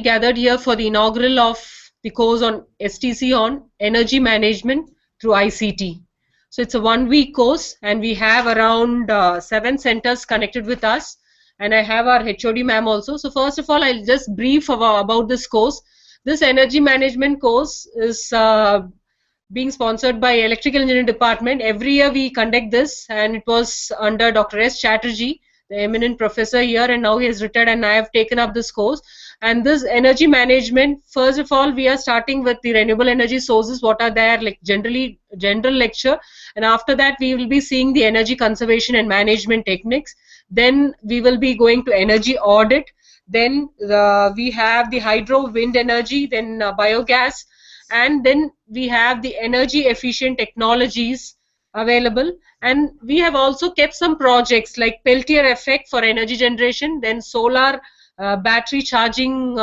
gathered here for the inaugural of the course on STC on energy management through ICT. So it's a 1-week course, and we have around 7 centers connected with us, and I have our HOD ma'am also. So first of all, I'll just brief about this course. This energy management course is being sponsored by Electrical Engineering Department. Every year we conduct this, and it was under Dr. S. Chatterjee, the eminent professor here, and now he has retired, and I have taken up this course. And this energy management, first of all, we are starting with the renewable energy sources, what are there, like general lecture, and after that we will be seeing the energy conservation and management techniques. Then we will be going to energy audit. Then we have the hydro, wind energy, then biogas, and then we have the energy efficient technologies available. And we have also kept some projects like Peltier effect for energy generation, then solar battery charging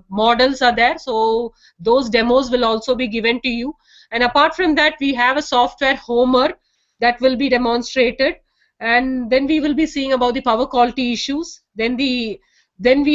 models are there, so those demos will also be given to you. And apart from that, we have a software Homer that will be demonstrated, and then we will be seeing about the power quality issues. Then we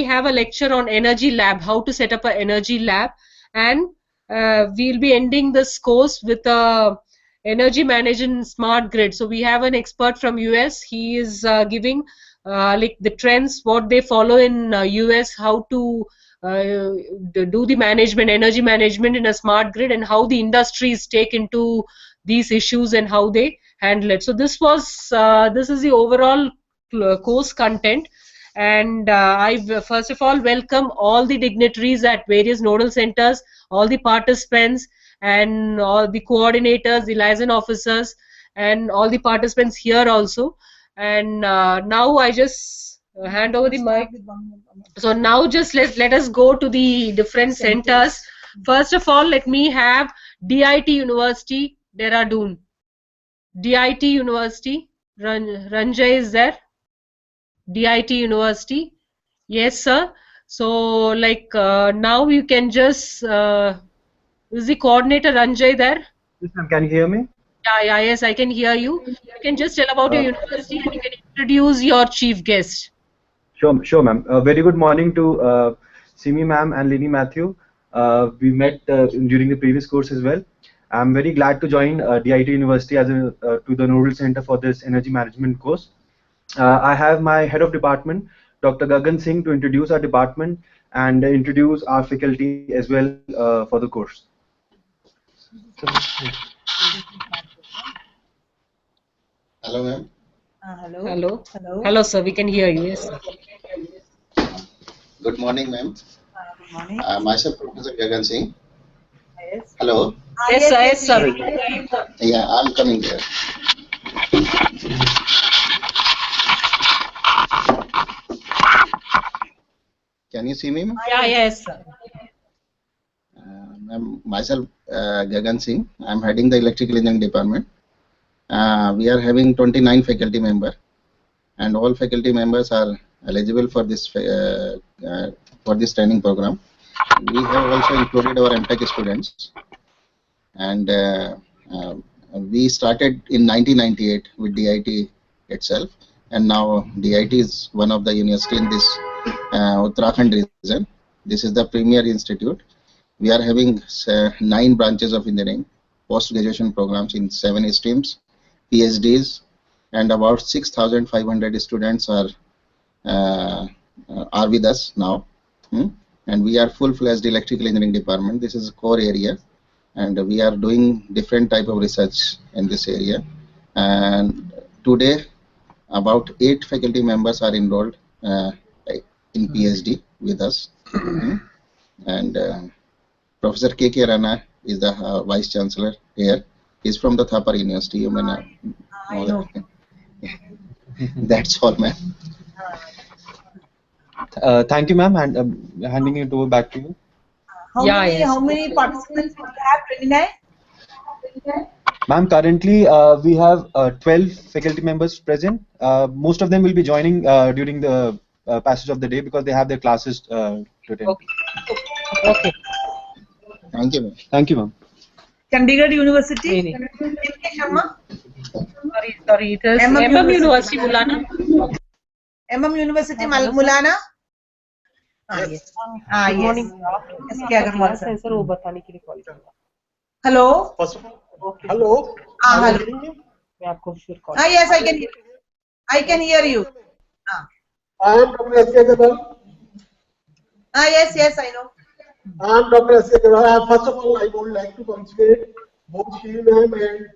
have a lecture on energy lab, how to set up an energy lab, and we'll be ending this course with a energy management smart grid. So we have an expert from US. He is giving like the trends, what they follow in US, how to do the management, energy management in a smart grid, and how the industries take into these issues and how they handle it. So this is the overall course content. And I first of all welcome all the dignitaries at various nodal centers, all the participants, and all the coordinators, the liaison officers, and all the participants here also. And now I just hand over the mic. So now just let us go to the different centers. First of all, let me have DIT University, Dehradun. DIT University, Ranjay is there? DIT University. Yes, sir. So like now you can just is the coordinator Ranjay there? Yes, ma'am. Can you hear me? Yeah, yes, I can hear you. You can just tell about your university, and you can introduce your chief guest. Sure, ma'am. Very good morning to Simi ma'am and Lini Matthew. We met during the previous course as well. I'm very glad to join DIT University as to the Nodal Center for this energy management course. I have my head of department, Dr. Gagan Singh, to introduce our department and introduce our faculty as well for the course. Hello, ma'am. Hello. Hello, sir. We can hear you. Yes, sir. Good morning, ma'am. Good morning. Myself, Professor Gagan Singh. Yes. Hello. Yes, sir. Yes, sir. Yeah, I'm coming there. Can you see me, ma'am? Yeah, yes, sir. Myself, Gagan Singh. I'm heading the electrical engineering department. We are having 29 faculty members, and all faculty members are eligible for this training program. We have also included our MTech students, and we started in 1998 with DIT itself, and now DIT is one of the university in this Uttarakhand region. This is the premier institute. We are having 9 branches of engineering, post-graduation programs in 7 streams, PhDs, and about 6,500 students are with us now. And we are full-fledged electrical engineering department. This is a core area, and we are doing different type of research in this area. And today, about 8 faculty members are enrolled in PhD with us. And Professor K.K. Rana is the Vice Chancellor here. He's from the Thapar University. You may know that. That's all, ma'am. Thank you, ma'am, and handing it over back to you. How many participants do you have? 29? Ma'am, currently we have 12 faculty members present. Most of them will be joining during the passage of the day because they have their classes to attend. Okay. Thank you, ma'am. Thank you, ma'am. Chandigarh University. Sorry. It is MM University, Mulana. MM University, Mulana. Yes. Good morning. SK Agarwal sir. Sir वो बताने के लिए call किया। Hello. First of all, hello. Are you hearing me? मैं आपको फिर call. Yes, I can hear you. I can hear you. I am Dr. S.K. Agarwal. Yes, I know. I am Dr. S.K. Agarwal. First of all, I would like to congratulate both Shri ma'am and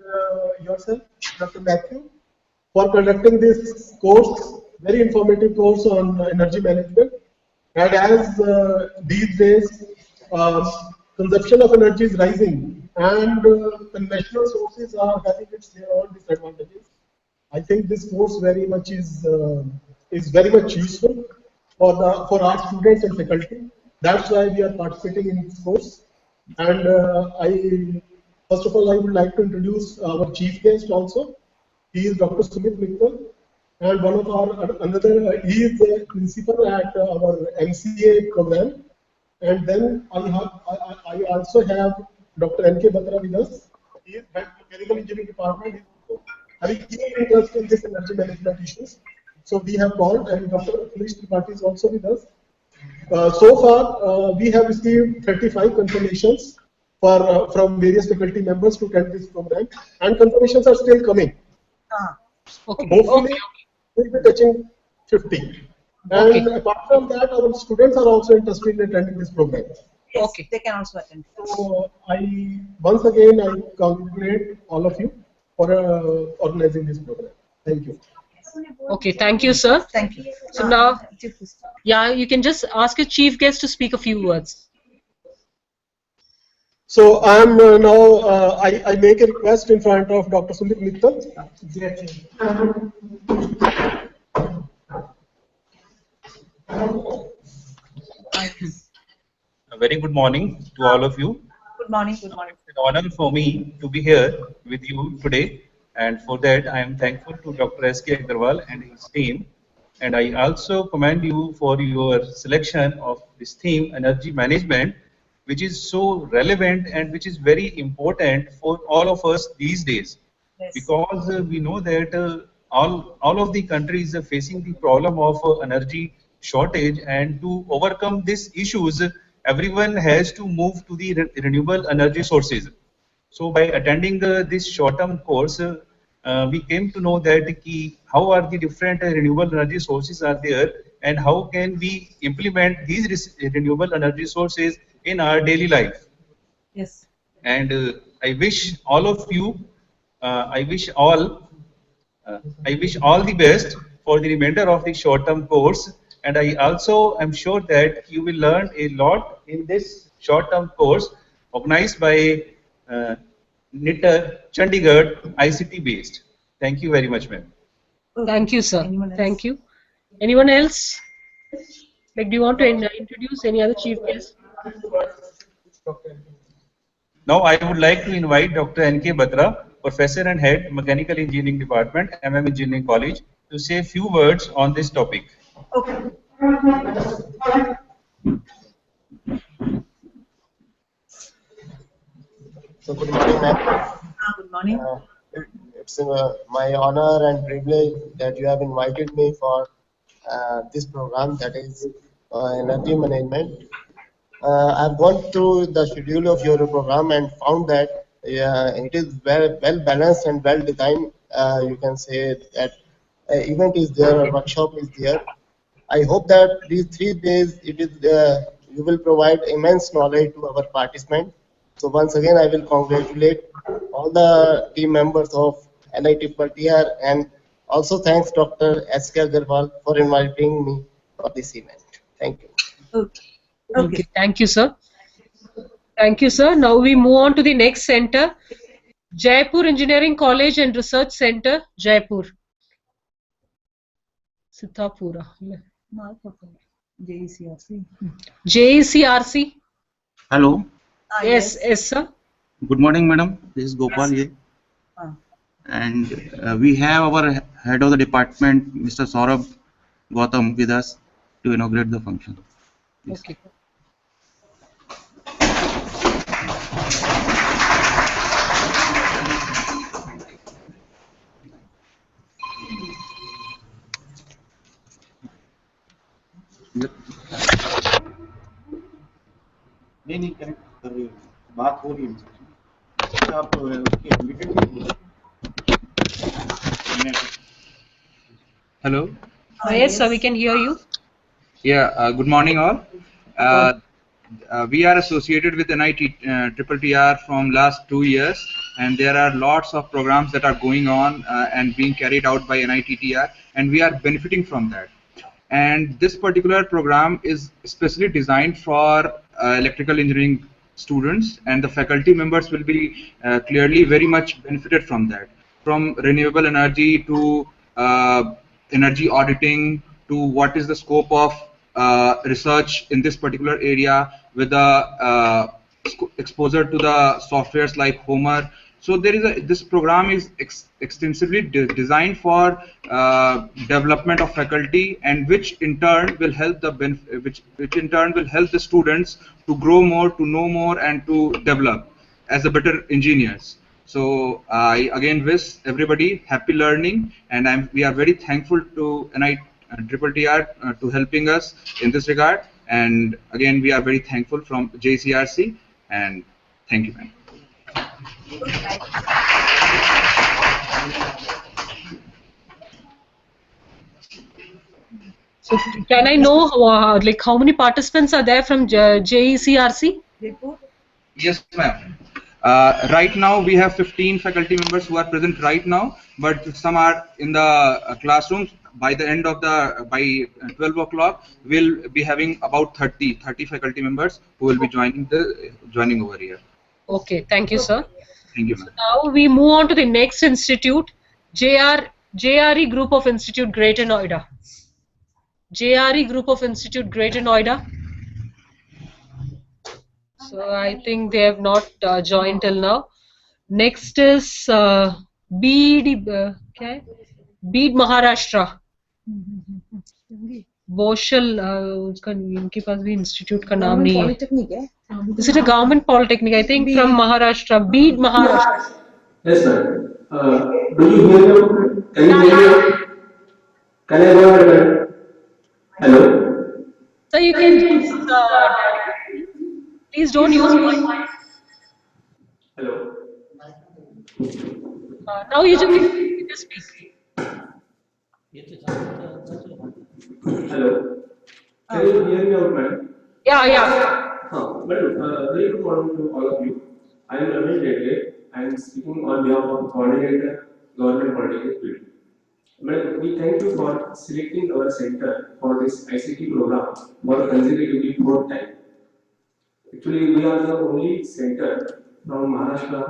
yourself, Dr. Matthew, for conducting this course, very informative course on energy management. And as these days, consumption of energy is rising, and conventional sources are having their own disadvantages. I think this course very much is very much useful for our students and faculty. That's why we are participating in this course. And I first of all I would like to introduce our chief guest also. He is Dr. Sumit Mittal, and one of our another he is the principal at our MCA program. And then I also have Dr. N.K. Batra with us. He is head of mechanical engineering department. Having keen interest in this energy management issues. So we have called, and Dr. Akhilesh Tripathi is also with us. So far, we have received 35 confirmations from various faculty members to attend this program, and confirmations are still coming. Okay. Hopefully, we'll be touching 50. And apart from that, our students are also interested in attending this program. Yes, they can also attend. So once again I congratulate all of you for organizing this program. Thank you. Okay, thank you, sir. Thank you. So now, yeah, you can just ask your chief guest to speak a few words. So I am now, I make a request in front of Dr. Sumit Mittal. A very good morning to all of you. Good morning. Good morning. It's an honor for me to be here with you today, and for that I am thankful to Dr. S.K. Agarwal and his team. And I also commend you for your selection of this theme, energy management, which is so relevant and which is very important for all of us these days. Yes. Because we know that all of the countries are facing the problem of energy shortage, and to overcome these issues, everyone has to move to the renewable energy sources. So by attending this short-term course, we came to know that how are the different renewable energy sources are there, and how can we implement these renewable energy sources in our daily life. Yes. And I wish all of you, I wish all the best for the remainder of the short-term course. And I also am sure that you will learn a lot in this short-term course organized by NITTER Chandigarh, ICT based. Thank you very much, ma'am. Thank you, sir. Thank you. Anyone else? Like, do you want to introduce any other chief guest? Now I would like to invite Dr. N.K. Batra, Professor and Head, Mechanical Engineering Department, Engineering College, to say a few words on this topic. Okay. So good morning, ma'am. Good morning. It's my honor and privilege that you have invited me for this program, that is energy management. I've gone through the schedule of your program and found that it is well balanced and well designed. You can say that event is there, a workshop is there. I hope that these 3 days you will provide immense knowledge to our participants. So once again, I will congratulate all the team members of NIT Partier, and also thanks Dr. S.K. Agarwal for inviting me for this event. Thank you. Okay. Thank you, sir. Thank you, sir. Now we move on to the next center, Jaipur Engineering College and Research Center, Jaipur. Sitapura. JECRC. JECRC. Hello. Yes, sir. Good morning, madam. This is Gopal here. And we have our head of the department, Mr. Saurabh Gautam, with us to inaugurate the function. Please. Okay. नहीं नहीं connect कर रही हूँ, बात हो रही है मुझसे। आप उसके immediately Hello. Yes, sir, we can hear you. Yeah. Good morning, all. We are associated with NIT Triple TR from last 2 years, and there are lots of programs that are going on and being carried out by NITTR, and we are benefiting from that. And this particular program is specially designed for electrical engineering students, and the faculty members will be clearly very much benefited from that, from renewable energy to energy auditing to what is the scope of research in this particular area with the exposure to the softwares like Homer. So there is this program is extensively designed for development of faculty, and which in turn will help the which in turn will help the students to grow more, to know more, and to develop as a better engineers. So I again wish everybody happy learning, and we are very thankful to NIT Triple TR to helping us in this regard. And again, we are very thankful from JCRC, and thank you, ma'am. So can I know like how many participants are there from JECRC? Yes, ma'am. Right now we have 15 faculty members who are present right now, but some are in the classrooms. By the end of the by 12 o'clock, we'll be having about 30 faculty members who will be joining over here. Okay, thank you, sir. Thank you, ma'am. Now we move on to the next institute, JRE Group of Institute, Greater Noida. JRE Group of Institute, Greater Noida. So I think they have not joined till now. Next is BED, BED Maharashtra. Boshal, इनके पास भी institute का नाम नहीं है. Is it a government polytechnic? I think from Maharashtra, BED Maharashtra. Yes, ma'am. Do you hear me? Can you hear me? Can I go ahead? Hello? So you can just, please don't use mic. Hello? Now you just speak. Hello? Can you hear me out, madam? Yeah. Madam, very good morning to all of you. I am Ramesh Redle. I am speaking on behalf of Coordinator Government Polytechnic Field. Madam, we thank you for selecting our center for this ICT program for consecutively 4th time. Actually, we are the only center from Maharashtra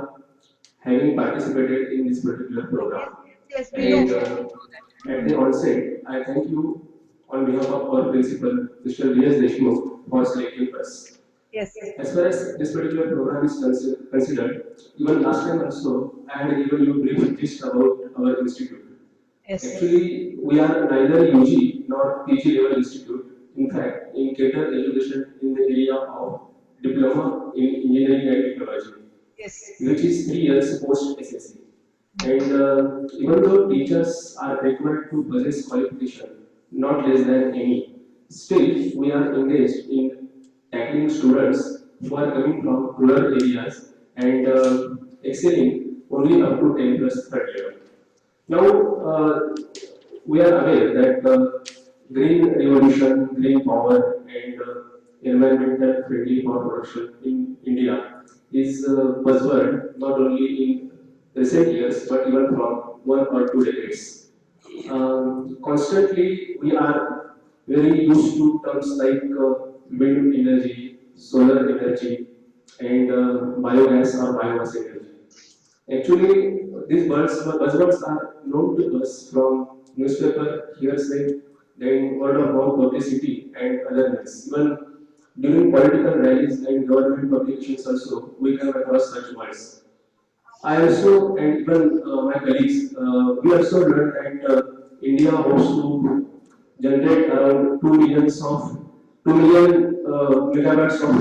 having participated in this particular program. Yes, and at the onset, I thank you on behalf of our principal, Mr. V.S. Deshmukh, for selecting us. Yes. As far as this particular program is considered, even last time also, I had given you brief gist about our institute. Yes. Actually, we are neither UG nor PG level institute. In fact, in cater education in the area of diploma in engineering and technology, which is 3 years post SSC. And even though teachers are required to possess qualification, not less than any, still we are engaged in tackling students who are coming from rural areas and excelling only up to 10 plus third level. Now, we are aware that green revolution, green power, and environmental friendly power production in India is buzzword not only in recent years but even from 1 or 2 decades. Constantly, we are very used to terms like wind energy, solar energy, and biogas or biomass energy. Actually, these buzzwords are known to us from newspaper, hearsay, then word of mouth publicity and other means. Even during political rallies and government publications also, we come across such words. I also, and even my colleagues, we also learned that India hopes to generate around 2 million megawatts of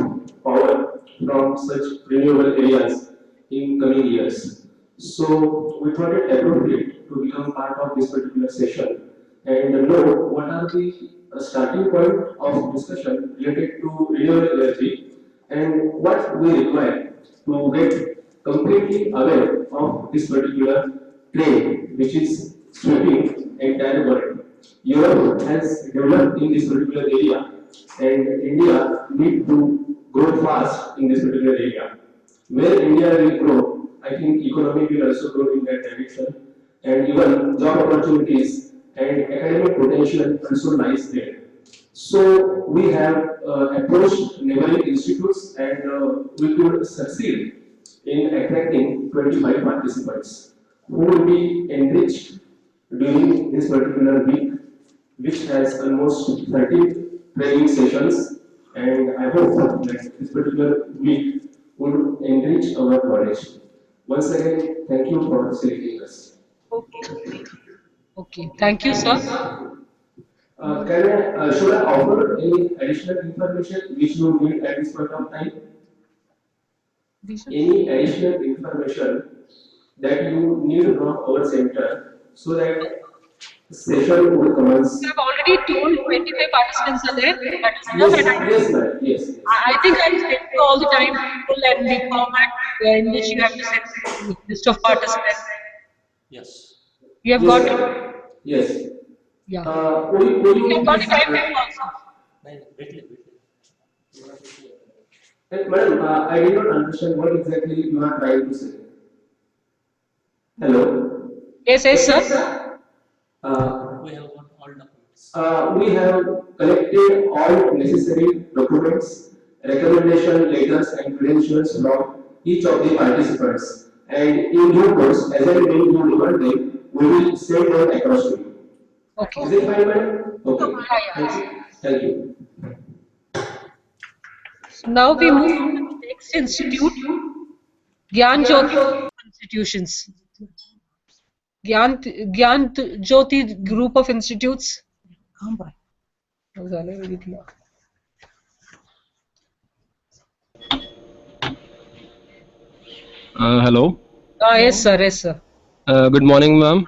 power from such renewable areas in coming years. So we thought it appropriate to become part of this particular session and know what are the starting point of discussion related to renewable energy and what we require to get completely aware of this particular trend which is sweeping entire world. Europe has developed in this particular area and India need to grow fast in this particular area. Where India will grow, I think economy will also grow in that direction and even job opportunities and academic potential also lies there. So we have approached neighboring institutes and we could succeed in attracting 25 participants who will be enriched during this particular week, which has almost 30 training sessions, and I hope that this particular week would enrich our knowledge. Once again, thank you for selecting us. Okay, thank you, sir. Should I offer any additional information which you need at this point of time? Any additional information that you need from our center so that session would commence? You have already told 25 participants are there. That is enough. Yes, And yes, ma'am. Yes. I think I'll send you all the time table and the format in which you have to send the list of participants. Yes. You have Yes, got it? ma'am. Yes. Yeah. Would You you have got the please? timetable also. Madam, I did not understand what exactly you are trying to say. Hello. Yes, yes, Yes, sir. sir. We have collected all necessary documents, recommendation letters, and credentials from each of the participants. And in due course, as and when you demand them, we will send them across to you. Okay. Is it fine, madam? Okay. Yeah, yeah. Thank you. So now we move to the next institute, Gyan Jyoti institutions. Gyan Jyoti group of institutes. Hello. Yes, sir. Yes, sir. Good morning, ma'am.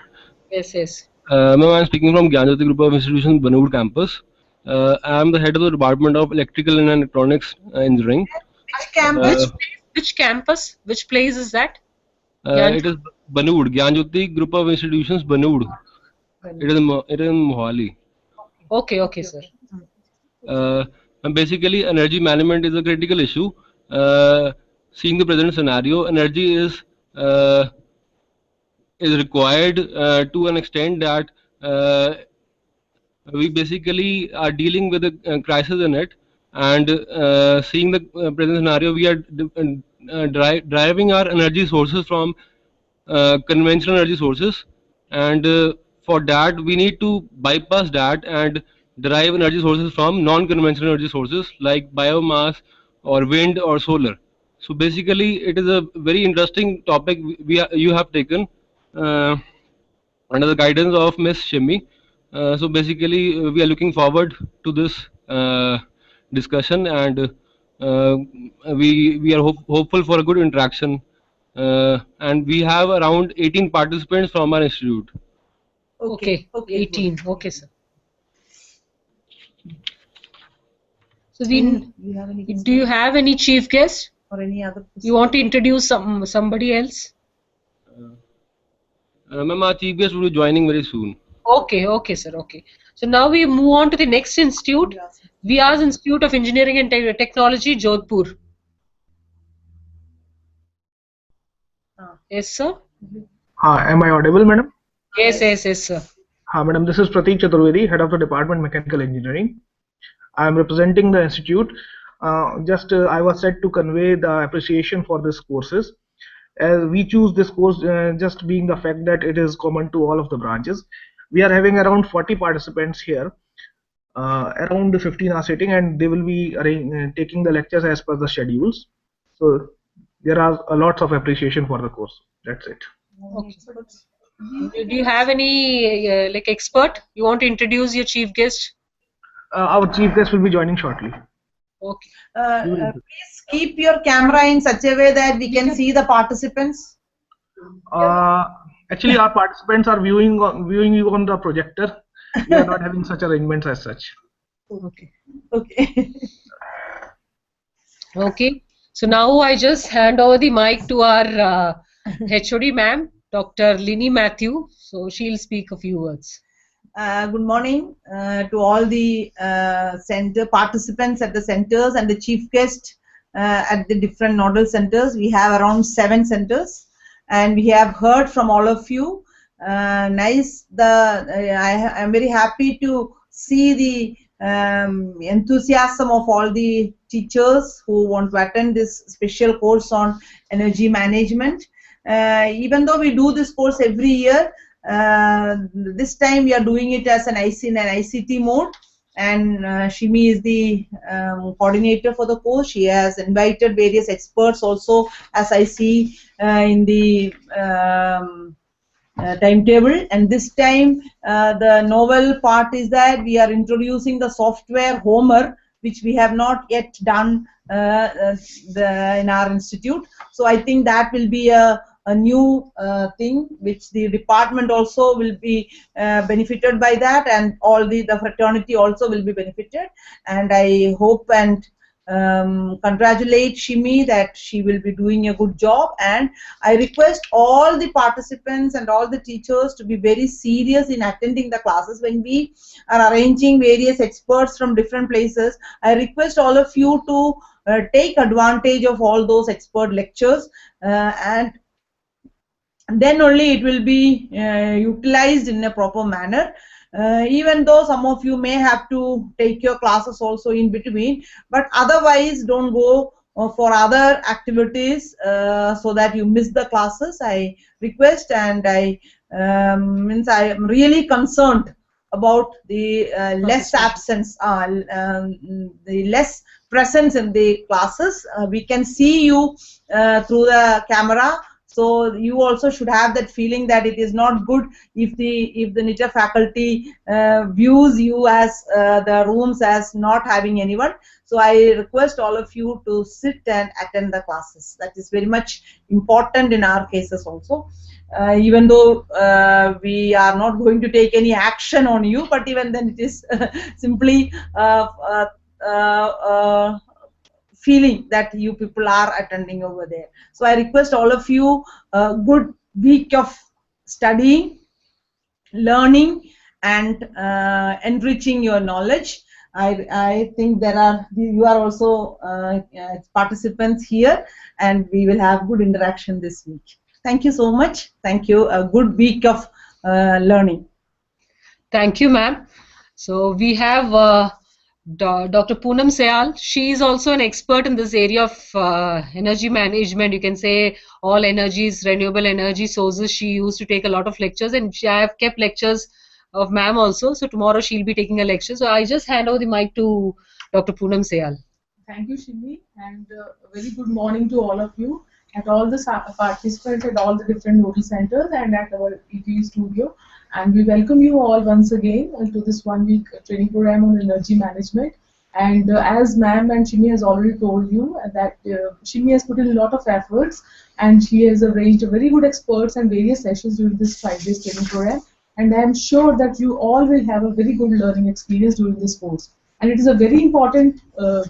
Yes, yes. Ma'am, I'm speaking from Gyanjyoti Group of Institutions, Banur campus. I am the head of the Department of Electrical and Electronics Engineering. Which campus? Which campus? Which place is that? It is Banur, Gyanjyoti Group of Institutions, Banur. It is in Mohali. Okay, okay, sir. And basically, energy management is a critical issue. Seeing the present scenario, energy is required to an extent that we basically are dealing with a crisis in it, and seeing the present scenario, we are driving our energy sources from conventional energy sources, and for that we need to bypass that and derive energy sources from non-conventional energy sources like biomass or wind or solar. So basically it is a very interesting topic you have taken under the guidance of Miss Shimmy. So basically we are looking forward to this discussion, and we are hopeful for a good interaction, and we have around 18 participants from our institute. Okay, 18. Okay, sir. So do you have any chief guest or any other? You want to introduce somebody else? Ma'am, our chief guest will be joining very soon. Okay, okay, sir. Okay. So now we move on to the next institute, Vyas Institute of Engineering and Technology, Jodhpur. Yes, sir. Am I audible, madam? Yes, yes, yes, sir. Madam, this is Prateek Chaturvedi, head of the Department Mechanical Engineering. I am representing the institute. I was said to convey the appreciation for these courses. As we choose this course just being the fact that it is common to all of the branches. We are having around 40 participants here. Around 15 are sitting, and they will be taking the lectures as per the schedules. So there are a lots of appreciation for the course. That's it. Okay. Do you have any like expert? You want to introduce your chief guest? Our chief guest will be joining shortly. Okay. Please keep your camera in such a way that we can see the participants. Actually, our participants are viewing you on the projector. We are not having such arrangements as such. Okay. Okay. Okay. So now I just hand over the mic to our HOD ma'am, Dr. Lini Matthew. So she'll speak a few words. Good morning to all the center participants at the centers and the chief guest at the different nodal centers. We have around 7 centers, and we have heard from all of you. Nice. I am very happy to see the enthusiasm of all the teachers who want to attend this special course on energy management. Even though we do this course every year, this time we are doing it as in an ICT mode, and Shimi is the coordinator for the course. She has invited various experts also, as I see in the timetable. And this time the novel part is that we are introducing the software Homer, which we have not yet done in our institute. So I think that will be a new thing which the department also will be benefited by that, and all the fraternity also will be benefited. And I hope and congratulate Shimi that she will be doing a good job. And I request all the participants and all the teachers to be very serious in attending the classes. When we are arranging various experts from different places, I request all of you to take advantage of all those expert lectures, and then only it will be utilized in a proper manner. Even though some of you may have to take your classes also in between, but otherwise don't go for other activities so that you miss the classes. I request, and I am really concerned about the less absence, the less presence in the classes. We can see you through the camera. So you also should have that feeling that it is not good if the NITR faculty views you as the rooms as not having anyone. So I request all of you to sit and attend the classes. That is very much important in our cases also. Even though we are not going to take any action on you, but even then it is simply feeling that you people are attending over there. So I request all of you a good week of studying, learning, and enriching your knowledge. I think you are also participants here, and we will have good interaction this week. Thank you so much. Thank you. A good week of learning. Thank you, ma'am. So we have Dr. Poonam Sayal. She is also an expert in this area of energy management. You can say all energies, renewable energy sources. She used to take a lot of lectures, and I have kept lectures of ma'am also. So tomorrow she'll be taking a lecture. So I just hand over the mic to Dr. Poonam Sayal. Thank you, Shimi, and a very good morning to all of you, at all the participants at all the different nodal centers and at our ETU studio. And we welcome you all once again to this 1-week training program on energy management. And as ma'am and Shimi has already told you that Shimi has put in a lot of efforts, and she has arranged very good experts and various sessions during this 5-day training program. And I am sure that you all will have a very good learning experience during this course. And it is a very important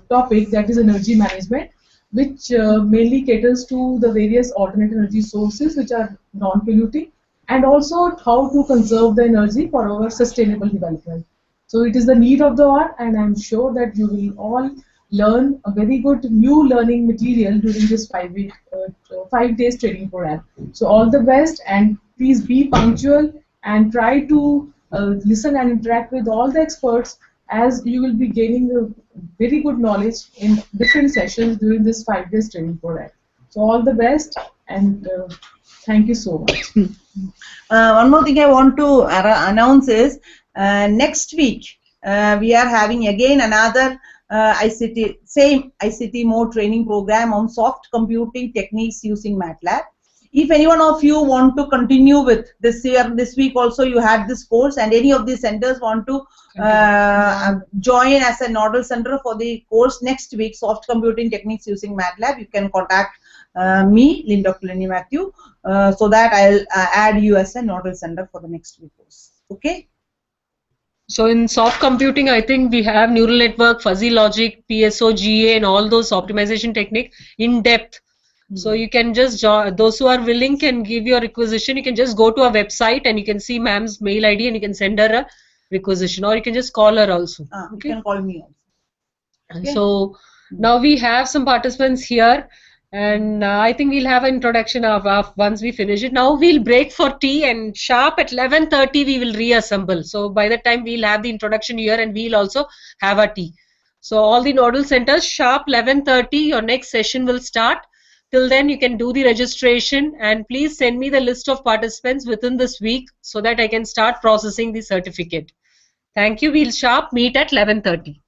topic, that is energy management, which mainly caters to the various alternate energy sources which are non-polluting, and also how to conserve the energy for our sustainable development. So it is the need of the hour, and I am sure that you will all learn a very good new learning material during this 5 days training program. So all the best, and please be punctual and try to listen and interact with all the experts, as you will be gaining a very good knowledge in different sessions during this 5 days training program. So all the best, and thank you so much. One more thing I want to announce is next week we are having again another same ICT mode training program on soft computing techniques using MATLAB. If any one of you want to continue with this week also you had this course, and any of these centers want to join as a nodal center for the course next week, soft computing techniques using MATLAB, you can contact me, Dr. Lini Matthew, so that I'll add you as a nodal center for the next week course. Okay? So in soft computing, I think we have neural network, fuzzy logic, PSO, GA, and all those optimization technique in depth. So you can just those who are willing can give your requisition. You can just go to our website and you can see ma'am's mail ID and you can send her a requisition, or you can just call her also. You can call me also. Okay. So now we have some participants here, and I think we'll have an introduction of once we finish it. Now we'll break for tea, and sharp at 11:30 we will reassemble. So by the time we'll have the introduction here, and we'll also have a tea. So all the nodal centers, sharp 11:30, your next session will start. Till then, you can do the registration, and please send me the list of participants within this week so that I can start processing the certificate. Thank you. We'll sharp meet at 11:30.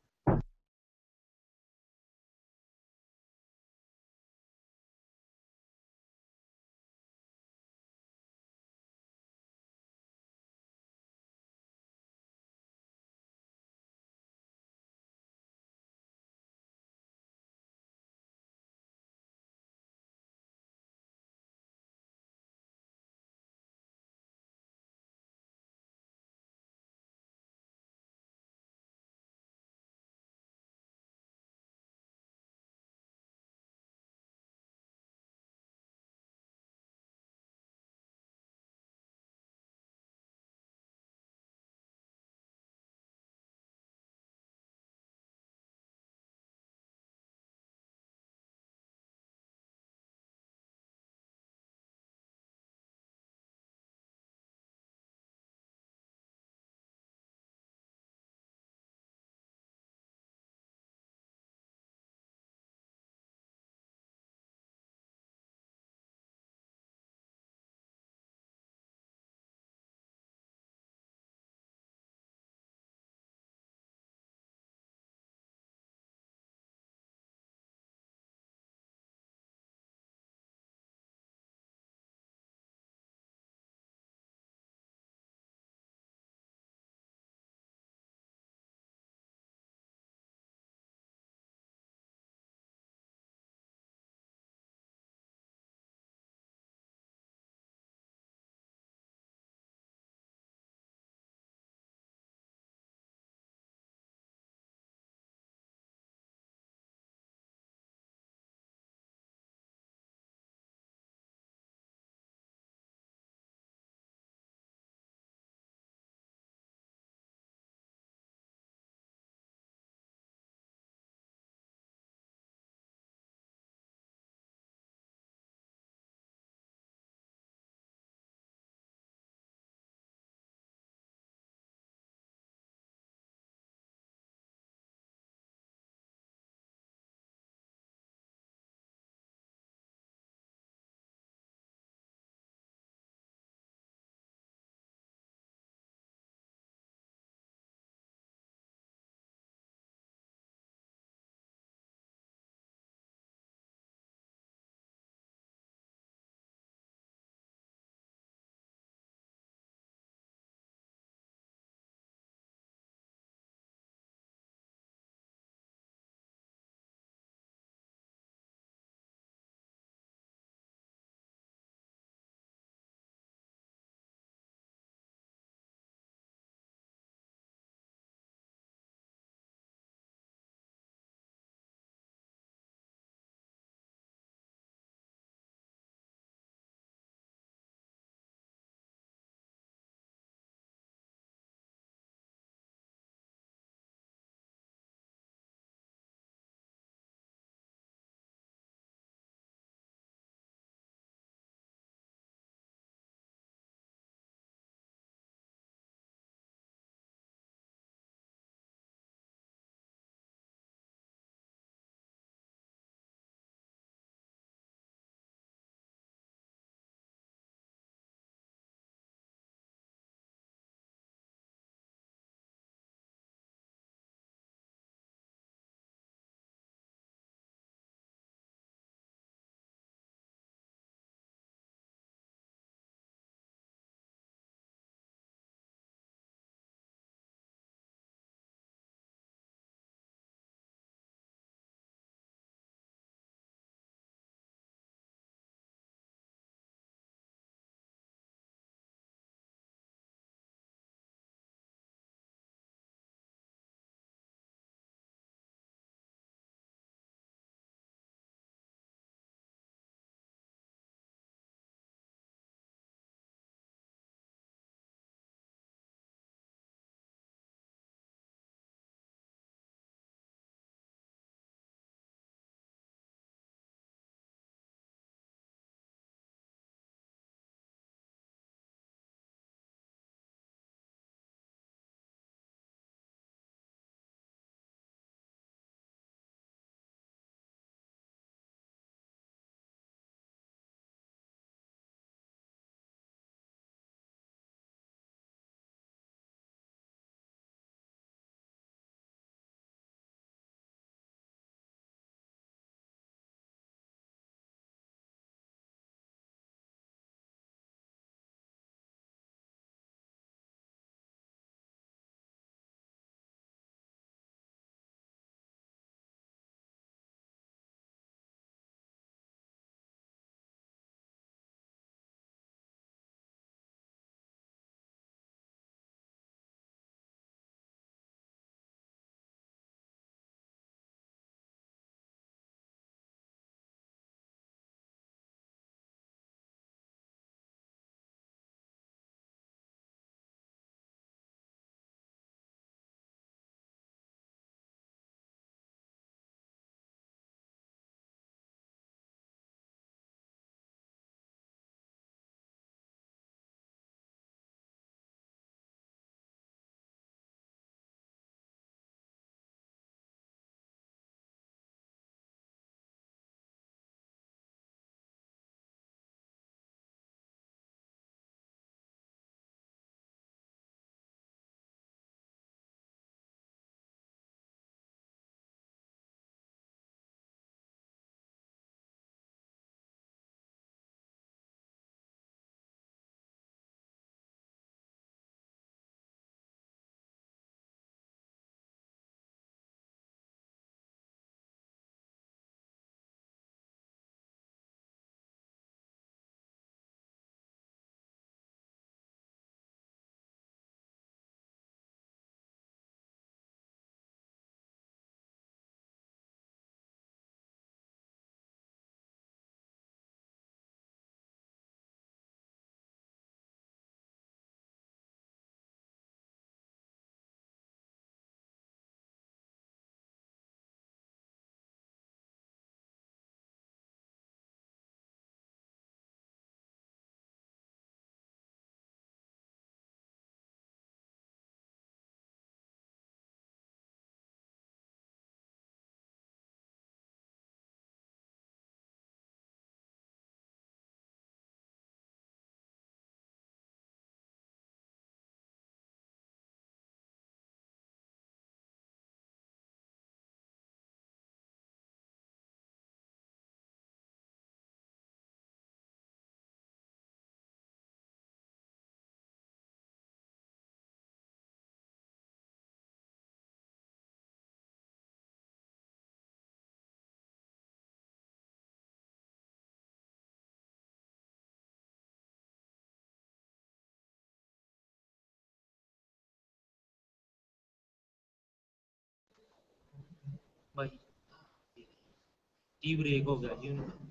भाई tea break हो गया जी उनका।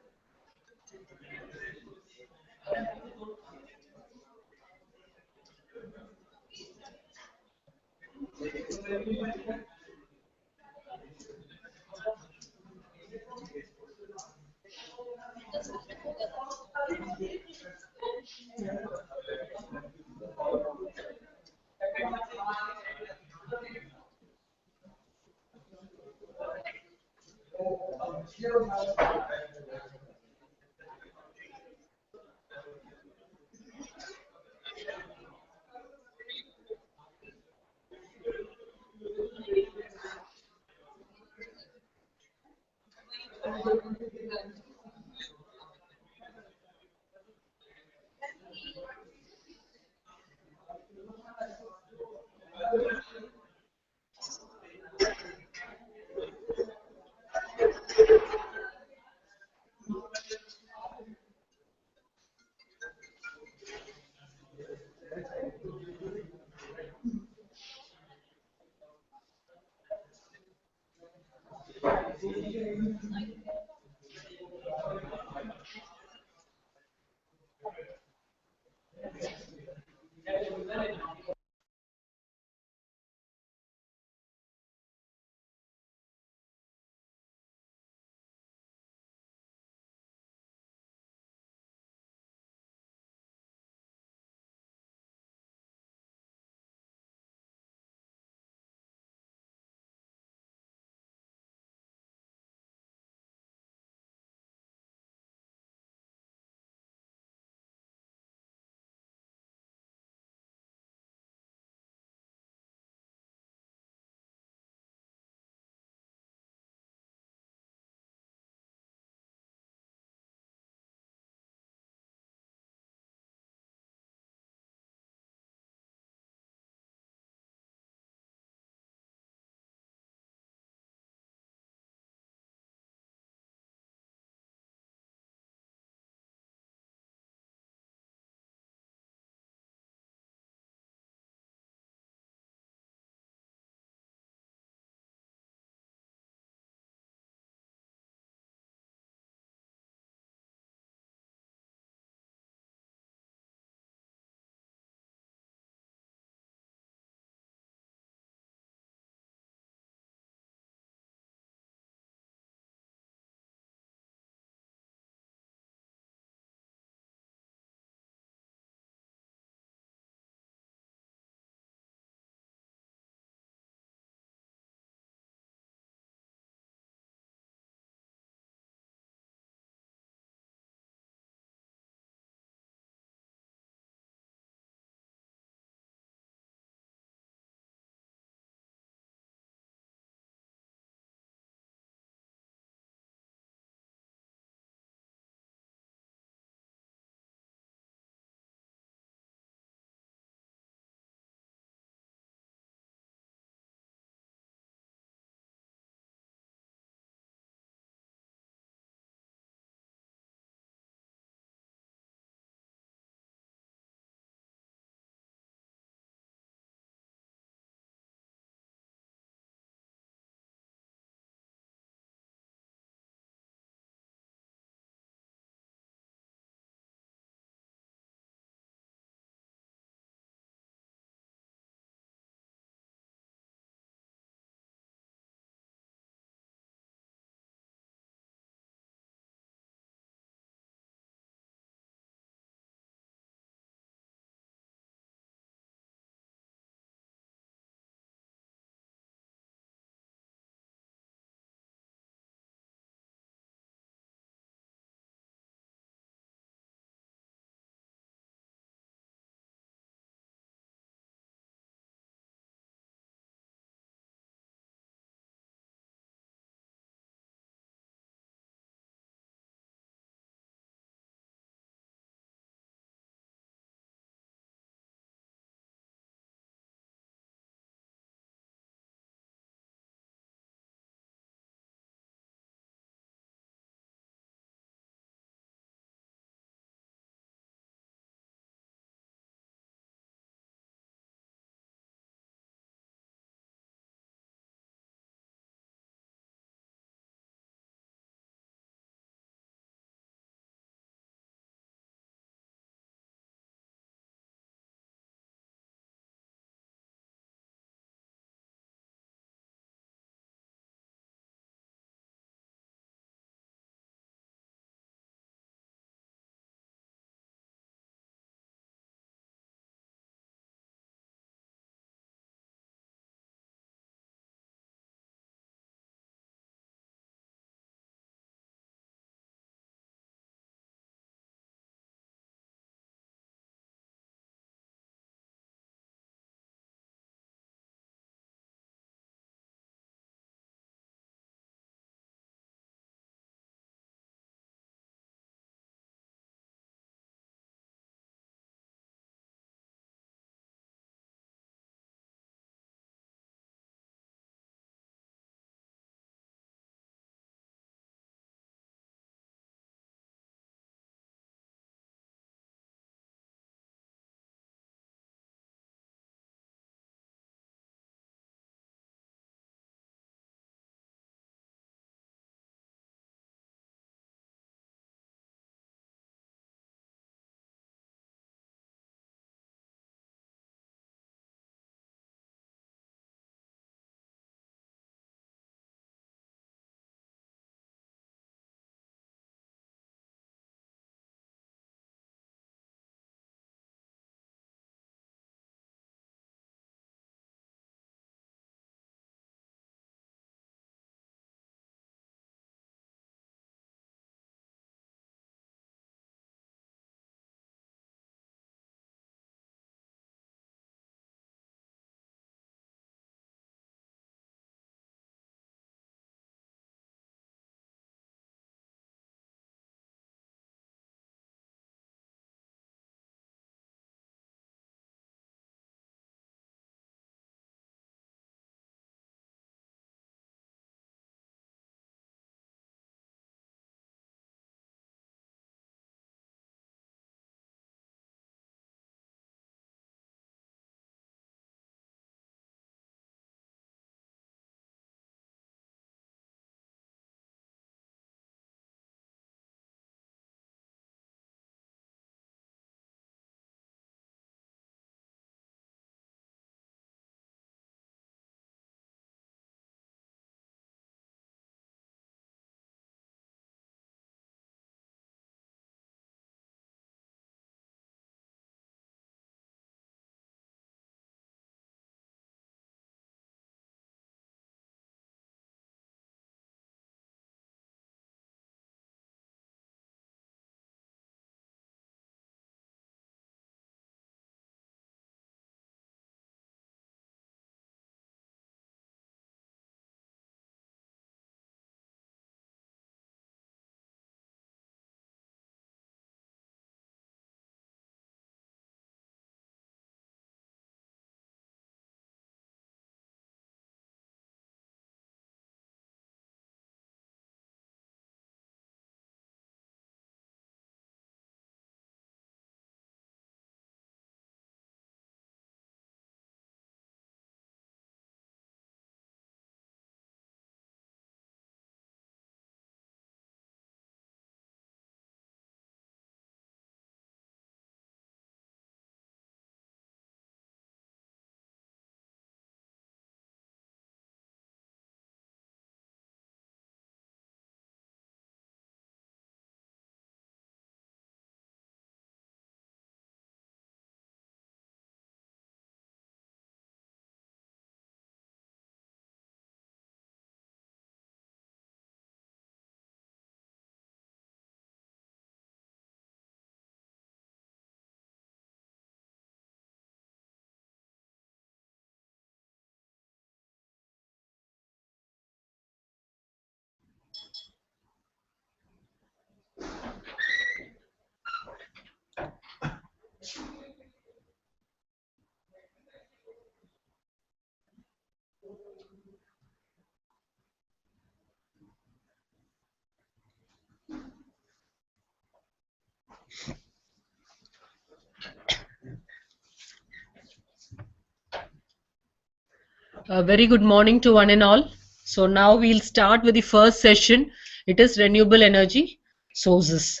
A very good morning to one and all. So now we'll start with the first session. It is renewable energy sources.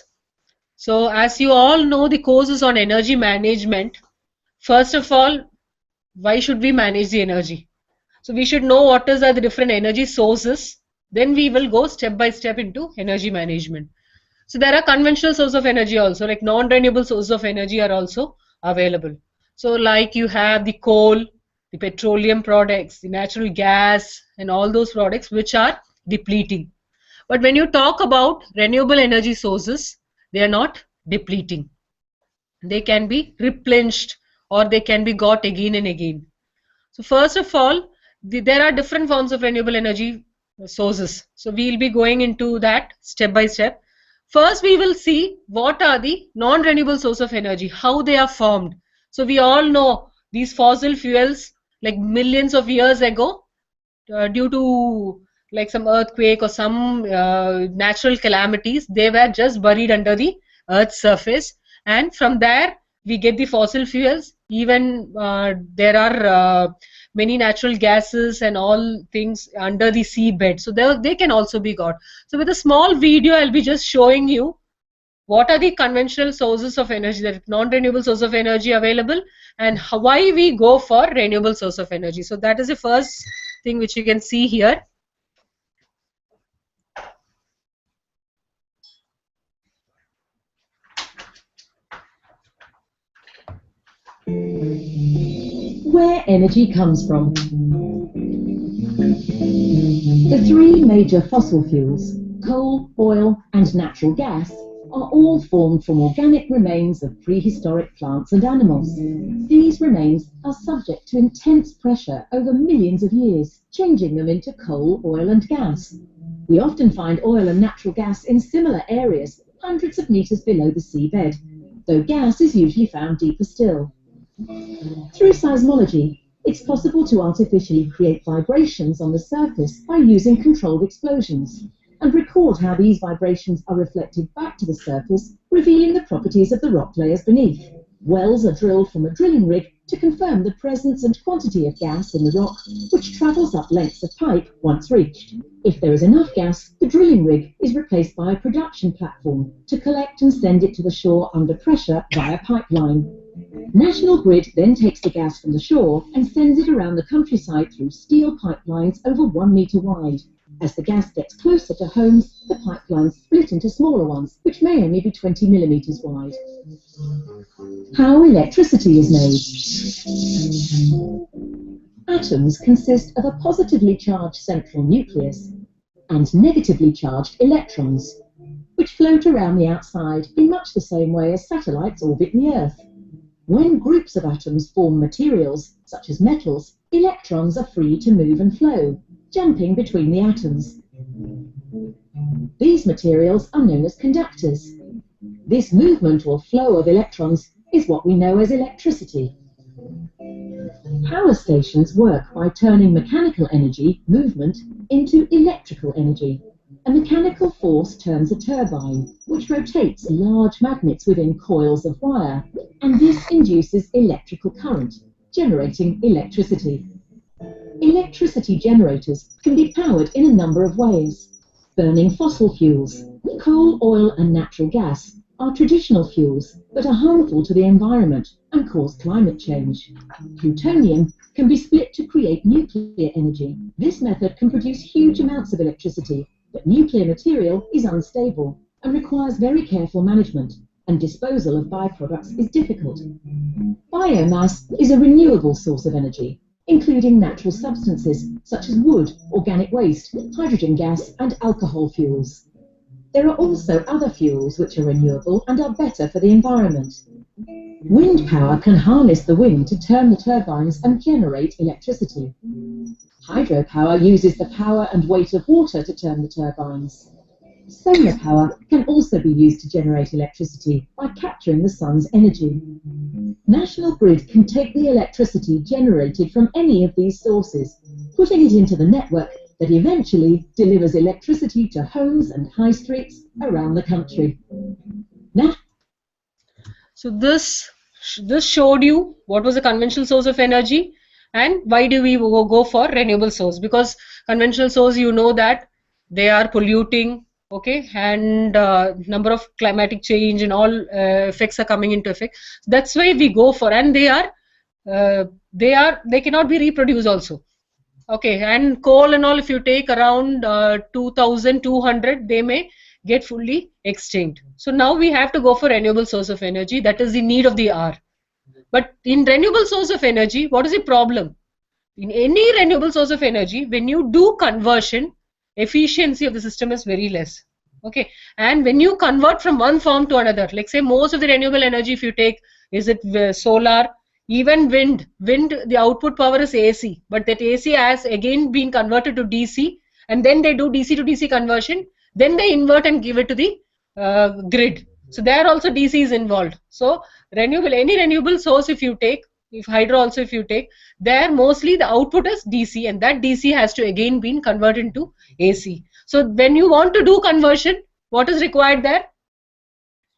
So as you all know, the course is on energy management. First of all, why should we manage the energy? So we should know what are the different energy sources. Then we will go step by step into energy management. So there are conventional sources of energy also, like non-renewable sources of energy are also available. So like you have the coal, the petroleum products, the natural gas, and all those products which are depleting. But when you talk about renewable energy sources, they are not depleting. They can be replenished or they can be got again and again. So first of all, there are different forms of renewable energy sources. So we'll be going into that step by step. First, we will see what are the non-renewable source of energy, how they are formed. So we all know these fossil fuels, like millions of years ago, due to like some earthquake or some natural calamities, they were just buried under the earth's surface, and from there we get the fossil fuels. Even there are many natural gases and all things under the seabed, so they can also be got. So with a small video I'll be just showing you what are the conventional sources of energy, that non-renewable source of energy available, and why we go for renewable source of energy. So that is the first thing which you can see here. Where energy comes from. The three major fossil fuels, coal, oil and natural gas, are all formed from organic remains of prehistoric plants and animals. These remains are subject to intense pressure over millions of years, changing them into coal, oil and gas. We often find oil and natural gas in similar areas, hundreds of meters below the seabed, though gas is usually found deeper still. Through seismology, it's possible to artificially create vibrations on the surface by using controlled explosions, and record how these vibrations are reflected back to the surface, revealing the properties of the rock layers beneath. Wells are drilled from a drilling rig to confirm the presence and quantity of gas in the rock, which travels up lengths of pipe once reached. If there is enough gas, the drilling rig is replaced by a production platform to collect and send it to the shore under pressure via pipeline. National Grid then takes the gas from the shore and sends it around the countryside through steel pipelines over 1 meter wide. As the gas gets closer to homes, the pipelines split into smaller ones, which may only be 20 millimeters wide. How electricity is made. Atoms consist of a positively charged central nucleus and negatively charged electrons, which float around the outside in much the same way as satellites orbit the Earth. When groups of atoms form materials, such as metals, electrons are free to move and flow, jumping between the atoms. These materials are known as conductors. This movement or flow of electrons is what we know as electricity. Power stations work by turning mechanical energy, movement, into electrical energy. A mechanical force turns a turbine, which rotates large magnets within coils of wire, and this induces electrical current, generating electricity. Electricity generators can be powered in a number of ways. Burning fossil fuels, coal, oil and natural gas, are traditional fuels but are harmful to the environment and cause climate change. Plutonium can be split to create nuclear energy. This method can produce huge amounts of electricity, but nuclear material is unstable and requires very careful management, and disposal of byproducts is difficult. Biomass is a renewable source of energy, including natural substances such as wood, organic waste, hydrogen gas and alcohol fuels. There are also other fuels which are renewable and are better for the environment. Wind power can harness the wind to turn the turbines and generate electricity. Hydropower uses the power and weight of water to turn the turbines. Solar power can also be used to generate electricity by capturing the sun's energy. National Grid can take the electricity generated from any of these sources, putting it into the network that eventually delivers electricity to homes and high streets around the country. So this showed you what was the conventional source of energy and why do we go for renewable source, because conventional source, you know that they are polluting, okay, and number of climatic change and all effects are coming into effect. That's why we go for, and they cannot be reproduced also. Okay, and coal and all, if you take around 2200, they may get fully extinct. So now we have to go for renewable source of energy. That is the need of the hour. But in renewable source of energy, what is the problem? In any renewable source of energy, when you do conversion, efficiency of the system is very less. Okay, and when you convert from one form to another, like say most of the renewable energy, if you take, is it solar, even wind, the output power is AC, but that AC has again been converted to DC, and then they do DC to DC conversion, then they invert and give it to the grid. So there also DC is involved. So any renewable source, if you take, if hydro also if you take, there mostly the output is DC, and that DC has to again be converted into AC. So when you want to do conversion, what is required there?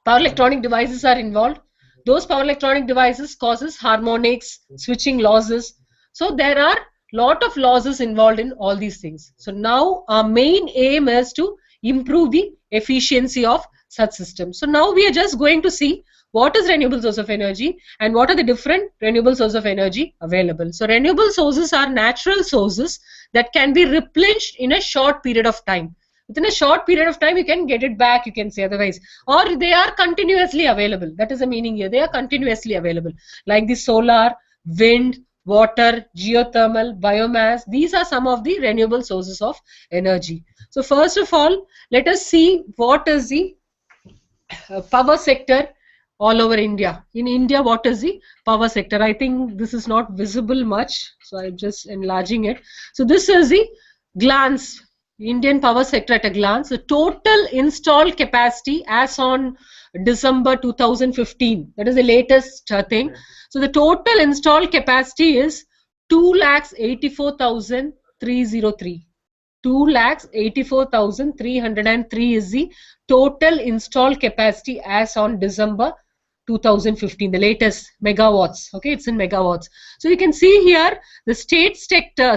Power electronic devices are involved. Those power electronic devices causes harmonics, switching losses. So there are lot of losses involved in all these things. So now our main aim is to improve the efficiency of such systems. So now we are just going to see what is renewable source of energy and what are the different renewable sources of energy available. So renewable sources are natural sources that can be replenished in a short period of time. Within a short period of time, you can get it back, you can say otherwise. Or they are continuously available. That is the meaning here. They are continuously available. Like the solar, wind, water, geothermal, biomass. These are some of the renewable sources of energy. So first of all, let us see what is the power sector all over India. In India, what is the power sector? I think this is not visible much, so I'm just enlarging it. So this is the glance, Indian power sector at a glance. The total installed capacity as on December 2015, that is the latest thing. So the total installed capacity is 2,84,303. 2,84,303 is the total installed capacity as on December 2015, the latest megawatts. Okay, it's in megawatts. So you can see here the state sector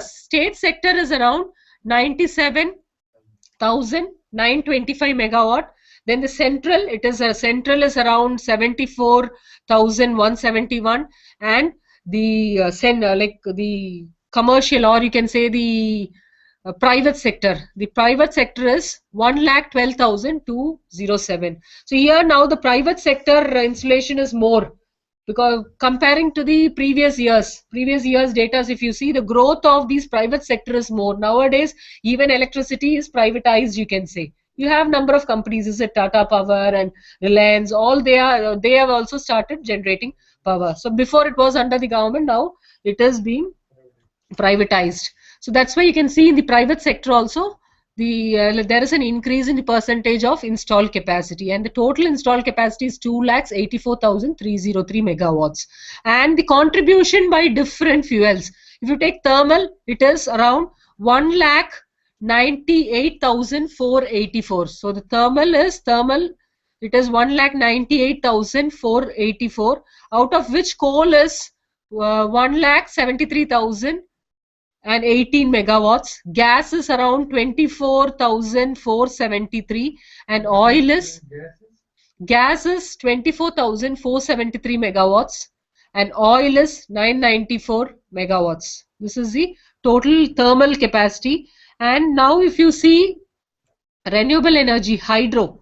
is around 97,925 megawatt. Then the central, central is around 74,171, and the like the commercial, or you can say the private sector. The private sector is 1,12,207. So here now the private sector installation is more, because comparing to the previous years data, if you see, the growth of these private sector is more. Nowadays, even electricity is privatized, you can say. You have number of companies, is it Tata Power and Reliance, all they have also started generating power. So before it was under the government, now it is being privatized. So that's why you can see in the private sector also there is an increase in the percentage of installed capacity, and the total installed capacity is 2,84,303 megawatts. And the contribution by different fuels, if you take thermal, it is around 1,98,484. So the thermal, it is 1,98,484, out of which coal is 1,73,018 megawatts, gas is around 24,473, and oil is, gas is 24,473 megawatts, and oil is 994 megawatts. This is the total thermal capacity. And now if you see renewable energy, hydro.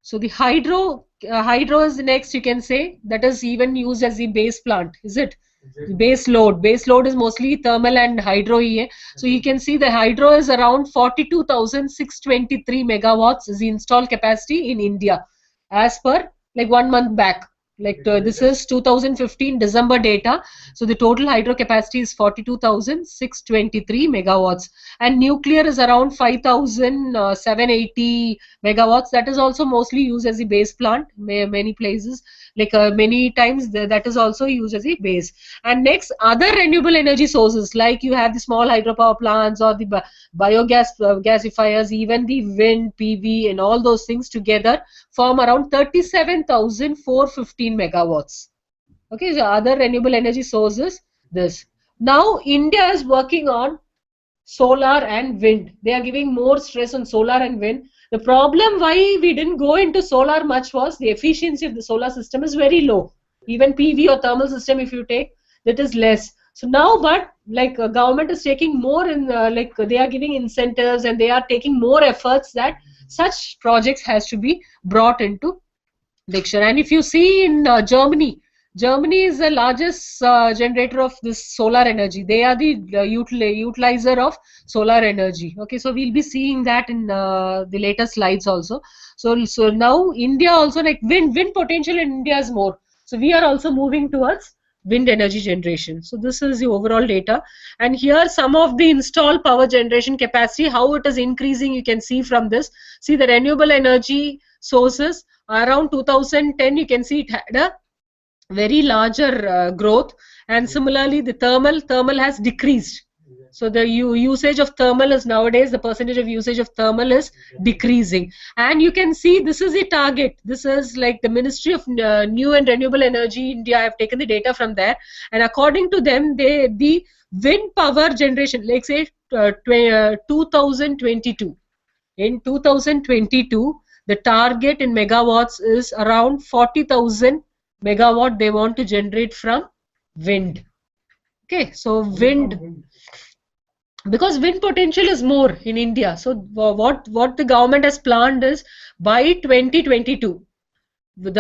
So the hydro is the next, you can say, that is even used as the base plant, is it? Base load is mostly thermal and hydro. So you can see the hydro is around 42,623 megawatts is the installed capacity in India as per like 1 month back. Like this is 2015 December data. So the total hydro capacity is 42,623 megawatts, and nuclear is around 5,780 megawatts. That is also mostly used as the base plant many places. like many times that is also used as a base. And next, other renewable energy sources, like you have the small hydropower plants or the biogas gasifiers, even the wind, PV, and all those things together form around 37,415 megawatts. Okay, so other renewable energy sources, this. Now India is working on solar and wind. They are giving more stress on solar and wind. The problem why we didn't go into solar much was the efficiency of the solar system is very low. Even PV or thermal system, if you take, that is less. So now, but like government is taking more in, like they are giving incentives and they are taking more efforts that such projects has to be brought into picture. And if you see in Germany is the largest generator of this solar energy. They are the utilizer of solar energy. Okay, so we'll be seeing that in the later slides also. So now India also, like wind potential in India is more. So we are also moving towards wind energy generation. So this is the overall data, and here some of the installed power generation capacity, how it is increasing. You can see from this. See the renewable energy sources around 2010. You can see it had a very larger growth, and similarly the thermal has decreased. So the usage of thermal is nowadays, the percentage of usage of thermal is decreasing. And you can see this is the target. This is like the Ministry of New and Renewable Energy India. I have taken the data from there, and according to them, the wind power generation, like say 2022. In 2022, the target in megawatts is around 40,000 megawatt they want to generate from wind. Okay, so wind, because wind potential is more in India. So what the government has planned is by 2022, the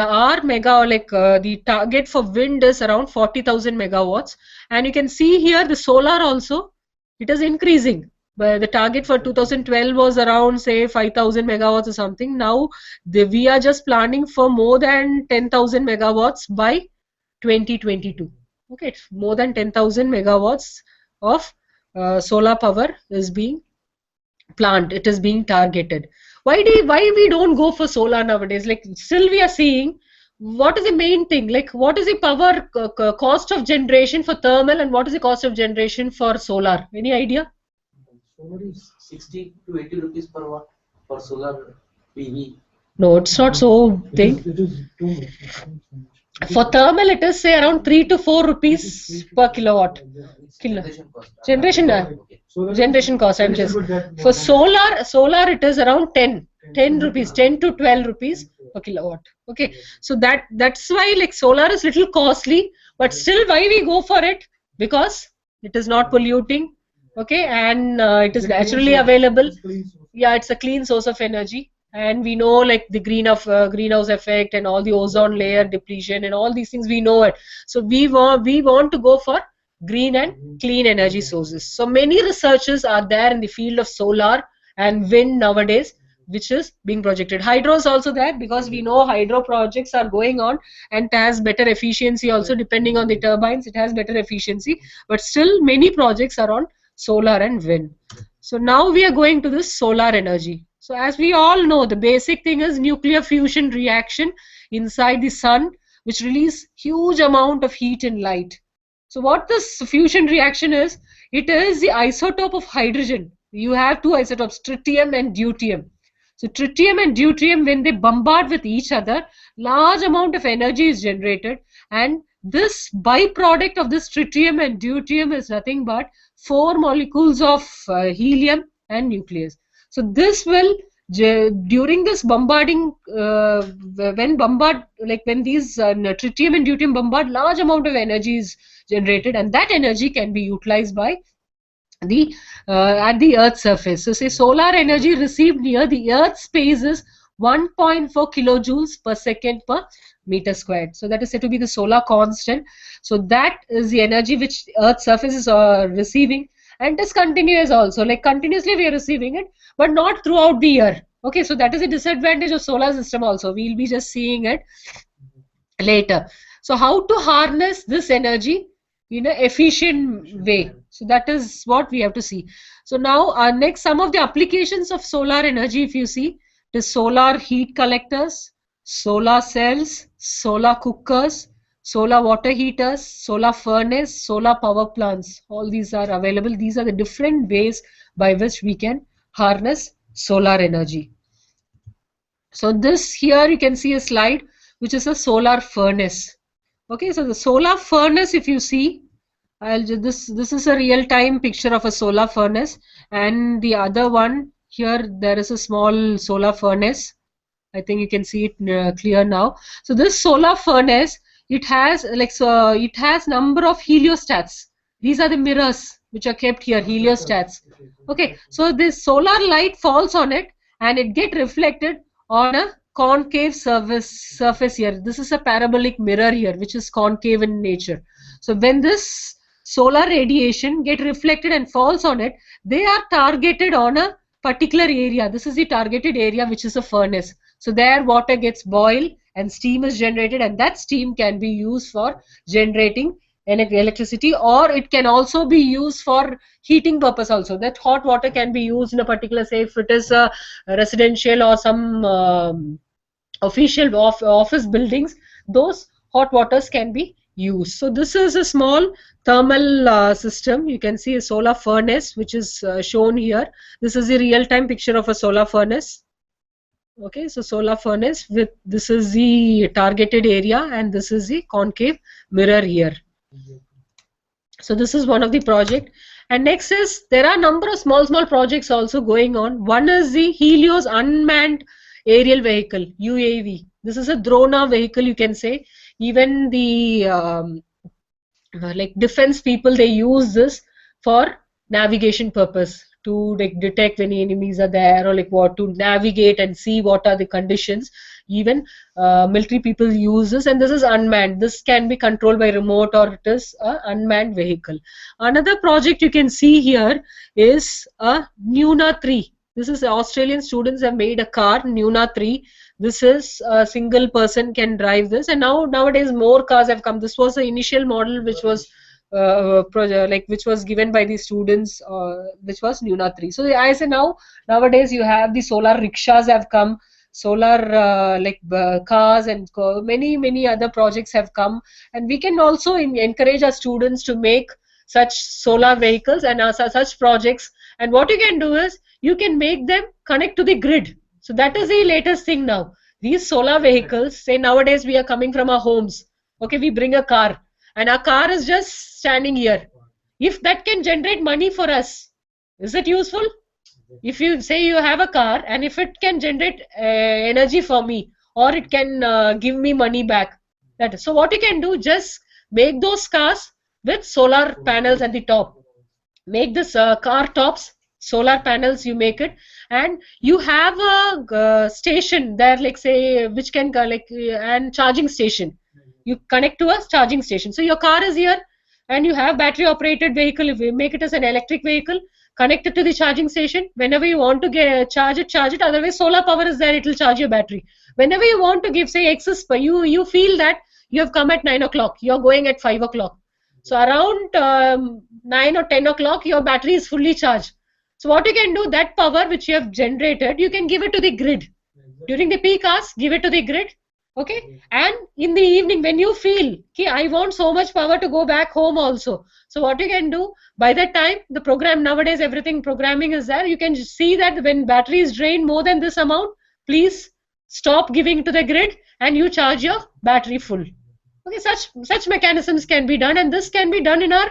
target for wind is around 40,000 megawatts, and you can see here the solar also, it is increasing. But the target for 2012 was around say 5,000 megawatts or something. Now we are just planning for more than 10,000 megawatts by 2022. Okay, more than 10,000 megawatts of solar power is being planned. It is being targeted. Why we don't go for solar nowadays? Like still we are seeing, what is the main thing? Like what is the power cost of generation for thermal, and what is the cost of generation for solar? Any idea? Solar is 60 to 80 rupees per watt for solar PV. No, it's not so big. For thermal, it is say around 3 to 4 rupees per kilowatt. Generation cost. I'm just for solar it is around 10 rupees, 10 to 12 rupees per kilowatt. Okay, so that's why like solar is little costly, but still why we go for it? Because it is not polluting. Okay, and it is naturally available. Yeah, it's a clean source of energy. And we know like the greenhouse effect and all the ozone layer depletion and all these things, we know it. So we want to go for green and clean energy sources. So many researchers are there in the field of solar and wind nowadays, which is being projected. Hydro is also there, because we know hydro projects are going on, and it has better efficiency also. Depending on the turbines, it has better efficiency, but still many projects are on solar and wind. So now we are going to this solar energy. So as we all know, the basic thing is nuclear fusion reaction inside the sun, which release huge amount of heat and light. So what this fusion reaction is, it is the isotope of hydrogen. You have two isotopes, tritium and deuterium. So tritium and deuterium, when they bombard with each other, large amount of energy is generated, and this byproduct of this tritium and deuterium is nothing but 4 molecules of helium and nucleus. So this will, during this bombarding, when these tritium and deuterium bombard, large amount of energy is generated, and that energy can be utilized by the at the Earth's surface. So say solar energy received near the Earth's space is 1.4 kilojoules per second per meter squared. So that is said to be the solar constant. So that is the energy which Earth's surface is receiving, and it is continuous also. Like continuously we are receiving it, but not throughout the year. Okay, so that is a disadvantage of solar system also. We will be just seeing it later. So how to harness this energy in an efficient way? So that is what we have to see. So now next, some of the applications of solar energy, if you see, the solar heat collectors, solar cells, solar cookers, solar water heaters, solar furnace, solar power plants. All these are available. These are the different ways by which we can harness solar energy. So this here you can see a slide which is a solar furnace. Okay, so the solar furnace, if you see, this is a real-time picture of a solar furnace, and the other one here there is a small solar furnace. I think you can see it clear now. So this solar furnace, it has number of heliostats. These are the mirrors which are kept here, heliostats. Okay, so this solar light falls on it and it get reflected on a concave surface here. This is a parabolic mirror here which is concave in nature. So when this solar radiation get reflected and falls on it, they are targeted on a particular area. This is the targeted area which is a furnace. So there water gets boiled and steam is generated, and that steam can be used for generating electricity, or it can also be used for heating purpose also. That hot water can be used in a particular, say if it is a residential or some official office buildings, those hot waters can be used. So this is a small thermal system. You can see a solar furnace which is shown here. This is a real-time picture of a solar furnace. Okay, so solar furnace with, this is the targeted area and this is the concave mirror here. So this is one of the project, and next is there are number of small projects also going on. One is the Helios unmanned aerial vehicle, UAV. This is a drone vehicle, you can say. Even the like defense people, they use this for navigation purpose, to like detect when enemies are there, or like what to navigate and see what are the conditions. Even military people use this, and this is unmanned. This can be controlled by remote, or it is a unmanned vehicle. Another project you can see here is a Nuna 3. This is Australian students have made a car, Nuna 3. This is a single person can drive this, and nowadays more cars have come. This was the initial model which was which was given by the students, which was Nuna 3. So I say nowadays you have the solar rickshaws have come, solar cars, and many other projects have come, and we can also encourage our students to make such solar vehicles and such projects. And what you can do is you can make them connect to the grid. So that is the latest thing now. These solar vehicles, say nowadays we are coming from our homes. Okay, we bring a car, and our car is just standing here. If that can generate money for us, is it useful? If you say you have a car, and if it can generate energy for me, or it can give me money back, so what you can do, just make those cars with solar panels at the top. Make this car tops solar panels, you make it, and you have a station there, like say which can and charging station. You connect to a charging station. So your car is here, and you have battery operated vehicle. If you make it as an electric vehicle, connect it to the charging station. Whenever you want to charge it. Otherwise, solar power is there, it will charge your battery. Whenever you want to give, say, excess, you feel that you have come at 9 o'clock, you are going at 5 o'clock. So around 9 or 10 o'clock, your battery is fully charged. So what you can do, that power which you have generated, you can give it to the grid. During the peak hours, give it to the grid. Okay, and in the evening when you feel, okay, I want so much power to go back home also. So what you can do, by that time, the program, nowadays everything programming is there. You can see that when battery is drained more than this amount, please stop giving to the grid and you charge your battery full. Okay, such mechanisms can be done, and this can be done in our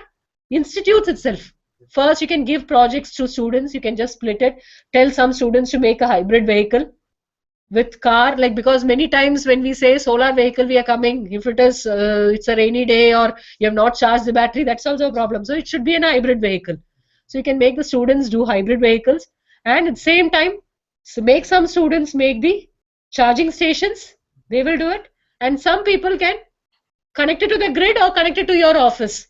institutes itself. First, you can give projects to students. You can just split it. Tell some students to make a hybrid vehicle with car, because many times when we say solar vehicle, we are coming, if it is it's a rainy day or you have not charged the battery, that's also a problem. So it should be an hybrid vehicle. So you can make the students do hybrid vehicles, and at the same time, so make some students make the charging stations. They will do it, and some people can connect it to the grid or connect it to your office.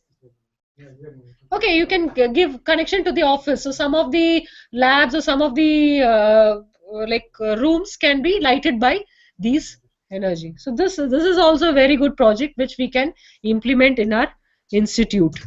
Okay, you can give connection to the office. So some of the labs or some of the rooms can be lighted by these energy. So this is also a very good project which we can implement in our institute.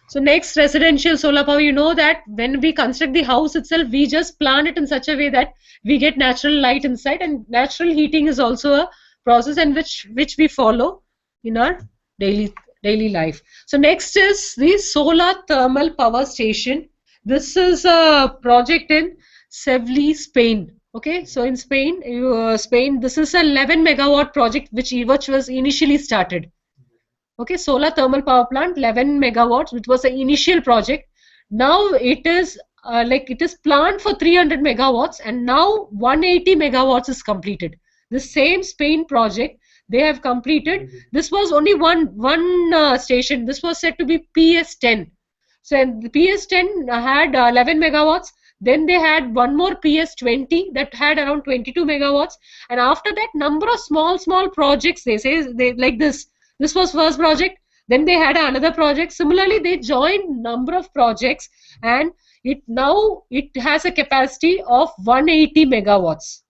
So next, residential solar power. You know that when we construct the house itself, we just plan it in such a way that we get natural light inside, and natural heating is also a process, and which we follow in our daily life. So next is the solar thermal power station. This is a project in Seville, Spain. Okay, so in Spain, this is a 11 megawatt project which was initially started. Okay, solar thermal power plant, 11 megawatts, which was the initial project. Now it is it is planned for 300 megawatts, and now 180 megawatts is completed. The same Spain project they have completed. This was only one station. This was said to be PS10. So and the PS10 had 11 megawatts. Then they had one more PS20 that had around 22 megawatts, and after that, number of small projects. They say they like this. This was first project. Then they had another project. Similarly, they joined number of projects, and it has a capacity of 180 megawatts.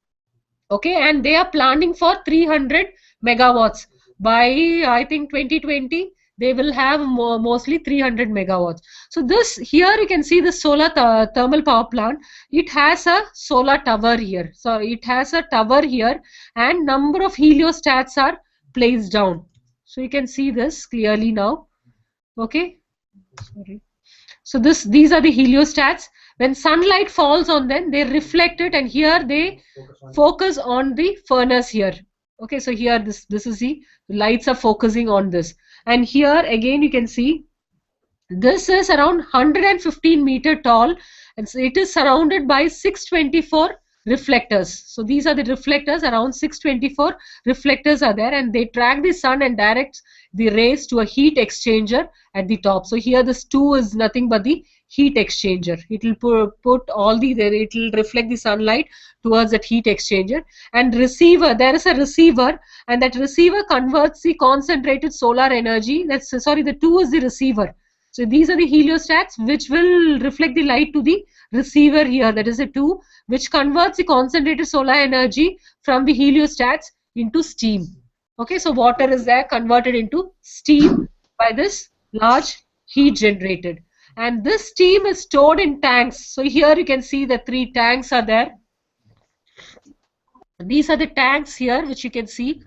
Okay, and they are planning for 300 megawatts by I think 2020. They will have mostly 300 megawatts. So this here you can see the solar thermal power plant. It has a solar tower here. So it has a tower here, and number of heliostats are placed down. So you can see this clearly now. Okay. Sorry. So these are the heliostats. When sunlight falls on them, they reflect it, and here they focus on the furnace here. Okay, so here this is the lights are focusing on this, and here again you can see this is around 115 meter tall, and so it is surrounded by 624 reflectors. So these are the reflectors. Around 624 reflectors are there, and they track the sun and direct the rays to a heat exchanger at the top. So here this 2 is nothing but the heat exchanger. It will put all the it will reflect the sunlight towards that heat exchanger. And receiver, there is a receiver, and that receiver converts the concentrated solar energy. The 2 is the receiver. So these are the heliostats which will reflect the light to the receiver here. That is a 2, which converts the concentrated solar energy from the heliostats into steam. Okay, so water is there converted into steam by this large heat generated. And this steam is stored in tanks. So here you can see the 3 tanks are there. These are the tanks here which you can see.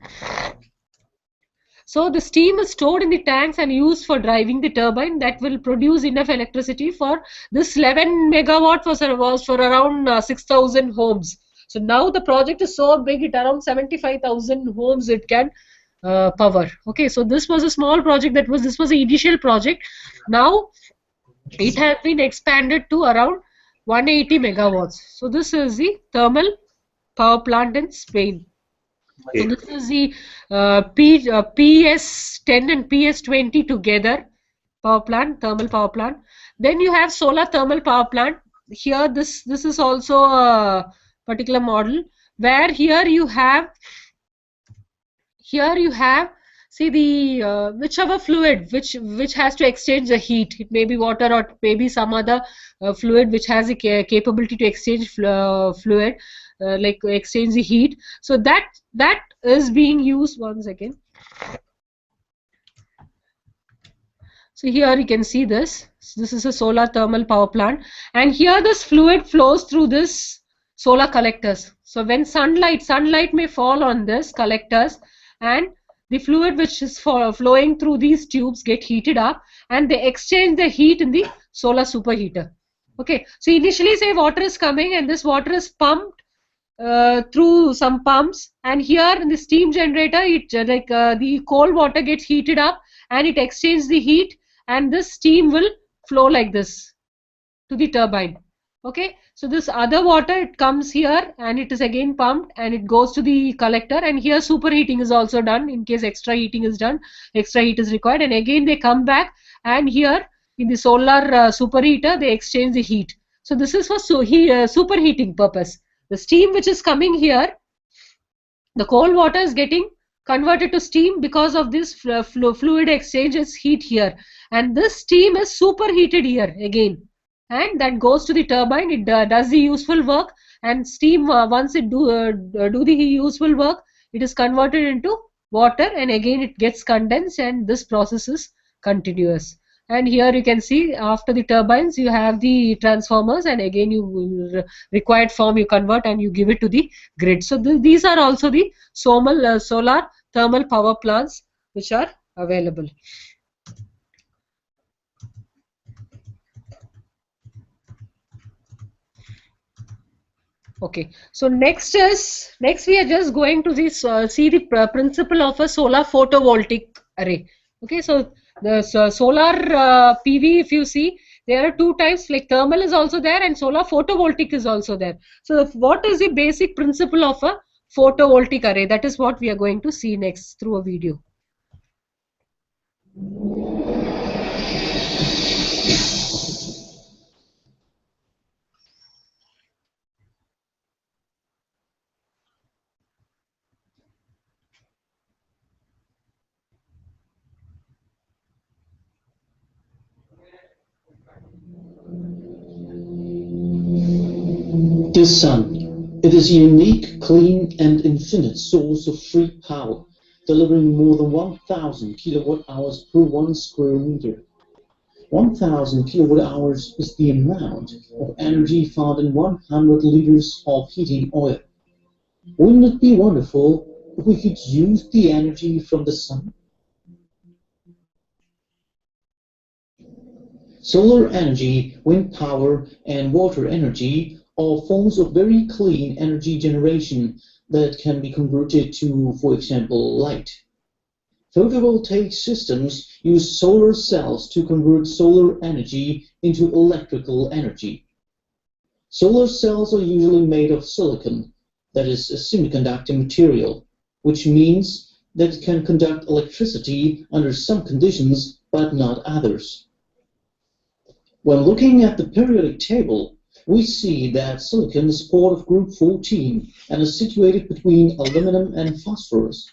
So the steam is stored in the tanks and used for driving the turbine that will produce enough electricity for this 11 megawatt was for around 6,000 homes. So now the project is so big, it around 75,000 homes it can power. Okay, so this was a small project. This was the initial project. Now it has been expanded to around 180 megawatts. So this is the thermal power plant in Spain. So this is the PS10 and PS20 together power plant, thermal power plant. Then you have solar thermal power plant. Here this is also a particular model where here you have see the whichever fluid which has to exchange the heat. It may be water or maybe some other fluid which has the capability to exchange fluid. Like exchange the heat. So that is being used. Once again. So here you can see this. This is a solar thermal power plant, and here this fluid flows through this solar collectors. So when sunlight may fall on this collectors, and the fluid which is flowing through these tubes get heated up, and they exchange the heat in the solar superheater. Okay. So initially, say water is coming, and this water is pumped through some pumps, and here in the steam generator the cold water gets heated up and it exchanges the heat, and this steam will flow like this to the turbine. Okay, so this other water, it comes here and it is again pumped and it goes to the collector, and here superheating is also done in case extra heating is done, extra heat is required, and again they come back, and here in the solar superheater they exchange the heat. So this is for superheating purpose. The steam which is coming here, the cold water is getting converted to steam because of this fluid exchange is heat here, and this steam is superheated here again, and that goes to the turbine. It does the useful work, and steam once it do the useful work, it is converted into water, and again it gets condensed, and this process is continuous. And here you can see after the turbines you have the transformers, and again you required form you convert and you give it to the grid. So these are also the solar thermal power plants which are available. Okay, so next we are just going to this see the principle of a solar photovoltaic array. Okay, so the solar PV, if you see, there are two types, like thermal is also there and solar photovoltaic is also there. So what is the basic principle of a photovoltaic array? That is what we are going to see next through a video. The sun. It is a unique, clean and infinite source of free power, delivering more than 1,000 kilowatt hours per 1 square meter. 1,000 kilowatt hours is the amount of energy found in 100 liters of heating oil. Wouldn't it be wonderful if we could use the energy from the sun? Solar energy, wind power, and water energy are forms of very clean energy generation that can be converted to, for example, light. Photovoltaic systems use solar cells to convert solar energy into electrical energy. Solar cells are usually made of silicon, that is a semiconductor material, which means that it can conduct electricity under some conditions but not others. When looking at the periodic table, we see that silicon is part of group 14 and is situated between aluminum and phosphorus.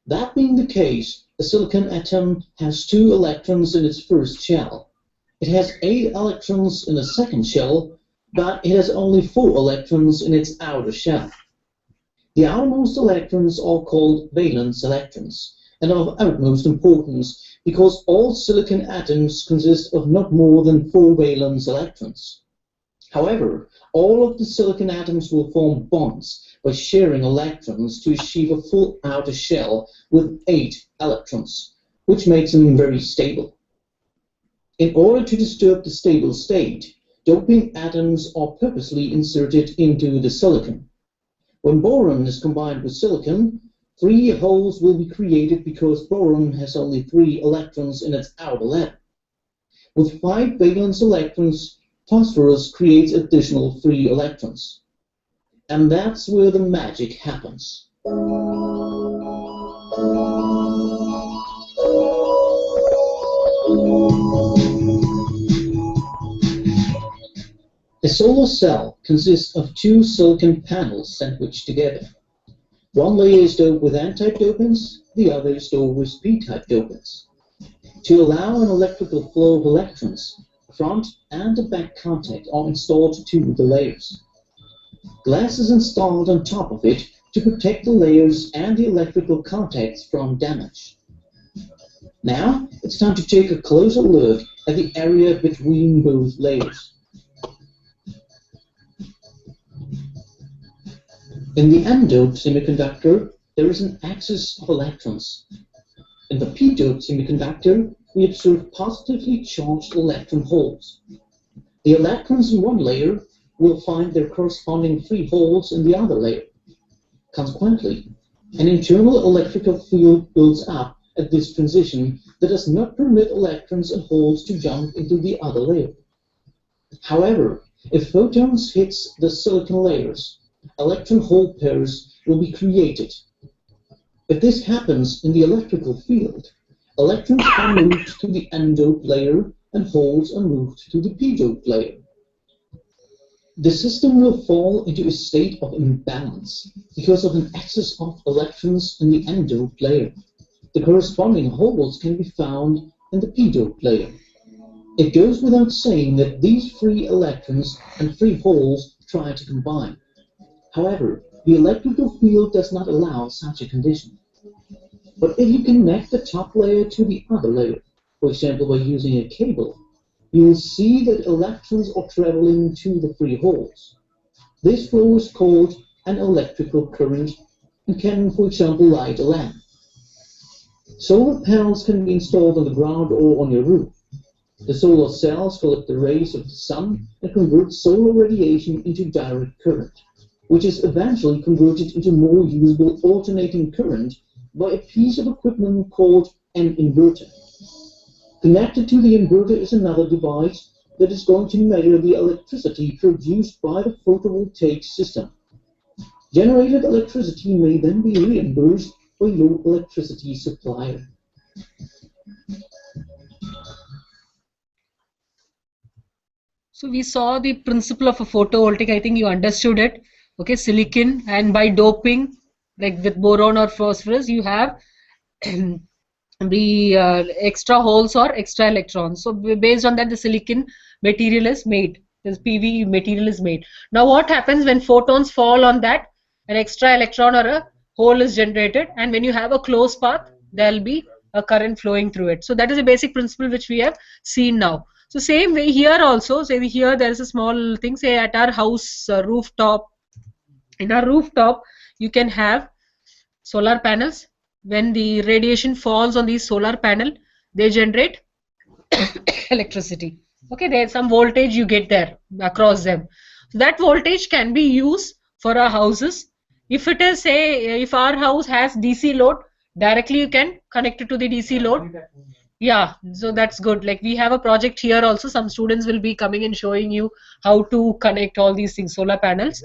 That being the case, a silicon atom has 2 electrons in its first shell. It has 8 electrons in the second shell, but it has only 4 electrons in its outer shell. The outermost electrons are called valence electrons, and of utmost importance because all silicon atoms consist of not more than 4 valence electrons. However, all of the silicon atoms will form bonds by sharing electrons to achieve a full outer shell with 8 electrons, which makes them very stable. In order to disturb the stable state, doping atoms are purposely inserted into the silicon. When boron is combined with silicon, 3 holes will be created because boron has only 3 electrons in its outer atom. With 5 valence electrons, phosphorus creates additional 3 electrons. And that's where the magic happens. A solar cell consists of 2 silicon panels sandwiched together. One layer is doped with N-type dopants, the other is doped with P-type dopants. To allow an electrical flow of electrons, a front and a back contact are installed to the layers. Glass is installed on top of it to protect the layers and the electrical contacts from damage. Now, it's time to take a closer look at the area between both layers. In the N-doped semiconductor, there is an axis of electrons. In the P-doped semiconductor, we observe positively charged electron holes. The electrons in one layer will find their corresponding free holes in the other layer. Consequently, an internal electrical field builds up at this transition that does not permit electrons and holes to jump into the other layer. However, if photons hit the silicon layers, electron-hole pairs will be created. If this happens in the electrical field, electrons are moved to the N-doped layer and holes are moved to the P-doped layer. The system will fall into a state of imbalance because of an excess of electrons in the N-doped layer. The corresponding holes can be found in the P-doped layer. It goes without saying that these free electrons and free holes try to combine. However, the electrical field does not allow such a condition. But if you connect the top layer to the other layer, for example by using a cable, you will see that electrons are traveling to the free holes. This flow is called an electrical current and can, for example, light a lamp. Solar panels can be installed on the ground or on your roof. The solar cells collect the rays of the sun and convert solar radiation into direct current, which is eventually converted into more usable alternating current by a piece of equipment called an inverter. Connected to the inverter is another device that is going to measure the electricity produced by the photovoltaic system. Generated electricity may then be reimbursed by your electricity supplier. So we saw the principle of a photovoltaic. I think you understood it. Okay, silicon, and by doping, like with boron or phosphorus, you have the extra holes or extra electrons. So based on that, the silicon material is made. This PV material is made. Now what happens when photons fall on that? An extra electron or a hole is generated, and when you have a closed path, there will be a current flowing through it. So that is a basic principle which we have seen now. So same way here also, say here there is a small thing, say at our house rooftop. In our rooftop, you can have solar panels. When the radiation falls on these solar panel, they generate electricity. Okay, there's some voltage you get there across them. So that voltage can be used for our houses. If it is, say, if our house has DC load, directly you can connect it to the DC load. Yeah, so that's good. Like we have a project here also. Some students will be coming and showing you how to connect all these things, solar panels.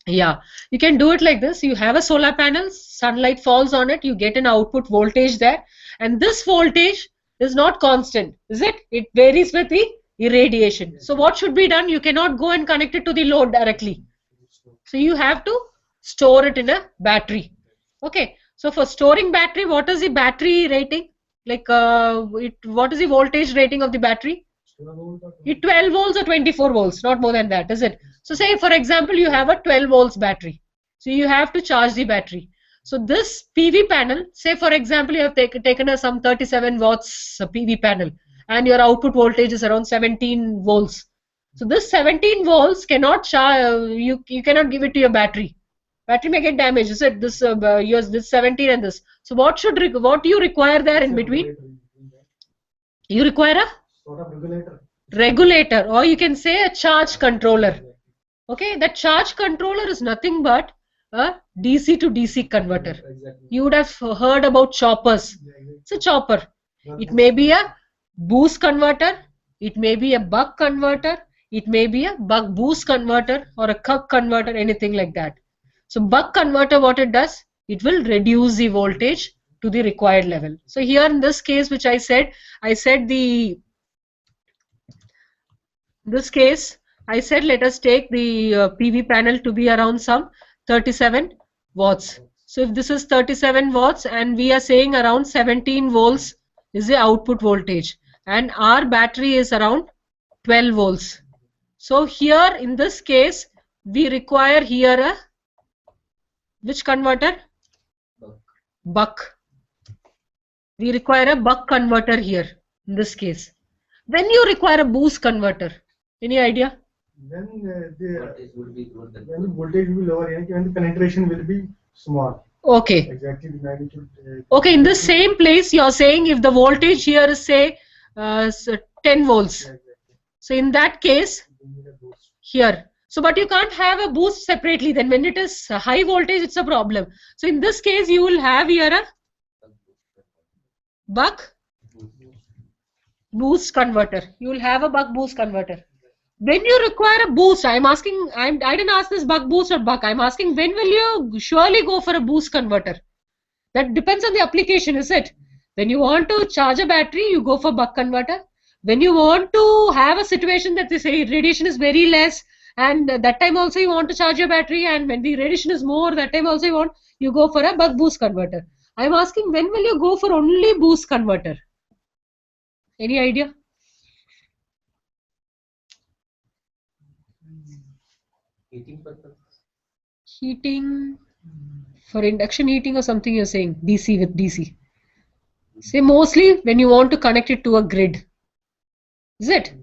Yeah, you can do it like this. You have a solar panel, sunlight falls on it, you get an output voltage there, and this voltage is not constant, is it? It varies with the irradiation. So what should be done? You cannot go and connect it to the load directly. So you have to store it in a battery. Okay, so for storing battery, what is the battery rating? Like what is the voltage rating of the battery? 12 volts or 24 volts, not more than that, is it? So say for example you have a 12 volts battery, so you have to charge the battery. So this PV panel, say for example you have taken a some 37 watts PV panel and your output voltage is around 17 volts. So this 17 volts cannot charge, you cannot give it to your battery. Battery may get damaged, is it? This this 17 and this. So what do you require there in between? You require a regulator, or you can say a charge controller. Okay, that charge controller is nothing but a DC to DC converter. You would have heard about choppers. It's a chopper. It may be a boost converter, it may be a buck converter, it may be a buck boost converter or a cuck converter, anything like that. So buck converter, what it does, it will reduce the voltage to the required level. So here in this case which I said let us take the PV panel to be around some 37 watts. So if this is 37 watts and we are saying around 17 volts is the output voltage and our battery is around 12 volts. So here in this case we require here a which converter? Buck. We require a buck converter here in this case. When you require a boost converter, any idea? When the voltage will be lower, and the penetration will be small. Okay. Exactly the magnitude. Okay, in the same place you are saying if the voltage here is say 10 volts. So in that case, here. So but you can't have a boost separately. Then when it is high voltage, it's a problem. So in this case, you will have here a buck boost converter. You will have a buck boost converter. When you require a boost, I didn't ask this buck boost or buck. I'm asking when will you surely go for a boost converter? That depends on the application, is it? When you want to charge a battery, you go for buck converter. When you want to have a situation that this radiation is very less, and that time also you want to charge your battery, and when the radiation is more, that time also you go for a buck boost converter. I'm asking when will you go for only boost converter? Any idea? Heating for induction heating or something you're saying? DC with DC. Say mostly when you want to connect it to a grid. Is it?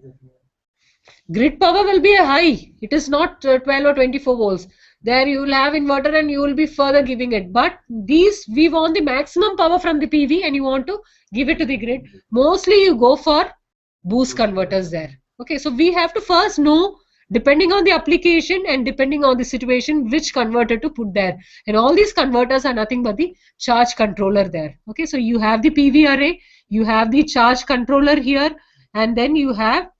Grid power will be a high. It is not 12 or 24 volts. There you will have inverter and you will be further giving it. But these, we want the maximum power from the PV and you want to give it to the grid. Mostly you go for boost converters there. Okay, so we have to first know, depending on the application and depending on the situation, which converter to put there. And all these converters are nothing but the charge controller there. Okay, so you have the PV array, you have the charge controller here, and then you have,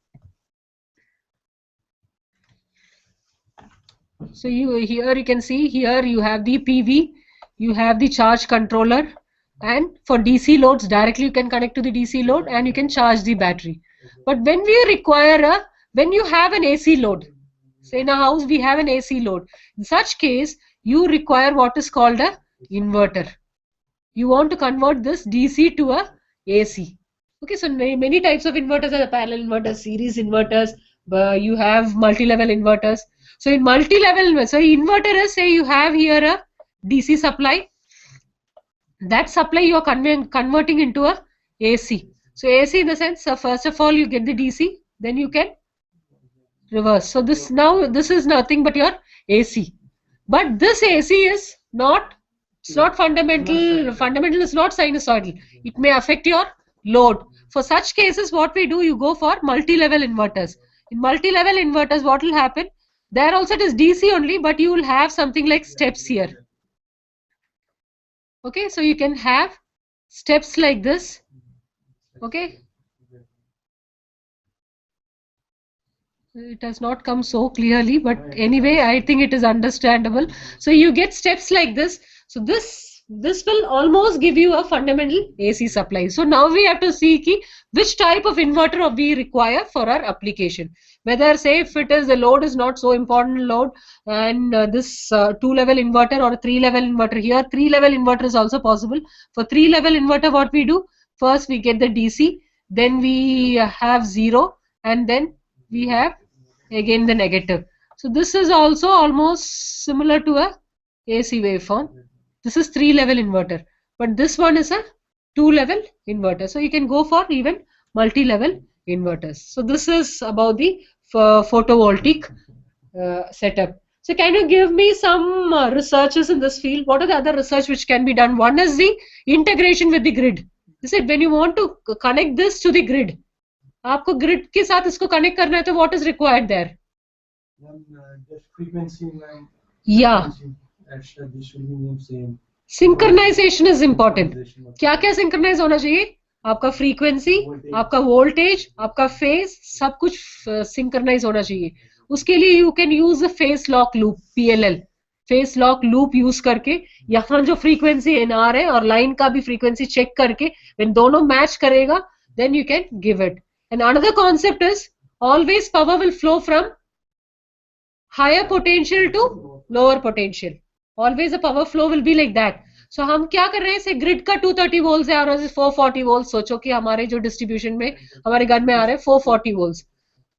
so here you can see, here you have the PV, you have the charge controller, and for DC loads directly you can connect to the DC load and you can charge the battery. But when we require when you have an AC load, say in a house we have an AC load, in such case you require what is called a inverter. You want to convert this DC to a AC. Okay, so many types of inverters are parallel inverters, series inverters, you have multi-level inverters. So in multi-level, so inverter is, say you have here a DC supply. That supply you are converting into a AC. So AC in the sense, first of all you get the DC, then you can reverse. So this is nothing but your AC. But this AC is not, it's not fundamental. Fundamental is not sinusoidal. It may affect your load. For such cases, what we do, you go for multi-level inverters. In multi-level inverters, what will happen? There also it is DC only, but you will have something like steps here. Okay, so you can have steps like this. Okay. It has not come so clearly, but anyway, I think it is understandable. So you get steps like this. So this will almost give you a fundamental AC supply. So now we have to see which type of inverter we require for our application. Whether, say, if it is the load is not so important load, and this 2-level inverter or a 3-level inverter, here 3-level inverter is also possible. For 3-level inverter, what we do, first we get the DC, then we have 0, and then we have again the negative. So this is also almost similar to a AC waveform. This is 3-level inverter, but this one is a 2-level inverter. So you can go for even multi-level inverters. So this is about the photovoltaic setup. So can you give me some researches in this field? What are the other research which can be done? One is the integration with the grid. You said when you want to connect this to the grid, आपको grid के साथ इसको connect करना है तो what is required there? या synchronisation is important. क्या क्या सिंक्रोनाइज होना चाहिए? आपका फ्रीक्वेंसी, आपका वोल्टेज, आपका फेज, सब कुछ सिंक्रोनाइज होना चाहिए. उसके लिए you can use the face lock loop, PLL face lock loop use करके यहाँ जो फ्रीक्वेंसी NR है और लाइन का भी फ्रीक्वेंसी चेक करके when दोनों मैच करेगा then you can give it. And another concept is always power will flow from higher potential to lower potential. Always the power flow will be like that. So हम क्या कर रहे हैं? से grid का 230 volt है और 440 वोल्ट. सोचो कि हमारे जो डिस्ट्रीब्यूशन में हमारे घर में आ रहे हैं 440 वोल्ट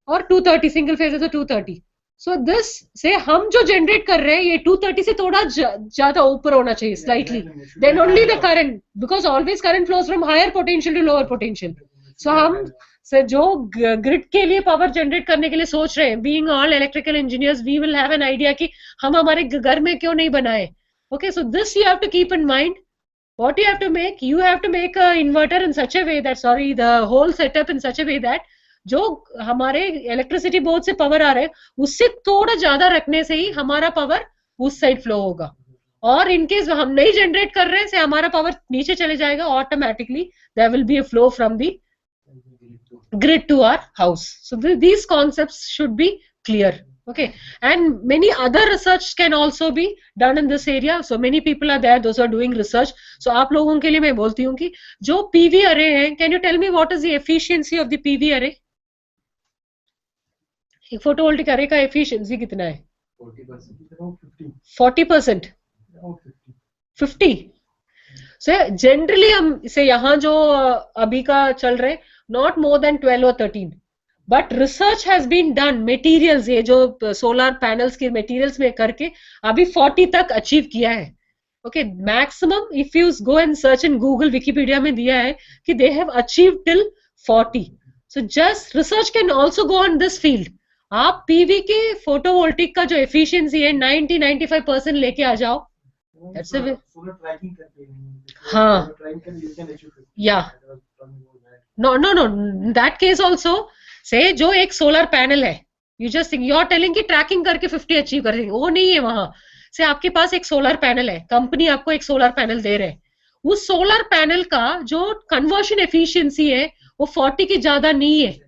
और 230 सिंगल फेज है तो 230. सो दिस से हम जो जनरेट कर रहे हैं ये 230 से थोड़ा ज्यादा ऊपर होना चाहिए, slightly. Then only the current, because always current flows from higher potential to lower potential. So हम से जो ग्रिड के लिए पावर जनरेट करने के लिए सोच रहे हैं, being all electrical engineers, we will have an idea कि हम हमारे घर में क्यों नहीं बनाए. Okay, so this you have to keep in mind. What you have to make, you have to make a inverter in such a way that, sorry, the whole setup in such a way that जो हमारे electricity board से power आ रहा है उससे थोड़ा ज्यादा रखने से ही हमारा पावर उस साइड फ्लो होगा. और इनकेस हम नहीं जनरेट कर रहे हैं से हमारा पावर नीचे चले जाएगा, automatically there will be a flow from the grid to our house. So these concepts should be clear. Okay, and many other research can also be done in this area. So many people are there, those are doing research. So आप लोगों के लिए मैं बोलती हूँ कि जो PV array है, can you tell me what is the efficiency of the PV array? Photovoltaic array का efficiency कितना है? 40%. 50. So generally हम से यहाँ जो अभी का चल रहे not more than 12 or 13. But research has been done, materials ये जो solar panels के materials में करके अभी 40 तक achieve किया है. Okay, maximum if you go and search in Google, Wikipedia में दिया है कि they have achieved till 40. So just research can also go on this field. आप PV के फोटोवोल्टिक का जो एफिशिएंसी है 90-95% लेके आ जाओ. That's a way. हाँ. Yeah. No. In that case also, say जो एक सोलर पैनल है, you just think you're telling कि ट्रैकिंग करके 50 अचीव कर देंगे, वो नहीं है वहां. से आपके पास एक सोलर पैनल है, कंपनी आपको एक सोलर पैनल दे रहे हैं, उस सोलर पैनल का जो कन्वर्शन एफिशिएंसी है वो 40 की ज्यादा नहीं है.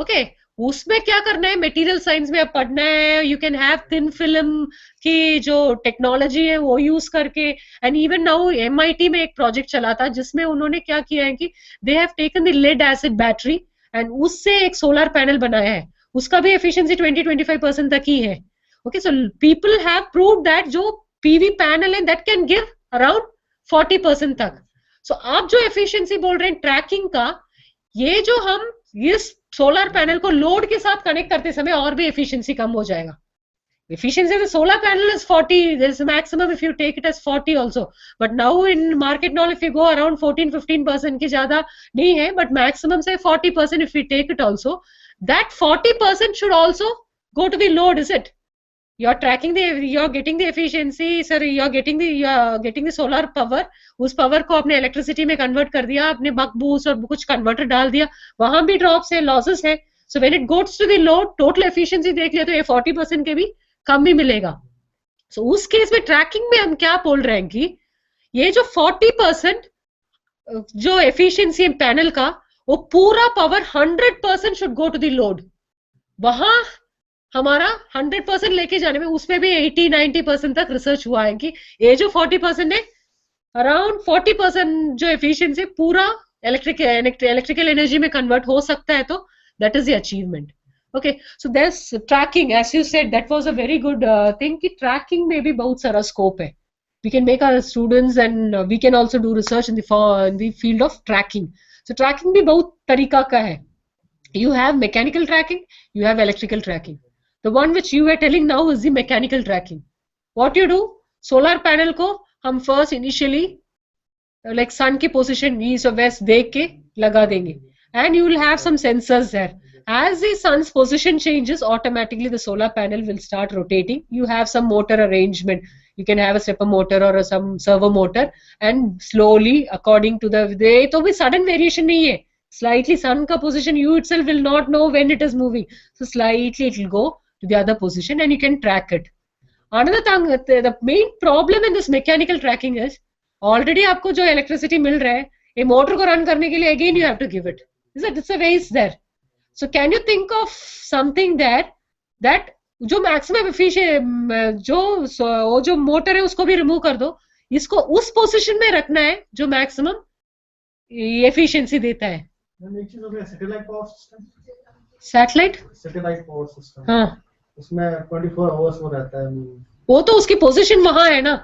ओके, उसमें क्या करना है, मटेरियल साइंस में आप पढ़ना है, you can have thin film की जो टेक्नोलॉजी है वो यूज करके. एंड इवन नाउ MIT में एक प्रोजेक्ट चला था जिसमें उन्होंने क्या किया है कि they have taken the lead acid battery and उससे एक सोलर पैनल बनाया है, उसका भी एफिशिएंसी 20-25% तक ही है. Okay, so people have proved that जो PV पैनल है that can give around 40% तक. So आप जो एफिशिएंसी बोल रहे हैं ट्रैकिंग का, ये जो हम इस सोलर पैनल को लोड के साथ कनेक्ट करते समय और भी एफिशिएंसी कम हो जाएगा. Efficiency of the solar panel is 40. There is a maximum if you take it as 40 also. But now in market now if you go around 14-15% की ज्यादा नहीं है, but maximum say 40% if we take it also. That 40% should also go to the load, is it? You're tracking you're getting the efficiency, sir. You're getting the solar power. उस power को आपने electricity में convert कर दिया, आपने buck boost और कुछ converter डाल दिया, वहां भी drops है, losses है. So when it goes to the load, total efficiency देख लिया तो ये 40% के भी कम ही मिलेगा. So उस केस में ट्रैकिंग में हम क्या बोल रहे हैं कि ये जो 40% जो एफिशिएंसी है पैनल का, वो पूरा power 100% should go to the load. वहां हमारा 100% लेके जाने में उसमें भी 80-90% तक रिसर्च हुआ है कि ये जो 40% है, अराउंड 40% जो एफिशिएंसी पूरा इलेक्ट्रिकल एनर्जी में कन्वर्ट हो सकता है, तो that is the achievement. Okay, so there's tracking, as you said, that was a very good thing कि tracking में भी बहुत सारा scope है. We can make our students and we can also do research in the field of tracking. So tracking भी बहुत तरीका का है. You have mechanical tracking, you have electrical tracking. The one which you were telling now is the mechanical tracking. What you do, solar panel को हम first initially like sun की position east or west देख के लगा देंगे, and you will have some sensors there. As the sun's position changes, automatically the solar panel will start rotating. You have some motor arrangement. You can have a stepper motor or some servo motor, and slowly according to the तो भी sudden variation नहीं है. Slightly sun का position, you itself will not know when it is moving. So slightly it will go to the other position and you can track it. Another thing, the main problem in this mechanical tracking is already आपको जो electricity मिल रहा है, ये motor को run करने के लिए again you have to give it. It's a waste there. So can you think of something there that जो maximum efficient जो मोटर है उसको भी रिमूव कर दो, इसको उस पोजीशन में रखना है जो मैक्सिमम एफिशिएंसी देता है. सैटेलाइट पावर सिस्टम, हाँ, उसमें 24 आवर्स वो रहता है. वो तो उसकी पोजीशन वहां है ना.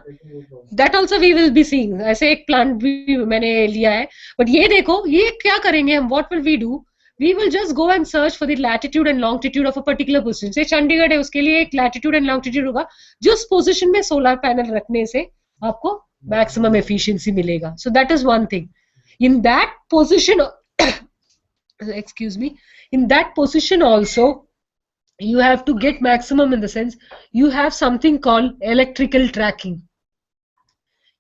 That also we will be seeing. ऐसे एक प्लांट भी मैंने लिया है. बट ये देखो, ये क्या करेंगे हम, what will we do, we will just go and search for the latitude and longitude of a particular position. Say Chandigarh है, उसके लिए एक latitude and longitude होगा, जिस position में solar panel रखने से आपको maximum efficiency मिलेगा. So that is one thing. In that position, excuse me, in that position also, you have to get maximum in the sense you have something called electrical tracking.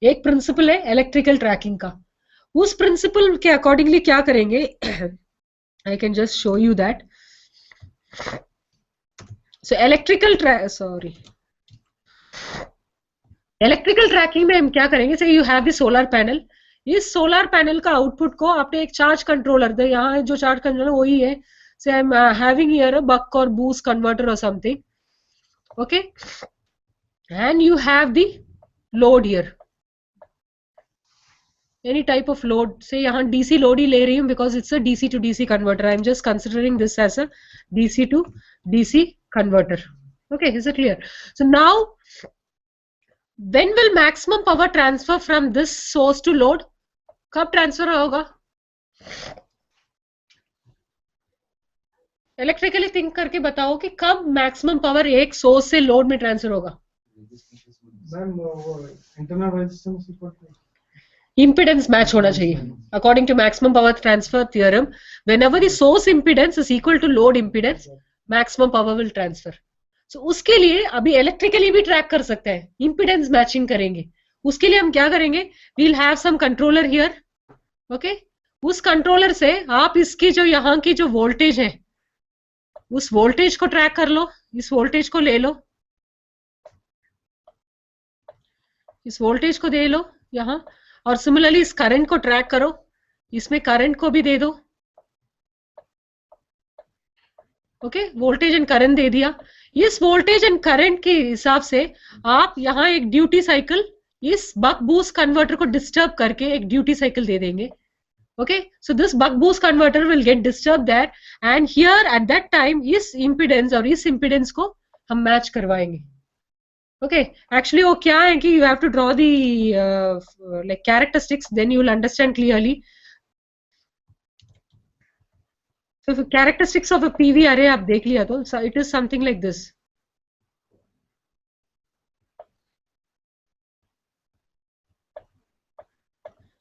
एक principle है electrical tracking का. उस principle के accordingly क्या करेंगे, I can just show you that. So electrical tracking में हम क्या करेंगे, say you have the solar panel. इस solar panel का output को आपने एक charge controller दे, यहाँ जो charge controller वही है. Say I'm having here a buck or boost converter or something. Okay, and you have the load here. Any type of load, say यहाँ DC load ही ले रही हूँ because it's a DC to DC converter. I'm just considering this as a DC to DC converter. Okay, is it clear? So now, when will maximum power transfer from this source to load? कब transfer होगा? Electrically think करके बताओ कि कब maximum power एक source से load में transfer होगा? Ma'am internal resistance equal to impedance match होना चाहिए. According to maximum power transfer theorem, whenever the source impedance is equal to load impedance, maximum power will transfer. So उसके लिए अभी electrically भी track कर सकते हैं, impedance matching करेंगे. उसके लिए हम क्या करेंगे? We'll have some controller here, okay? उस controller से आप इसकी जो यहाँ की जो voltage है, उस voltage को track कर लो, इस voltage को ले लो, इस voltage को दे लो यहाँ, और सिमिलरली इस करंट को ट्रैक करो, इसमें करंट को भी दे दो, ओके? वोल्टेज एंड करंट दे दिया. इस वोल्टेज एंड करंट के हिसाब से आप यहाँ एक ड्यूटी साइकिल इस बक बूस्ट कन्वर्टर को डिस्टर्ब करके एक ड्यूटी साइकिल दे देंगे, okay? So this buck boost converter will get disturb that, and here at that time इस इंपिडेंस और इस इंपिडेंस को हम मैच करवाएंगे. Okay, actually वो क्या है कि you have to draw the like characteristics, then you will understand clearly. So if characteristics of a PV array आप देख लिया तो it is something like this.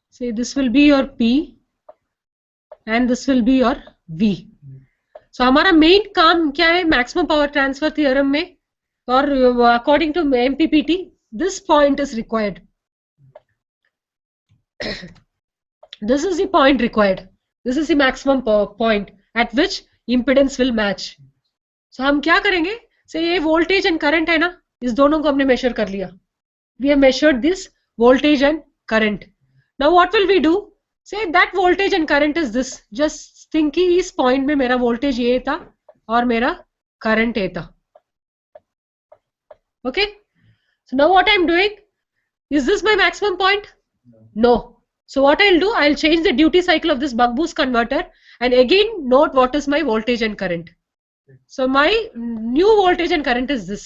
Say this will be your P and this will be your V. So हमारा main काम क्या है maximum power transfer theorem में? Or according to MPPT, this point is required. This is the point required. This is the maximum point at which impedance will match. So हम क्या करेंगे? Say ये voltage and current है ना, इस दोनों को हमने measure कर लिया. We have measured this voltage and current. Now what will we do? Say that voltage and current is this. Just think कि इस point में मेरा voltage ये था और मेरा current ये था. Okay, so now what I'm doing, is this my maximum point? No. So what I'll do, I'll change the duty cycle of this buck boost converter and again note what is my voltage and current. So my new voltage and current is this.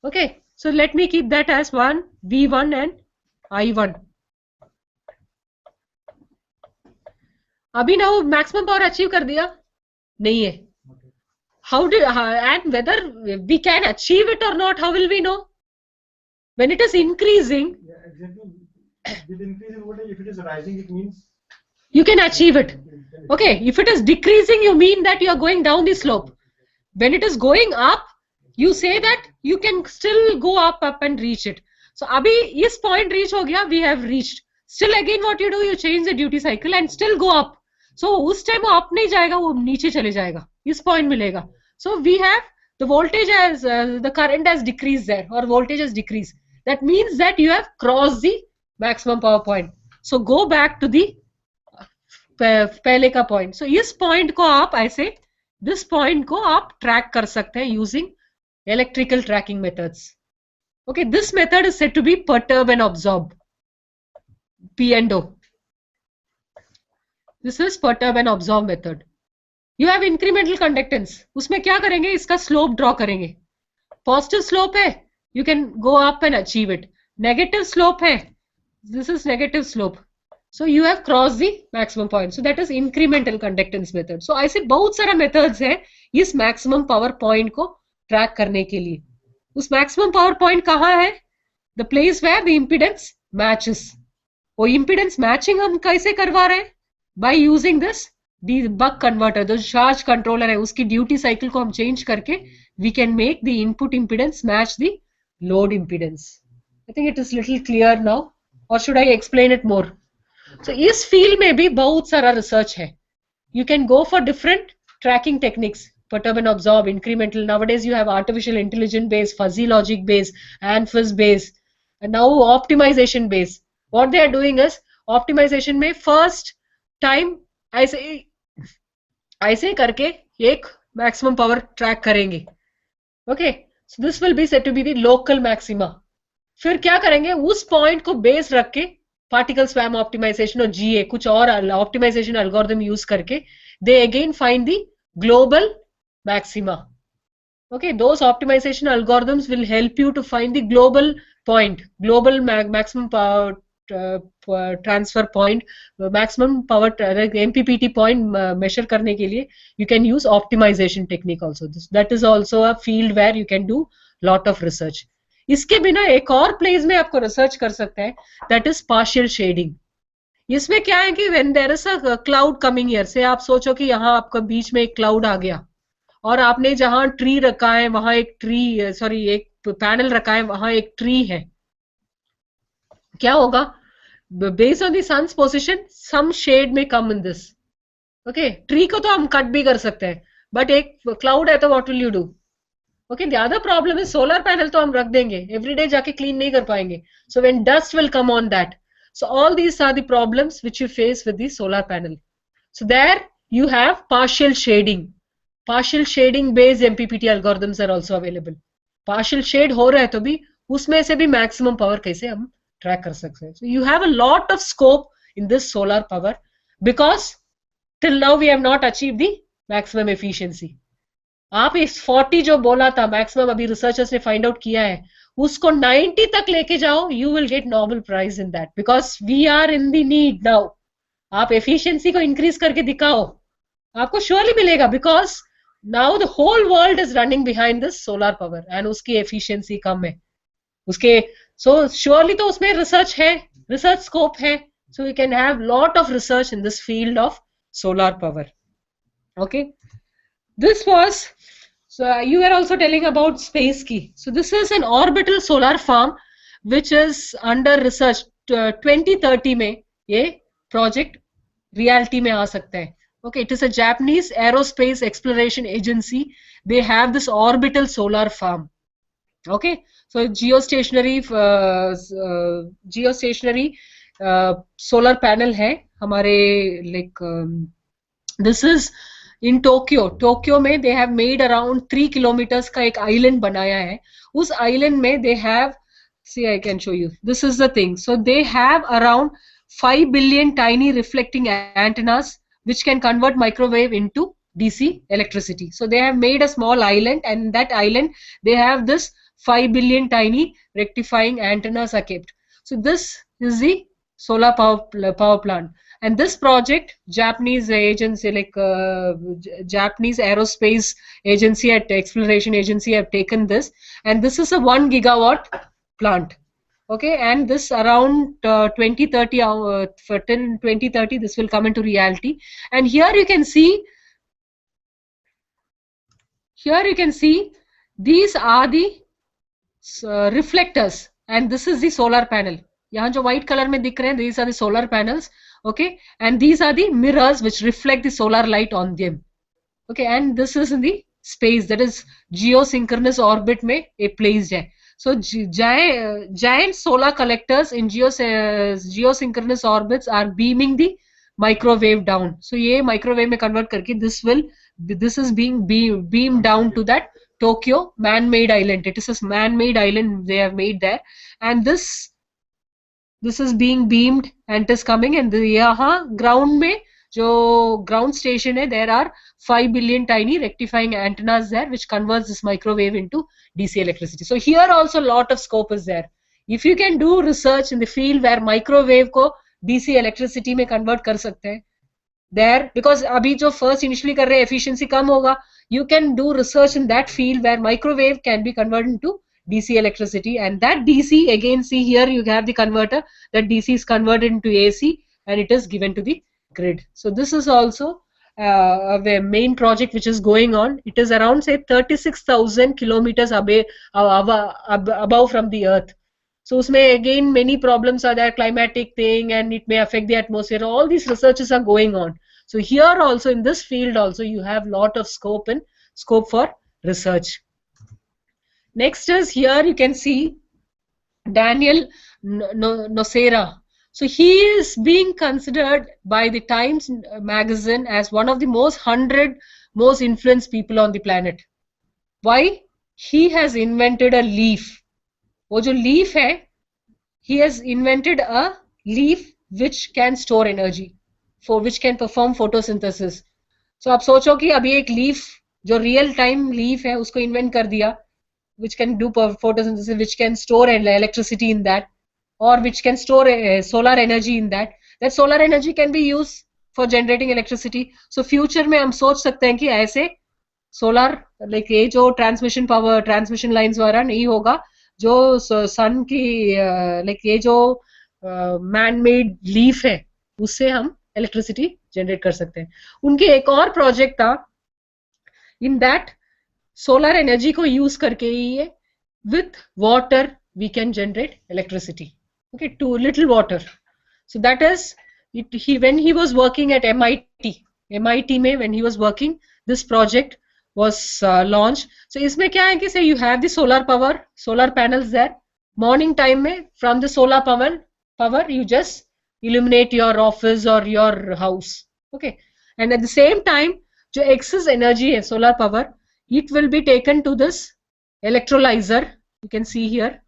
Okay, so let me keep that as one V1 and I1. अभी ना वो maximum power achieve कर दिया? नहीं है. How did and whether we can achieve it or not, how will we know? When it is increasing, yeah, exactly. With increase in voltage, if it is rising, it means you can achieve it. Okay, if it is decreasing, you mean that you are going down the slope. When it is going up, you say that you can still go up and reach it. So abhi this point reach ho gaya, we have reached. Still again what you do, you change the duty cycle and still go up. So उस time वो up नहीं जाएगा, वो नीचे चले जाएगा, इस point मिलेगा. So we have the voltage as the current has decreased there, or voltage has decreased. That means that you have crossed the maximum power point. So go back to the पहले का point. So इस point को आप ऐसे, this point को आप track कर सकते हैं using electrical tracking methods. Okay, this method is said to be perturb and absorb. P and O. This is perturb and absorb method. You have incremental conductance. उसमें क्या करेंगे? इसका slope draw करेंगे. Positive slope है, you can go up and achieve it. Negative slope है, this is negative slope. So you have crossed the maximum point. So that is incremental conductance method. So ऐसे बहुत सारा methods है इस maximum power point को track करने के लिए. उस maximum power point कहाँ है? The place where the impedance matches. वो impedance matching हम कैसे करवा रहे हैं? By using this buck converter, जो charge controller है उसकी duty cycle को हम change करके we can make the input impedance match the load impedance. I think it is little clear now, or should I explain it more? So इस field में भी बहुत सारा research है. You can go for different tracking techniques. Perturb and absorb, incremental. Nowadays you have artificial intelligence based, fuzzy logic based, ANFIS based, and now optimization based. What they are doing is optimization में first time ऐसे करके एक maximum power track करेंगे. Okay, so this will be said to be the local maxima. फिर क्या करेंगे? उस point को base रख के particle swarm optimization और GA कुछ और optimization algorithm use करके they again find the global maxima. Okay, those optimization algorithms will help you to find the global point, global maximum power transfer point, maximum power MPPT point measure करने के लिए you can use optimization technique also. That is also a field where you can do lot of research. इसके बिना एक और place में आपको research कर सकते हैं, दैट इज पार्शियल शेडिंग। इसमें क्या है कि when there is a cloud coming here, say आप सोचो कि यहाँ आपका बीच में एक क्लाउड आ गया और आपने जहां ट्री रखा है वहां एक ट्री, सॉरी एक पैनल रखा है वहां एक ट्री है, क्या होगा? Based on the sun's position some shade में come in this. Okay, tree को तो हम कट भी कर सकते हैं, बट एक क्लाउड है तो what will you do? Okay, the other problem is solar panel तो हम रख देंगे, एवरीडे जाके क्लीन नहीं कर पाएंगे, so when dust will come on that, so all these are the problems which you face with the solar panel. So there you have partial shading based MPPT algorithms are also available. Partial shade हो रहा है तो भी उसमें से भी maximum power कैसे हम track कर सकते हैं. So you have a lot of scope in this solar power because till now we have not achieved the maximum efficiency. आप इस 40 जो बोला था मैक्सिमम, अभी रिसर्चर्स ने फाइंड आउट किया है, उसको 90 तक लेके जाओ, you will get Nobel prize in that, because we are in the need now. आप एफिशिएंसी को इंक्रीज करके दिखाओ, आपको श्योरली मिलेगा, because now the whole world is running behind this solar power and उसकी एफिशिएंसी कम है उसके. सो श्योरली तो उसमें रिसर्च है, रिसर्च स्कोप है, so you can have lot of research in this field of solar power. Okay, this was, so you were also telling about space key. So this is an orbital solar farm which is under research. 2030 में ये project reality में आ सकता है. Okay, it is a Japanese aerospace exploration agency. They have this orbital solar farm. Okay, so geostationary solar panel है हमारे, like this is in Tokyo में they have made around 3 kilometers का एक island बनाया है. उस island में they have, see I can show you, this is the thing. So they have around 5 billion tiny reflecting antennas which can convert microwave into DC electricity. So they have made a small island, and that island they have this 5 billion tiny rectifying antennas are kept. So this is the solar power plant. And this project, Japanese agency, like Japanese aerospace agency at exploration agency have taken this, and this is a 1 gigawatt plant. Okay, and this around 2030, for till 2030, this will come into reality. And here you can see, these are the reflectors, and this is the solar panel. यहाँ जो white color में दिख रहे हैं, these are the solar panels. Okay, and these are the mirrors which reflect the solar light on them. Okay, and this is in the space, that is geosynchronous orbit में a placed है. So giant solar collectors in geosynchronous orbits are beaming the microwave down. So ये microwave में convert करके this is being beamed down to that Tokyo man-made island. It is a man-made island they have made there, and this is being beamed and it is coming, and यहाँ ground में जो ground station है, there are 5 billion tiny rectifying antennas there which converts this microwave into DC electricity. So here also lot of scope is there. If you can do research in the field where microwave को DC electricity में convert कर सकते हैं, there, because अभी जो first initially कर रहे हैं efficiency कम होगा, you can do research in that field where microwave can be converted into DC electricity, and that DC, again see here you have the converter, that DC is converted into AC and it is given to the grid. So this is also a main project which is going on. It is around say 36,000 kilometers above from the earth. So usme again many problems are there, climatic thing, and it may affect the atmosphere. All these researches are going on. So here also in this field also you have lot of scope for research. Next is here you can see Daniel Nocera. So he is being considered by the Times magazine as one of the 100 most influenced people on the planet. Why? He has invented a leaf. वो जो leaf है, he has invented a leaf which can store energy, for which can perform photosynthesis. So आप सोचो कि अभी एक leaf जो real time leaf है उसको invent कर दिया, which can do photosynthesis, which can store electricity in that, or which can store solar energy in that. That solar energy can be used for generating electricity. So future में हम सोच सकते हैं कि ऐसे solar, like ये जो transmission lines वगैरह नहीं होगा, जो सन की लाइक ये जो मैन मेड लीफ है उससे हम इलेक्ट्रिसिटी जनरेट कर सकते हैं. उनके एक और प्रोजेक्ट था, इन दैट सोलर एनर्जी को यूज करके ही ये with water we can generate electricity. Okay, to little water. So that is it. When he was working at MIT में when he was working, this project was launched. So इसमें क्या है कि say you have the solar power, solar panels there. Morning time में from the solar power you just illuminate your office or your house. Okay, and at the same time जो excess energy है solar power, it will be taken to this electrolyzer. You can see here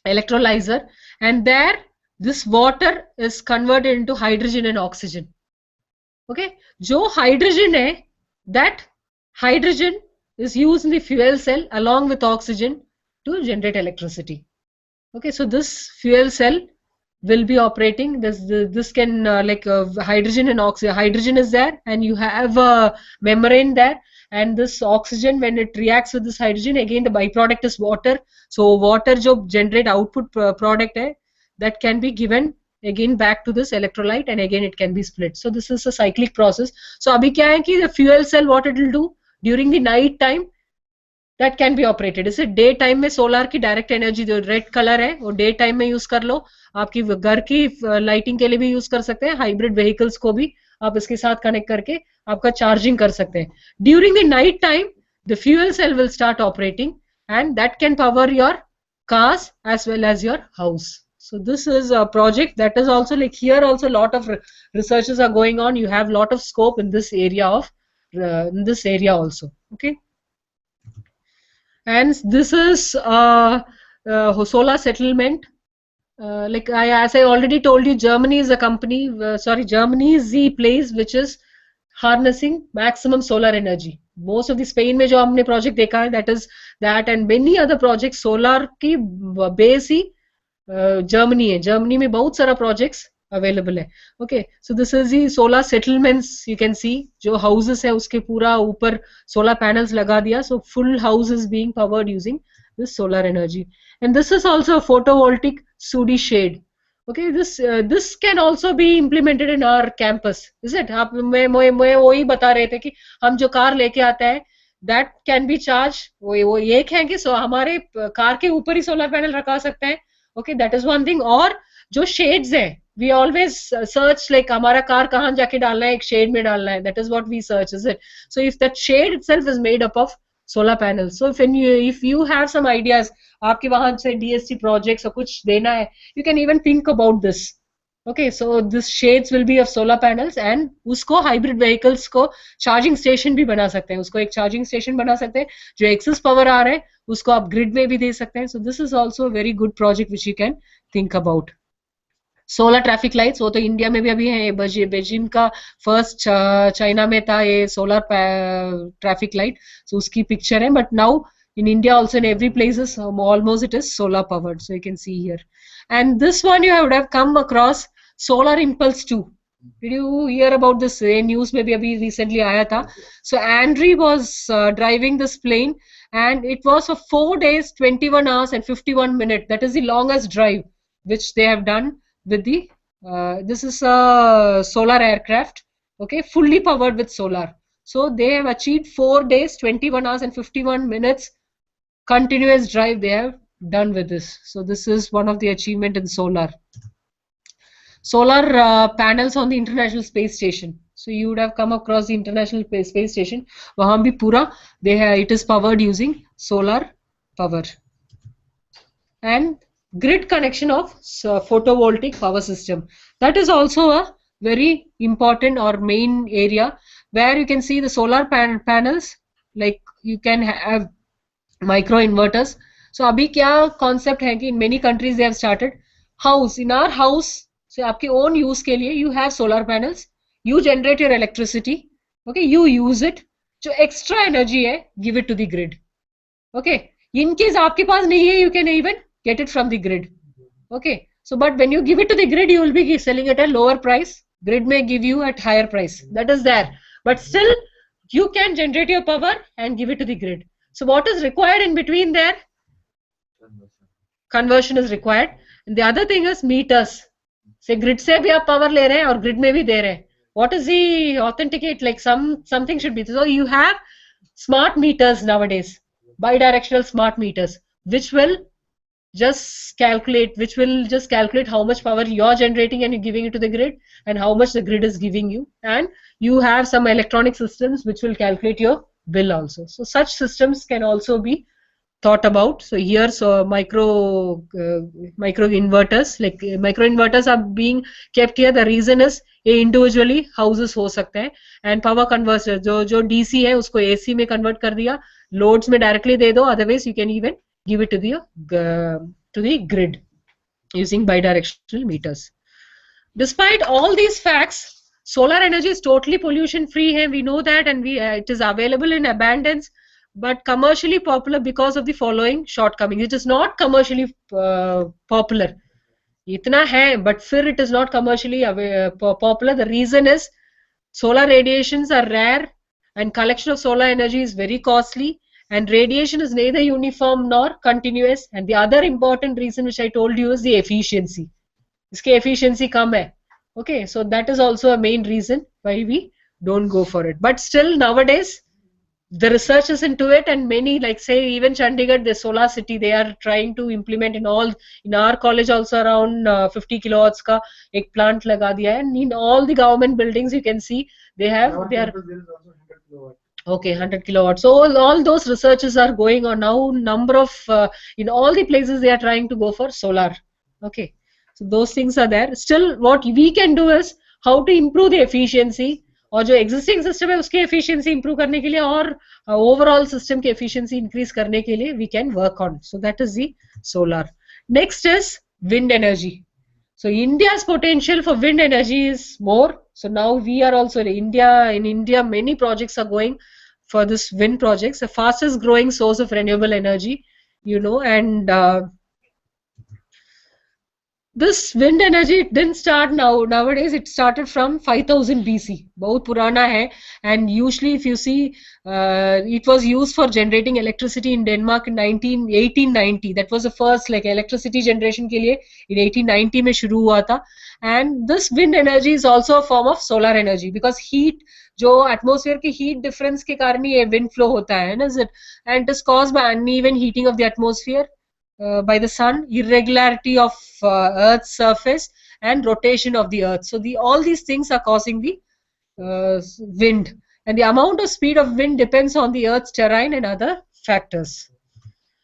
electrolyzer, and there this water is converted into hydrogen and oxygen. Okay, जो hydrogen है, that hydrogen is used in the fuel cell along with oxygen to generate electricity. Okay, so this fuel cell will be operating. This can hydrogen and oxygen. Hydrogen is there, and you have a membrane there. And this oxygen, when it reacts with this hydrogen, again the byproduct is water. So water जो generate output product है, that can be given again back to this electrolyte, and again it can be split. So this is a cyclic process. So अभी क्या है कि the fuel cell what it will do during the night time, that can be operated. इसे day time में solar की direct energy जो red colour है वो डे टाइम में यूज कर लो, आपकी घर की लाइटिंग के लिए भी यूज कर सकते हैं, हाइब्रिड व्हीकल्स को भी आप इसके साथ कनेक्ट करके आपका चार्जिंग कर सकते हैं. During the night time the fuel cell will start operating and that can power your cars as well as your house. So this is a project that is also like here also lot of researches are going on. You have lot of scope in this area also. Okay. And this is solar settlement. As I already told you, Germany is a company. Germany is the place which is harnessing maximum solar energy. Most of the Spain में जो हमने project देखा है, that is that, and many other projects solar की base ही Germany है. Germany में बहुत सारा projects available है. Okay, so this is the solar settlements. You can see जो houses है उसके पूरा ऊपर solar panels लगा दिया. So full house is being powered using this solar energy. And this is also a photovoltaic SUDI shade. Okay, this can also be implemented in our campus. Is it? आप मैं वही बता रहे थे कि हम जो कार लेके आते हैं, that can be charged. वो एक है कि हमारे कार के ऊपर ही solar panel रखा सकते हैं. Okay, that is one thing. और जो shades हैं, we always search like हमारा कार कहाँ जाके डालना है, एक shade में डालना है. That is what we search, is it? So if that shade itself is made up of solar panels. So if you have some ideas, आपके वहाँ से DST projects or कुछ देना है, you can even think about this. Okay, so this shades will be of solar panels, and उसको hybrid vehicles को charging station भी बना सकते हैं. उसको एक charging station बना सकते हैं. जो excess power आ रहा है, उसको आप grid में भी दे सकते हैं. So this is also a very good project which you can think about. Solar traffic lights, वो तो इंडिया में भी अभी है. बेजिंग का फर्स्ट चाइना में था ये सोलर ट्रैफिक लाइट. सो उसकी पिक्चर है, but now in India also in every places almost it is solar powered. So you can see here. And this one you would have come across, solar impulse 2. Did you hear about this? News maybe abhi recently aaya tha. So Andre was driving this plane, and it was for 4 days 21 hours and 51 minutes. That is the longest drive which they have done with the this is a solar aircraft. Okay, fully powered with solar. So they have achieved 4 days 21 hours and 51 minutes continuous drive they have done with this. So this is one of the achievement in solar panels on the International Space Station. So you would have come across the International Space Station. वहाँ भी पूरा it is powered using solar power. And grid connection of photovoltaic power system. That is also a very important or main area where you can see the solar panels, like you can have micro inverters. So अभी क्या concept है कि in many countries they have started house. In our house, so आपके own use के लिए you have solar panels, you generate your electricity, okay, you use it, जो extra energy है give it to the grid. Okay, in case आपके पास नहीं है, you can even get it from the grid. Okay, so but when you give it to the grid, you will be selling it at lower price. Grid may give you at higher price. That is there, but still you can generate your power and give it to the grid. So what is required in between there? conversion is required. And the other thing is meters. Say grid से भी आप power ले रहे हैं और grid में भी दे रहे हैं. What is the authenticate? Like something should be. So you have smart meters nowadays, bidirectional smart meters, which will just calculate how much power you're generating and you're giving it to the grid, and how much the grid is giving you. And you have some electronic systems which will calculate your bill also. So such systems can also be thought about. So here, micro inverters, like micro inverters are being kept here. The reason is ये individually houses हो सकते हैं, and power converter जो DC है उसको AC में convert कर दिया, loads में directly दे दो. Otherwise you can even give it to the grid using bidirectional meters. Despite all these facts, solar energy is totally pollution free. We know that, and it is available in abundance, but commercially popular because of the following shortcomings. It is not commercially popular. Itna hai, but फिर it is not commercially popular. The reason is solar radiations are rare, and collection of solar energy is very costly, and radiation is neither uniform nor continuous. And the other important reason which I told you is the efficiency. इसकी efficiency कम है. Okay, so that is also a main reason why we don't go for it. But still nowadays the research is into it, and many, like say even Chandigarh, the solar city, they are trying to implement in our college also around 50 kilowatts ka ek plant laga diya hai. And in all the government buildings you can see they are okay 100 kilowatts. So all those researches are going on now. Number of in all the places they are trying to go for solar. Okay, so those things are there. Still what we can do is how to improve the efficiency, और जो existing system है उसकी efficiency improve करने के लिए और overall system की efficiency increase करने के लिए we can work on. So that is the solar. Next is wind energy. So India's potential for wind energy is more. So now we are also in India many projects are going for this wind projects, the fastest growing source of renewable energy, and this wind energy, it didn't start nowadays. It started from 5000 BC. बहुत पुराना है, and usually if you see, it was used for generating electricity in Denmark in 1890. That was the first electricity generation के लिए in 1890 में शुरू हुआ था. And this wind energy is also a form of solar energy because heat, जो atmosphere की heat difference के कारण ही wind flow होता है, is it? And it is caused by uneven heating of the atmosphere by the sun, irregularity of Earth's surface, and rotation of the Earth. So all these things are causing the wind, and the amount of speed of wind depends on the Earth's terrain and other factors.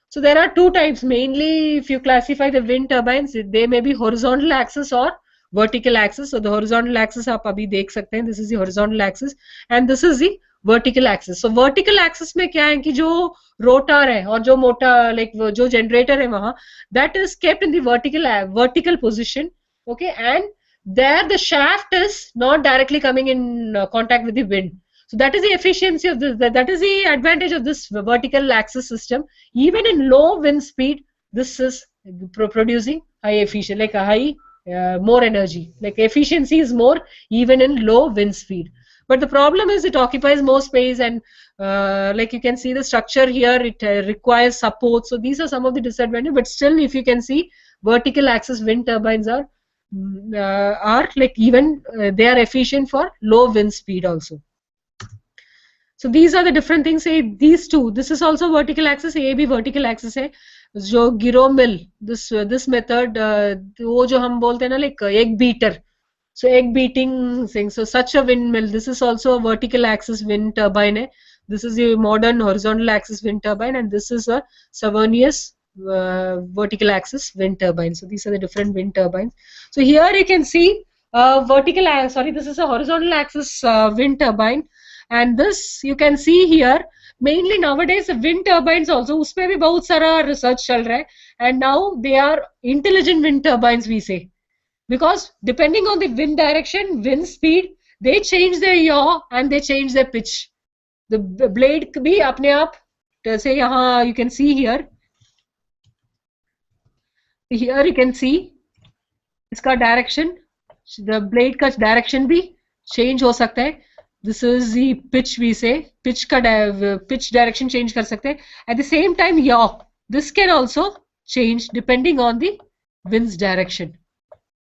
So there are two types mainly. If you classify the wind turbines, they may be horizontal axis or vertical axis. So the horizontal axis आप अभी देख सकते हैं. This is the horizontal axis, and this is the vertical axis. So vertical axis में क्या है कि जो rotor है और जो मोटा जो generator है वहाँ, that is kept in the vertical position. Okay, and there the shaft is not directly coming in contact with the wind. So that is the efficiency of this. That is the advantage of this vertical axis system. Even in low wind speed, this is producing high efficiency, more energy. Efficiency is more even in low wind speed. But the problem is it occupies more space, and you can see the structure here, it requires support. So these are some of the disadvantages. But still, if you can see, vertical axis wind turbines are they are efficient for low wind speed also. So these are the different things. Say these two. This is also vertical axis. ये भी vertical axis है. जो गिरो मिल, this method, वो जो हम बोलते हैं ना egg beater. So egg beating thing. So such a windmill. This is also a vertical axis wind turbine. This is a modern horizontal axis wind turbine, and this is a Savonius vertical axis wind turbine. So these are the different wind turbines. So here you can see this is a horizontal axis wind turbine, and this you can see here. Mainly nowadays the wind turbines also, उसमें भी बहुत सारा research चल रहा है, and now they are intelligent wind turbines we say. Because depending on the wind direction, wind speed, they change their yaw and they change their pitch. The blade भी अपने आप, जैसे यहाँ you can see here. Here you can see इसका direction, the blade का direction भी change हो सकता है. This is the pitch we say. Pitch direction change कर सकते हैं. At the same time, yaw, this can also change depending on the wind's direction.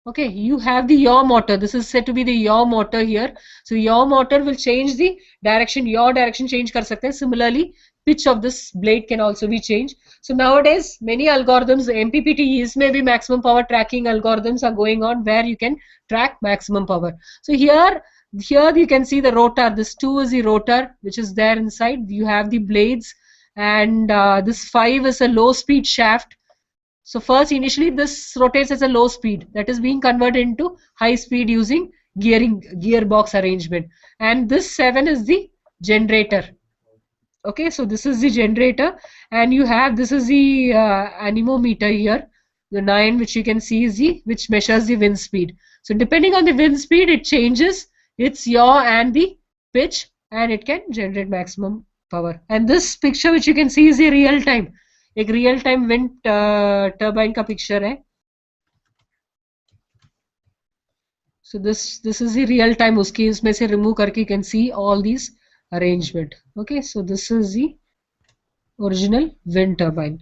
Okay, you have the yaw motor. This is said to be the yaw motor here. So yaw motor will change the direction. Yaw direction change kar sakte hain. Similarly, pitch of this blade can also be changed. So nowadays, many algorithms, MPPT, maybe maximum power tracking algorithms are going on where you can track maximum power. So here you can see the rotor. This 2 is the rotor which is there inside. You have the blades, and this 5 is a low speed shaft. So first, initially this rotates as a low speed, that is being converted into high speed using gearbox arrangement. And this 7 is the generator. Okay, so this is the generator, and you have, this is the anemometer here. The 9, which you can see, is which measures the wind speed. So depending on the wind speed, it changes its yaw and the pitch, and it can generate maximum power. And this picture which you can see is the real time. एक real time wind turbine का picture है. So this is the real time. उसकी इसमें से remove करके you can see all these arrangement. Okay, so this is the original wind turbine.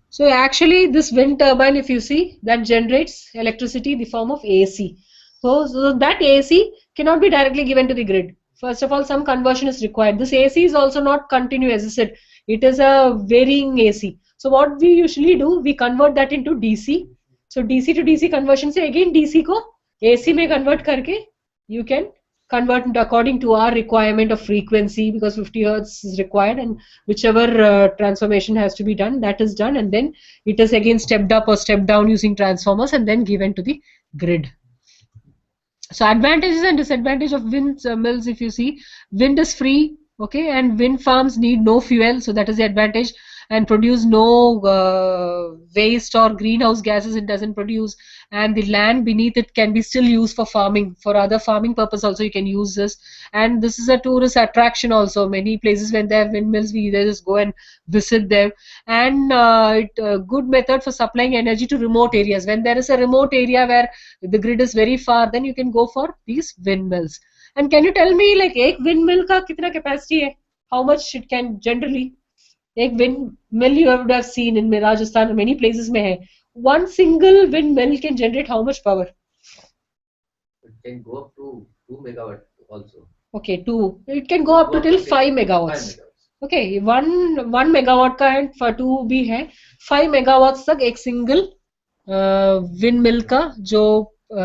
So actually this wind turbine, if you see, that generates electricity in the form of AC. So that AC cannot be directly given to the grid. First of all, some conversion is required. This AC is also not continuous, as I said. It is a varying AC. So what we usually do, we convert that into DC. So DC to DC conversion, say again DC ko AC में convert करके you can convert according to our requirement of frequency, because 50 hertz is required, and whichever transformation has to be done, that is done, and then it is again stepped up or stepped down using transformers and then given to the grid. So advantages and disadvantages of wind mills, if you see, wind is free, okay, and wind farms need no fuel, so that is the advantage, and produce no waste or greenhouse gases it doesn't produce, and the land beneath it can be still used for farming, for other farming purpose also you can use this, and this is a tourist attraction also. Many places when they have windmills, we either just go and visit them, and good method for supplying energy to remote areas. When there is a remote area where the grid is very far, then you can go for these windmills. And can you tell me, like, एक windmill का कितना capacity है? How much it can generally? एक windmill you would have seen in Rajasthan, many places में है. One single windmill can generate how much power? It can go up to 2 megawatt also. Okay, 2. It can go up to till 5 megawatts. 5 megawatts. Okay, 1 megawatt का and for 2 भी है. 5 megawatts तक एक single windmill का जो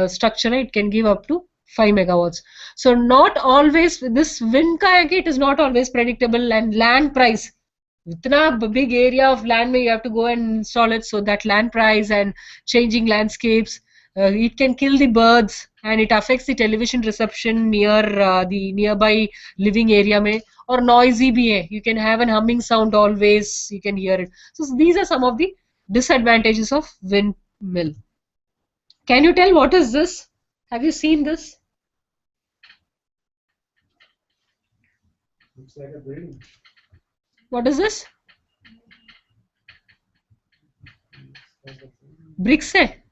structure है, it can give up to 5 megawatts. So not always, this wind का है कि it is not always predictable, and land price. इतना big area of land में you have to go and install it, so that land price and changing landscapes, it can kill the birds, and it affects the television reception near the nearby living area में, or noisy भी है. You can have an humming sound always, you can hear it. So these are some of the disadvantages of windmill. Can you tell what is this? Have you seen this? Looks like a building. What is this? Bricks hai?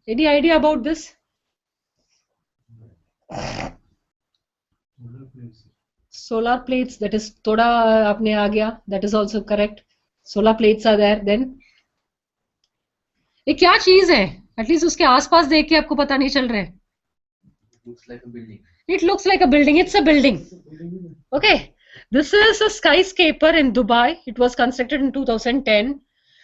Any idea about this? Solar plates, that is thoda apne aa gaya, that is also correct. Solar plates are there. Then ये क्या चीज है? At least उसके आसपास देख के आपको पता नहीं चल रहा है. Looks like a building. It looks like a building. It's a building. Okay. This is a skyscraper in Dubai. It was constructed in 2010.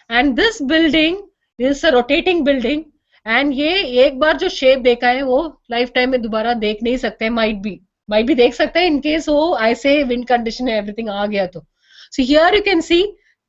And this building is a rotating building. And ये एक बार जो shape देखा है वो lifetime में दोबारा देख नहीं सकते. Might be देख सकते हैं in case वो ऐसे wind condition है everything आ गया तो. So here you can see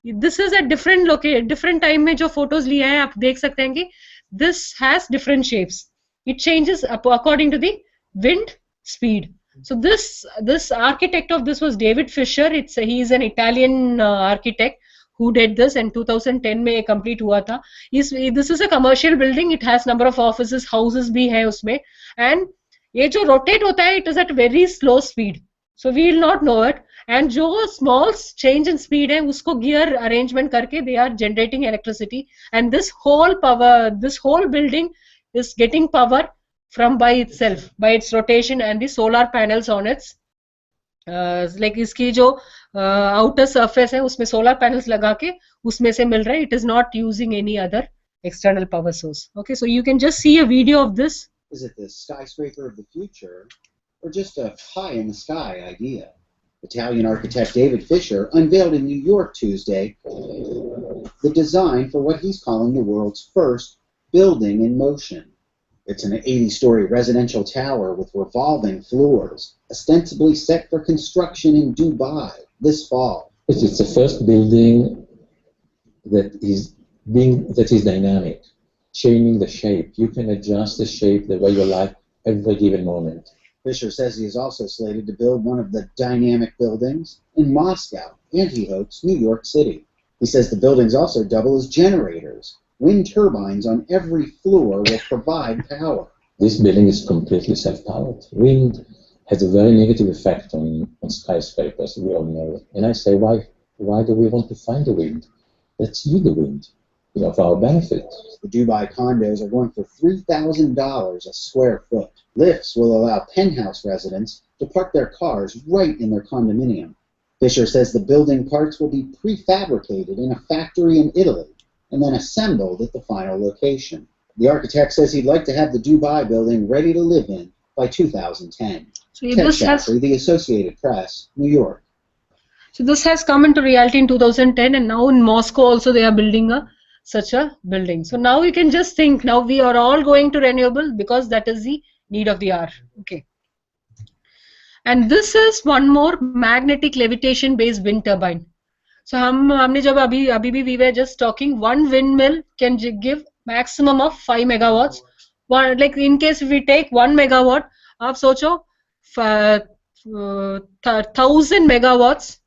this is a different location, different time में जो photos लिए हैं आप देख सकते हैं कि this has different shapes. It changes according to the wind speed. So this architect of this was David Fisher. He is an Italian architect who did this, and 2010 में complete हुआ था. This is a commercial building. It has number of offices, houses भी है उसमें, and ये जो rotate होता है, it is at very slow speed. So we will not know it. And जो small change in speed है, उसको gear arrangement करके they are generating electricity. And this whole building is getting power from by itself, by its rotation and the solar panels on its like इसकी जो outer surface है उसमें solar panels लगा के उसमें से मिल रहा है. It is not using any other external power source. Okay, so you can just see a video of this. Is it the skyscraper of the future or just a pie in the sky idea? Italian architect David Fisher unveiled in New York Tuesday the design for what he's calling the world's first building in motion. It's an 80-story residential tower with revolving floors, ostensibly set for construction in Dubai this fall. It's the first building that is dynamic, changing the shape. You can adjust the shape the way you like every given moment. Fisher says he is also slated to build one of the dynamic buildings in Moscow, and he hopes New York City. He says the buildings also double as generators. Wind turbines on every floor will provide power. This building is completely self-powered. Wind has a very negative effect on skyscrapers, we all know. And I say, why do we want to find the wind? Let's use the wind, for our benefit. The Dubai condos are going for $3,000 a square foot. Lifts will allow penthouse residents to park their cars right in their condominium. Fisher says the building parts will be prefabricated in a factory in Italy and then assembled at the final location. The architect says he'd like to have the Dubai building ready to live in by 2010. So Ted Shapley, The Associated Press, New York. So this has come into reality in 2010, and now in Moscow also they are building such a building. So now you can just think, now we are all going to renewable because that is the need of the hour. Okay. And this is one more magnetic levitation based wind turbine. So हमने जब अभी भी we were just talking, one windmill can give maximum of 5 megawatts. One, like in case if we take 1 megawatt, आप सोचो 1000 megawatts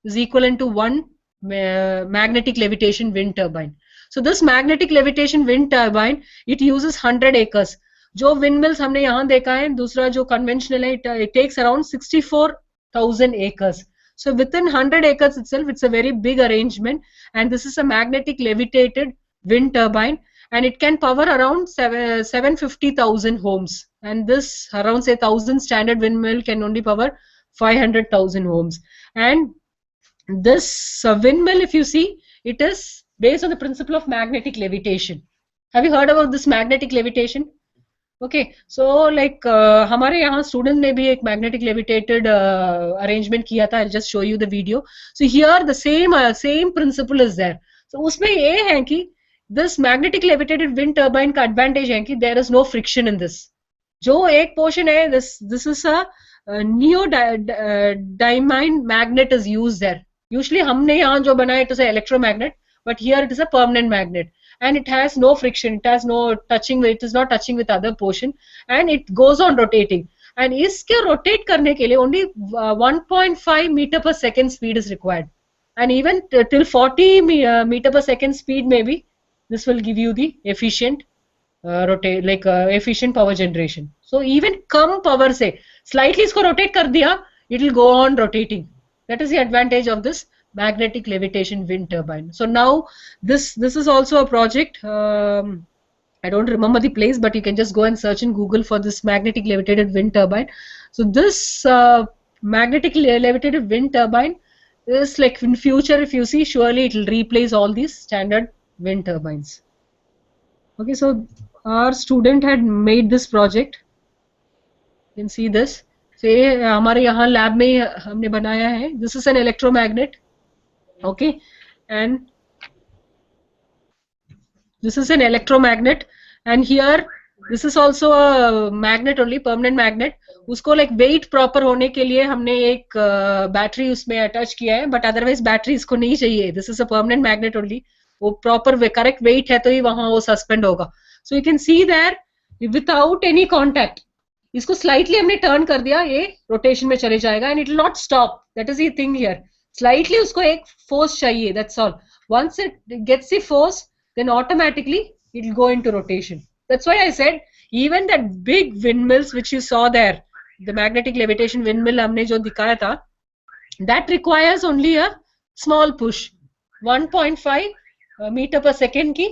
is equivalent to one magnetic levitation wind turbine. So this magnetic levitation wind turbine, it uses 100 acres. जो windmills हमने यहाँ देखा है, दूसरा जो conventional है, it takes around 64,000 acres. So within 100 acres itself, it's a very big arrangement, and this is a magnetic levitated wind turbine, and it can power around 750,000 homes. And this around say 1,000 standard windmill can only power 500,000 homes. And this windmill, if you see, it is based on the principle of magnetic levitation. Have you heard about this magnetic levitation? Okay, so like हमारे यहाँ student ने भी एक magnetic levitated arrangement किया था. I'll just show you the video. So here the same principle is there. So उसमें ये है कि this magnetic levitated wind turbine का advantage है कि there is no friction in this. जो एक portion है, this is a neodymium magnet is used there. Usually हमने यहाँ जो बनाया it is an electromagnet, but here it is a permanent magnet. And it has no friction, it has no touching, it is not touching with other portion, and it goes on rotating. And इसके rotate करने के लिए only 1.5 meter per second speed is required. And even till 40 meter per second speed maybe, this will give you the efficient efficient power generation. So even come power से slightly इसको rotate कर दिया, it will go on rotating. That is the advantage of this magnetic levitation wind turbine. So now this is also a project. I don't remember the place, but you can just go and search in Google for this magnetic levitated wind turbine. So this magnetic levitated wind turbine is like in future, if you see, surely it will replace all these standard wind turbines. Okay, so our student had made this project. You can see this. So हमारे यहाँ lab में हमने बनाया है. This is an electromagnet. Okay, and this is an electromagnet, and here this is also a magnet only, permanent magnet. उसको like weight proper होने के लिए हमने एक battery उसमें attach किया है, but otherwise battery इसको नहीं चाहिए. This is a permanent magnet only. वो proper correct weight है तो ही वहाँ वो suspend होगा. So you can see there without any contact. इसको slightly हमने turn कर दिया, ये rotation में चले जाएगा, and it will not stop. That is the thing here. Slightly उसको एक force चाहिए, that's all. Once it gets the force, then automatically it will go into rotation. That's why I said even that big windmills which you saw there, the magnetic levitation windmill हमने जो दिखाया था, that requires only a small push. 1.5 meter per second की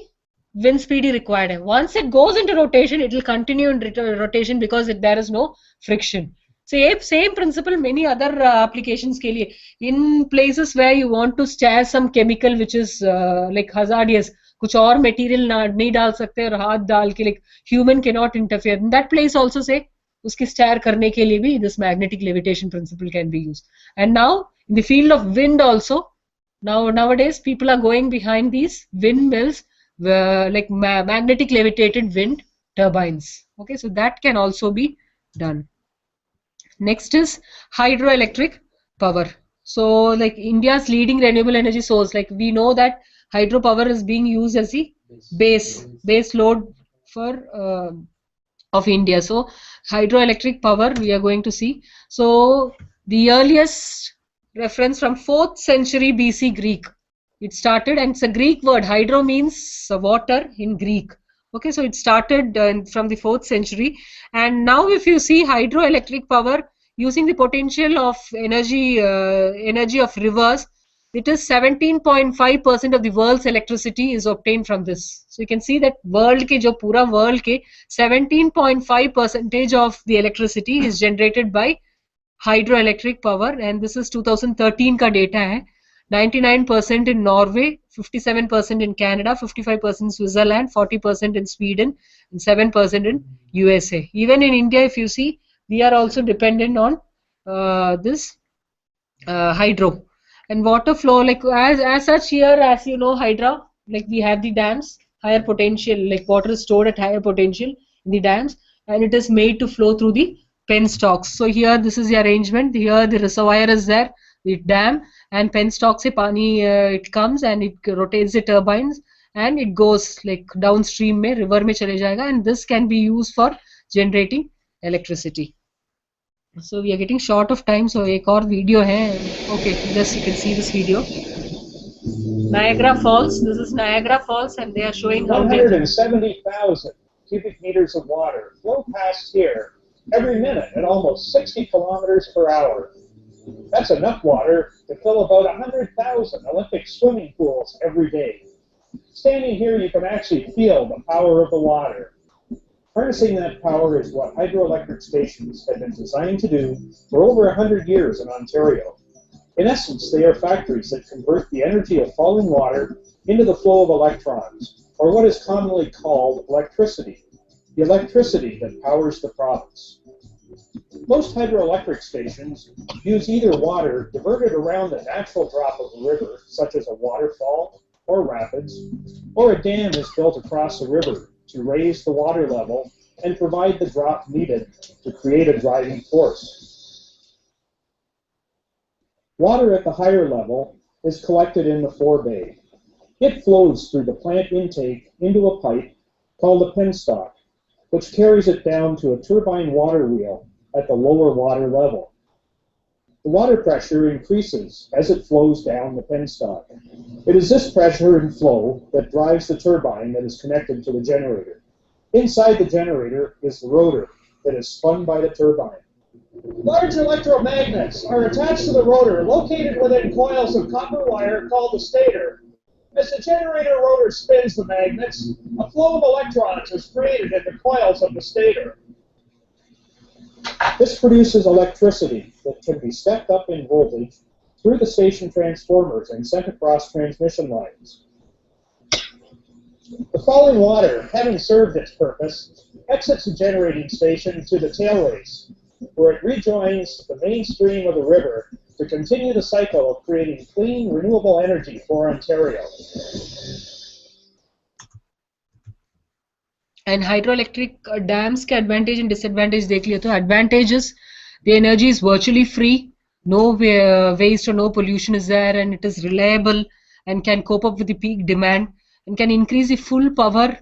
wind speed ही required है. Once it goes into rotation, it will continue in rotation because there is no friction. Same principle many other applications के लिए. In places where you want to share some chemical which is like hazardous, कुछ और material नहीं डाल सकते और हाथ डाल के, like human cannot interfere. In that place also say उसकी share करने के लिए भी this magnetic levitation principle can be used. And now in the field of wind also, nowadays people are going behind these windmills, like magnetic levitated wind turbines. Okay, so that can also be done. Next is hydroelectric power. So like India's leading renewable energy source, like we know that hydropower is being used as the base load for of India. So hydroelectric power we are going to see. So the earliest reference from 4th century BC Greek. It started, and it's a Greek word. Hydro means water in Greek. Okay, so it started from the 4th century, and now if you see hydroelectric power using the potential of energy of rivers, it is 17.5% of the world's electricity is obtained from this. So you can see that world ke jo pura world ke 17.5% of the electricity is generated by hydroelectric power, and this is 2013 ka data hai. 99% in Norway, 57% in Canada, 55% in Switzerland, 40% in Sweden, and 7% in USA. Even in India, if you see, we are also dependent on this hydro. And water flow, like as such here, as you know, hydra, like we have the dams, higher potential, like water is stored at higher potential in the dams, and it is made to flow through the penstocks. So here, this is the arrangement. Here, the reservoir is there, the dam, and penstock se pani it comes and it rotates the turbines and it goes like downstream में river में चले जाएगा, and this can be used for generating electricity. So we are getting short of time, so एक और video है. Okay, just you can see this video. Niagara Falls. This is Niagara Falls, and they are showing how 170,000 cubic meters of water flow past here every minute at almost 60 kilometers per hour. That's enough water to fill about 100,000 Olympic swimming pools every day. Standing here, you can actually feel the power of the water. Harnessing that power is what hydroelectric stations have been designed to do for over 100 years in Ontario. In essence, they are factories that convert the energy of falling water into the flow of electrons, or what is commonly called electricity, the electricity that powers the province. Most hydroelectric stations use either water diverted around the natural drop of a river, such as a waterfall or rapids, or a dam is built across a river to raise the water level and provide the drop needed to create a driving force. Water at the higher level is collected in the forebay. It flows through the plant intake into a pipe called a penstock, which carries it down to a turbine water wheel at the lower water level. The water pressure increases as it flows down the penstock. It is this pressure and flow that drives the turbine that is connected to the generator. Inside the generator is the rotor that is spun by the turbine. Large electromagnets are attached to the rotor located within coils of copper wire called the stator. As the generator rotor spins the magnets, a flow of electrons is created in the coils of the stator. This produces electricity that can be stepped up in voltage through the station transformers and sent across transmission lines. The falling water, having served its purpose, exits the generating station to the tailways, where it rejoins the main stream of the river to continue the cycle of creating clean, renewable energy for Ontario. And hydroelectric dams के advantage and disadvantage देख लिया. तो advantages, the energy is virtually free, no waste or no pollution is there, and it is reliable and can cope up with the peak demand and can increase the full power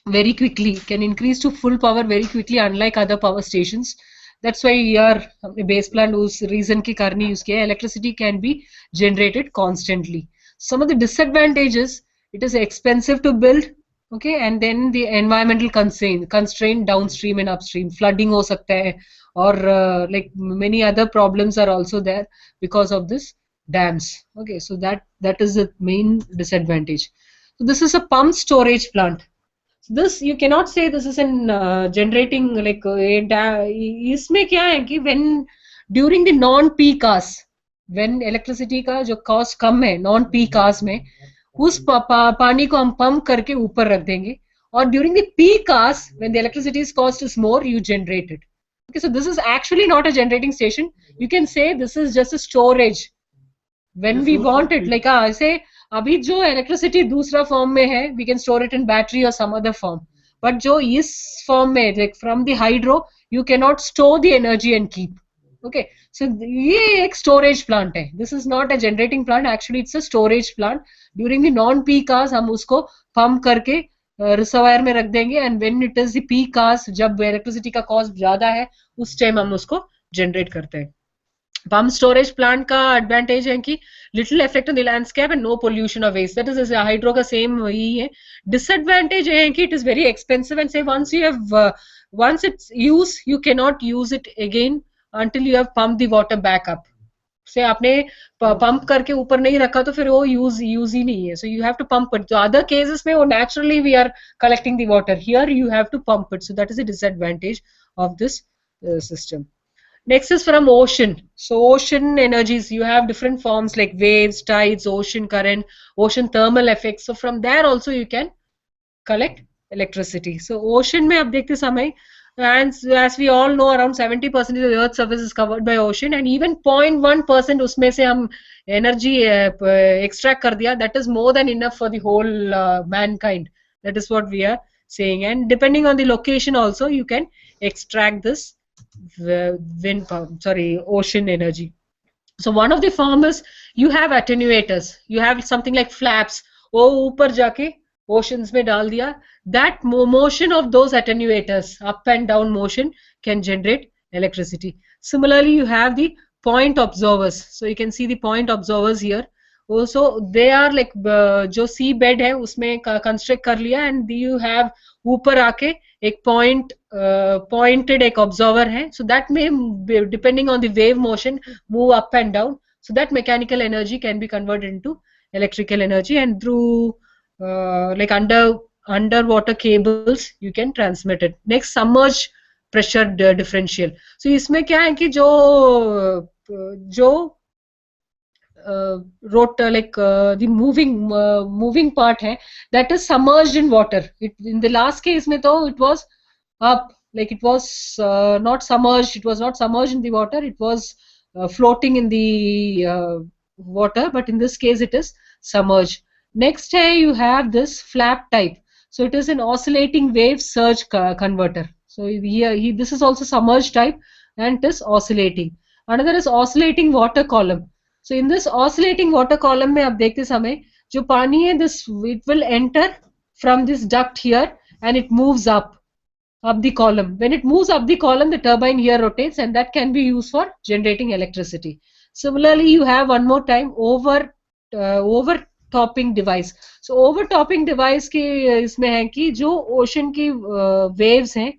very quickly. Can increase to full power very quickly, unlike other power stations. That's why here base plant उस reason के कारण use किया. Electricity can be generated constantly. Some of the disadvantages, it is expensive to build. Okay, and then the environmental constraint downstream and upstream, flooding हो सकता है, or like many other problems are also there because of this dams. Okay, so that is the main disadvantage. So this is a pump storage plant. This you cannot say this is an generating like इसमें क्या है कि when during the non-peak hours, when electricity का जो cost कम है non-peak hours में, उस पानी को हम pump करके ऊपर रख देंगे, और during the peak hours when the electricity's cost is more, you generate it. Okay, so this is actually not a generating station. You can say this is just a storage. When we want it, like say अभी जो electricity दूसरा form में है, we can store it in battery or some other form. But जो इस form में, like from the hydro, you cannot store the energy and keep. Okay, so ये एक storage plant है. This is not a generating plant. Actually, it's a storage plant. During the non-peak hours, हम उसको pump करके reservoir में रख देंगे, and when it is the peak hours, जब electricity का cost ज़्यादा है, उस time हम उसको generate करते हैं. Pump storage plant का advantage है कि little effect on the landscape and no pollution or waste. That is hydro का same वही है. Disadvantage है कि it is very expensive, and say once you have once it's used, you cannot use it again until you have pumped the water back up. से आपने pump करके ऊपर नहीं रखा तो फिर वो use ही नहीं है. So you have to pump it. So other cases में वो naturally we are collecting the water. Here you have to pump it. So that is a disadvantage of this system. Next is from ocean. So ocean energies, you have different forms like waves, tides, ocean current, ocean thermal effects. So from there also you can collect electricity. So ocean में आप देखते समय, and as we all know, around 70% of the Earth's surface is covered by ocean, and even 0.1% उसमें से हम energy extract कर दिया, that is more than enough for the whole mankind. That is what we are saying. And depending on the location also, you can extract this ocean energy. So one of the form is you have attenuators. You have something like flaps. वो ऊपर जाके oceans में डाल दिया. That motion of those attenuators, up and down motion, can generate electricity. Similarly, you have the point observers. So you can see the point observers here. Also, they are like जो sea bed है उसमें construct कर लिया, and you have ऊपर आके एक pointed एक observer है. So that may, depending on the wave motion, move up and down. So that mechanical energy can be converted into electrical energy, and through like underwater cables you can transmit it. Next, submerged pressure differential. So इसमें क्या है कि जो rotor, like the moving part hai, that is submerged in water. In the last case mein to it was up, like it was not submerged. It was not submerged in the water. It was floating in the water. But in this case, it is submerged. Next, you have this flap type. So it is an oscillating wave surge converter. So here, this is also submerged type, and it is oscillating. Another is oscillating water column. So in this oscillating water column में आप देखते समय जो पानी है, this it will enter from this duct here and it moves up the column. When it moves up the column, the turbine here rotates, and that can be used for generating electricity. Similarly, you have one more time overtopping device. So overtopping device के इसमें है कि जो ocean की waves हैं,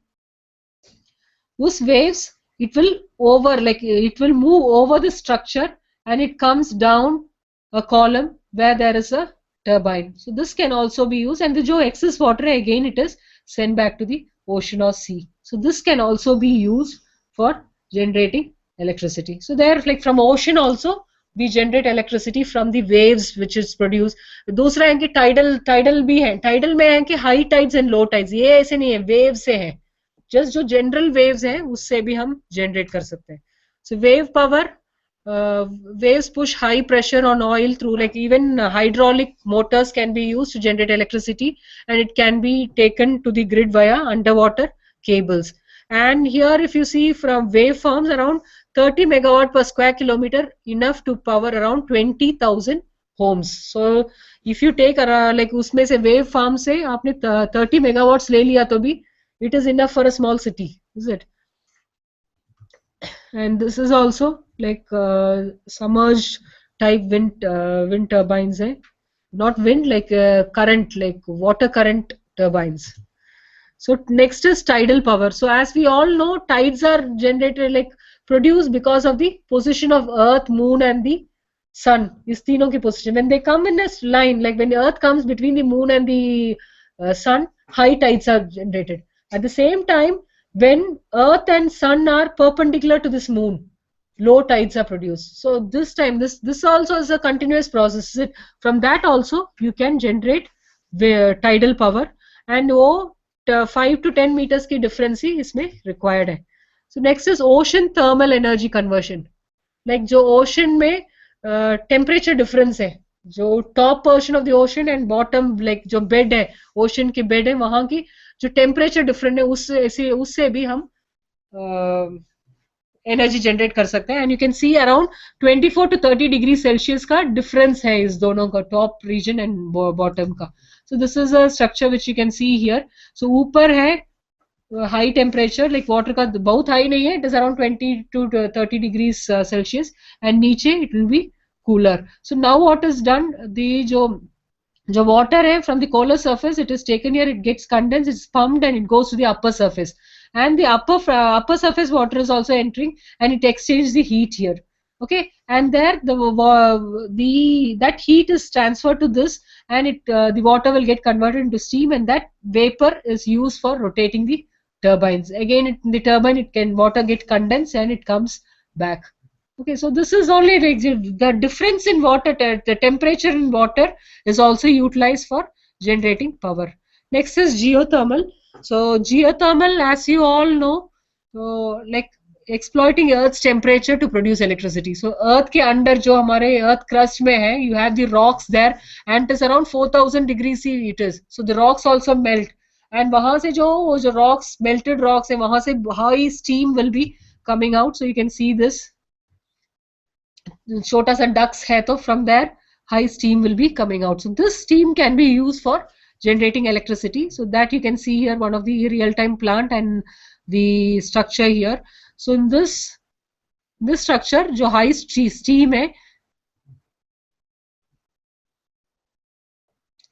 उस waves it will move over the structure, and it comes down a column where there is a turbine. So this can also be used, and the jo excess water again it is sent back to the ocean or sea. So this can also be used for generating electricity. So there, like from ocean also we generate electricity from the waves which is produced. दूसरा है कि tidal भी है. Tidal में है कि high tides and low tides. ये ऐसे नहीं है, waves से है. Just जो general waves हैं उससे भी हम generate कर सकते हैं. So wave power. Waves push high pressure on oil through, like even hydraulic motors can be used to generate electricity, and it can be taken to the grid via underwater cables. And here if you see from waveforms, around 30 megawatt per square kilometer, enough to power around 20,000 homes. So if you take like उसमें से wave farm से आपने 30 megawatts ले लिया तो भी it is enough for a small city, is it? And this is also like submerged type wind turbines hai. Not wind, like current, like water current turbines. So next is tidal power. So as we all know, tides are generated, like produced because of the position of earth, moon and the sun. Is तीनों की position. When they come in a line, like when the earth comes between the moon and the sun, high tides are generated. At the same time, when earth and sun are perpendicular to this moon, low tides are produced. So this time, this also is a continuous process. From that also you can generate the tidal power, and वो 5 to 10 meters की difference ही इसमें required है. So next is ocean thermal energy conversion. Like जो ocean में temperature difference है, जो top portion of the ocean and bottom, like जो bed है, ocean की bed है, वहाँ की जो temperature different है, उससे भी हम एनर्जी जनरेट कर सकते हैं. And you can see around 24 to 30 degree celsius का डिफरेंस है इस दोनों का, टॉप रीजन एंड बॉटम का. So this is a structure which you can see here. सो ऊपर है हाई टेम्परेचर, लाइक वाटर का बहुत हाई नहीं है, it is around 20 to 30 degrees celsius, and नीचे it will be cooler. So now what is done, the जो water है from the collar surface, it is taken here, it gets condensed, it's pumped and it goes to the upper surface, and the upper surface water is also entering and it exchanges the heat here. Okay, and there that heat is transferred to this, and the water will get converted into steam, and that vapor is used for rotating the turbines. Again, in the turbine, water get condensed and it comes back. Okay, so this is only the difference in water, the temperature in water is also utilized for generating power. Next is geothermal. So geothermal, as you all know, like exploiting Earth's temperature to produce electricity. So Earth के अंदर जो हमारे Earth crust में है, you have the rocks there, and it is around 4,000 degrees C it is. So the rocks also melt, and वहाँ से जो rocks, melted rocks है, वहाँ से high steam will be coming out. So you can see this. छोटा सा ducts है, तो from there high steam will be coming out. So this steam can be used for generating electricity. So that you can see here, one of the real-time plant and the structure here. So in this structure, जो high steam है,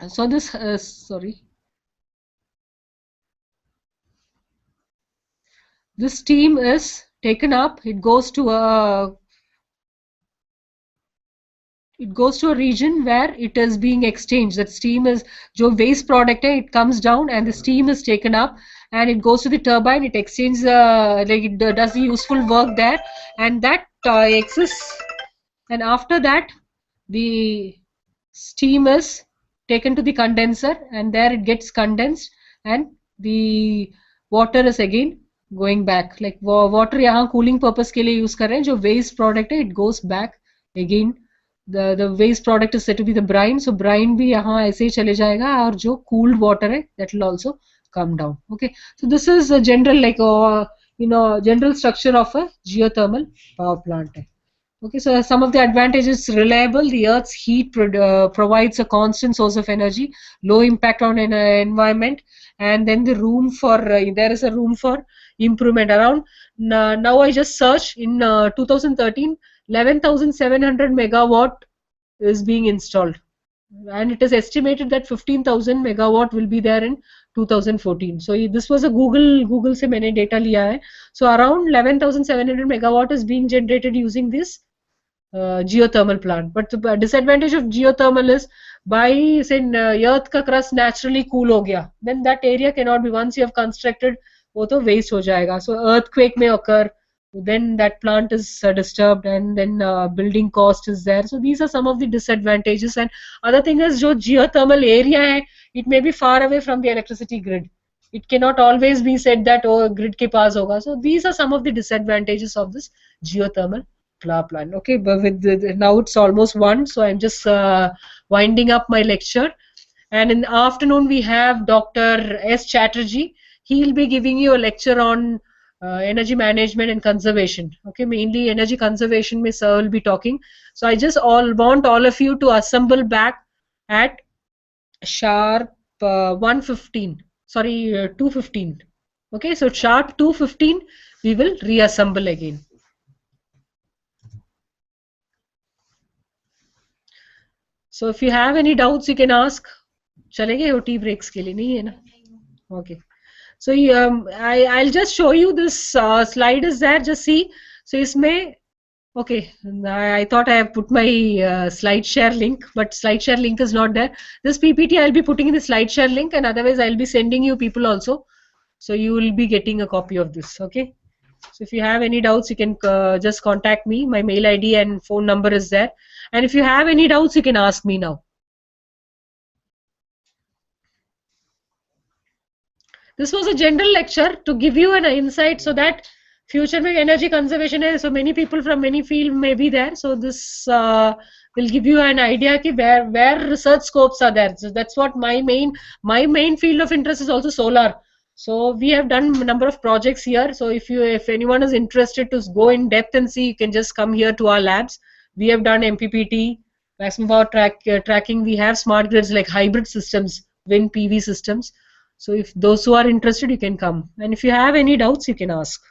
so this this steam is taken up. It goes to a region where it is being exchanged. That steam is जो waste product है, it comes down and the steam is taken up and it goes to the turbine. It exchanges, like it does the useful work there, and that exists. And after that, the steam is taken to the condenser, and there it gets condensed, and the water is again going back. Like water यहाँ cooling purpose के लिए use कर रहे हैं, जो waste product है, it goes back again. The waste product is said to be the brine, so brine भी यहाँ ऐसे ही चले जाएगा, और जो cooled water है, that will also come down. Okay, so this is a general, like general structure of a geothermal power plant. Okay, so some of the advantages: reliable, the Earth's heat provides a constant source of energy, low impact on environment, and then the room for there is a room for improvement. Around now I just searched in 2013, 11,700 megawatt is being installed, and it is estimated that 15,000 megawatt will be there in 2014. So this was a Google से मैंने data लिया है. So around 11,700 megawatt is being generated using this geothermal plant. But the disadvantage of geothermal is, by say earth का crust naturally cool हो गया, then that area cannot be, once you have constructed, वो तो waste हो जाएगा. So earthquake may occur, then that plant is disturbed, and then building cost is there. So these are some of the disadvantages. And other thing is, जो geothermal area है, it may be far away from the electricity grid. It cannot always be said that grid के पास होगा. So these are some of the disadvantages of this geothermal power plant. Okay, but now it's almost 1, so I'm just winding up my lecture. And in the afternoon we have Dr. S. Chatterjee. He'll be giving you a lecture on energy management and conservation. Okay, mainly energy conservation में sir will be talking. So I just want all of you to assemble back at sharp 1:15. Sorry, 2:15. Okay, so sharp 2:15 we will reassemble again. So if you have any doubts, you can ask. चलेंगे हो tea breaks के लिए, नहीं है ना? Okay. So I'll just show you this slide is there. Just see. So इसमें Okay, I thought I have put my slide share link, but slide share link is not there. This PPT I'll be putting in the slide share link, and otherwise I'll be sending you people also. So you will be getting a copy of this. Okay. So if you have any doubts, you can just contact me. My mail ID and phone number is there. And if you have any doubts, you can ask me now. This was a general lecture to give you an insight so that future में energy conservation है. So many people from many field may be there. So this will give you an idea कि where research scopes are there. So that's what my main field of interest is also solar. So we have done a number of projects here. So if anyone is interested to go in depth and see, you can just come here to our labs. We have done MPPT, maximum power tracking. We have smart grids like hybrid systems, wind PV systems. So if those who are interested, you can come. And if you have any doubts, you can ask.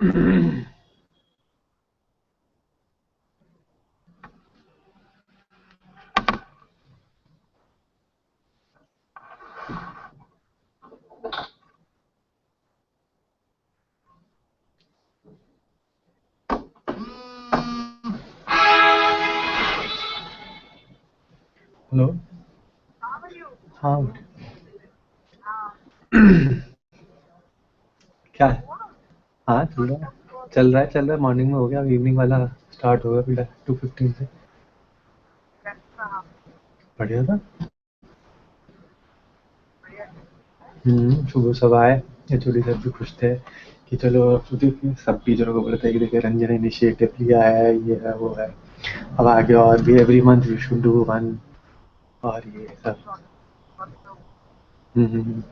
Hello. हाँ क्या है? हाँ चल रहा है morning में हो गया, इवनिंग वाला स्टार्ट होगा फिर 2:15 से। बढ़िया था। सुबह सब आए, एचओडी सर भी खुश थे कि चलो सब टीचरों को बोलते हैं कि देखिए रंजन इनिशिएटिव लिया है, ये है वो है, अब आगे और भी every month we should do one, और ये सब। हम्म हम्म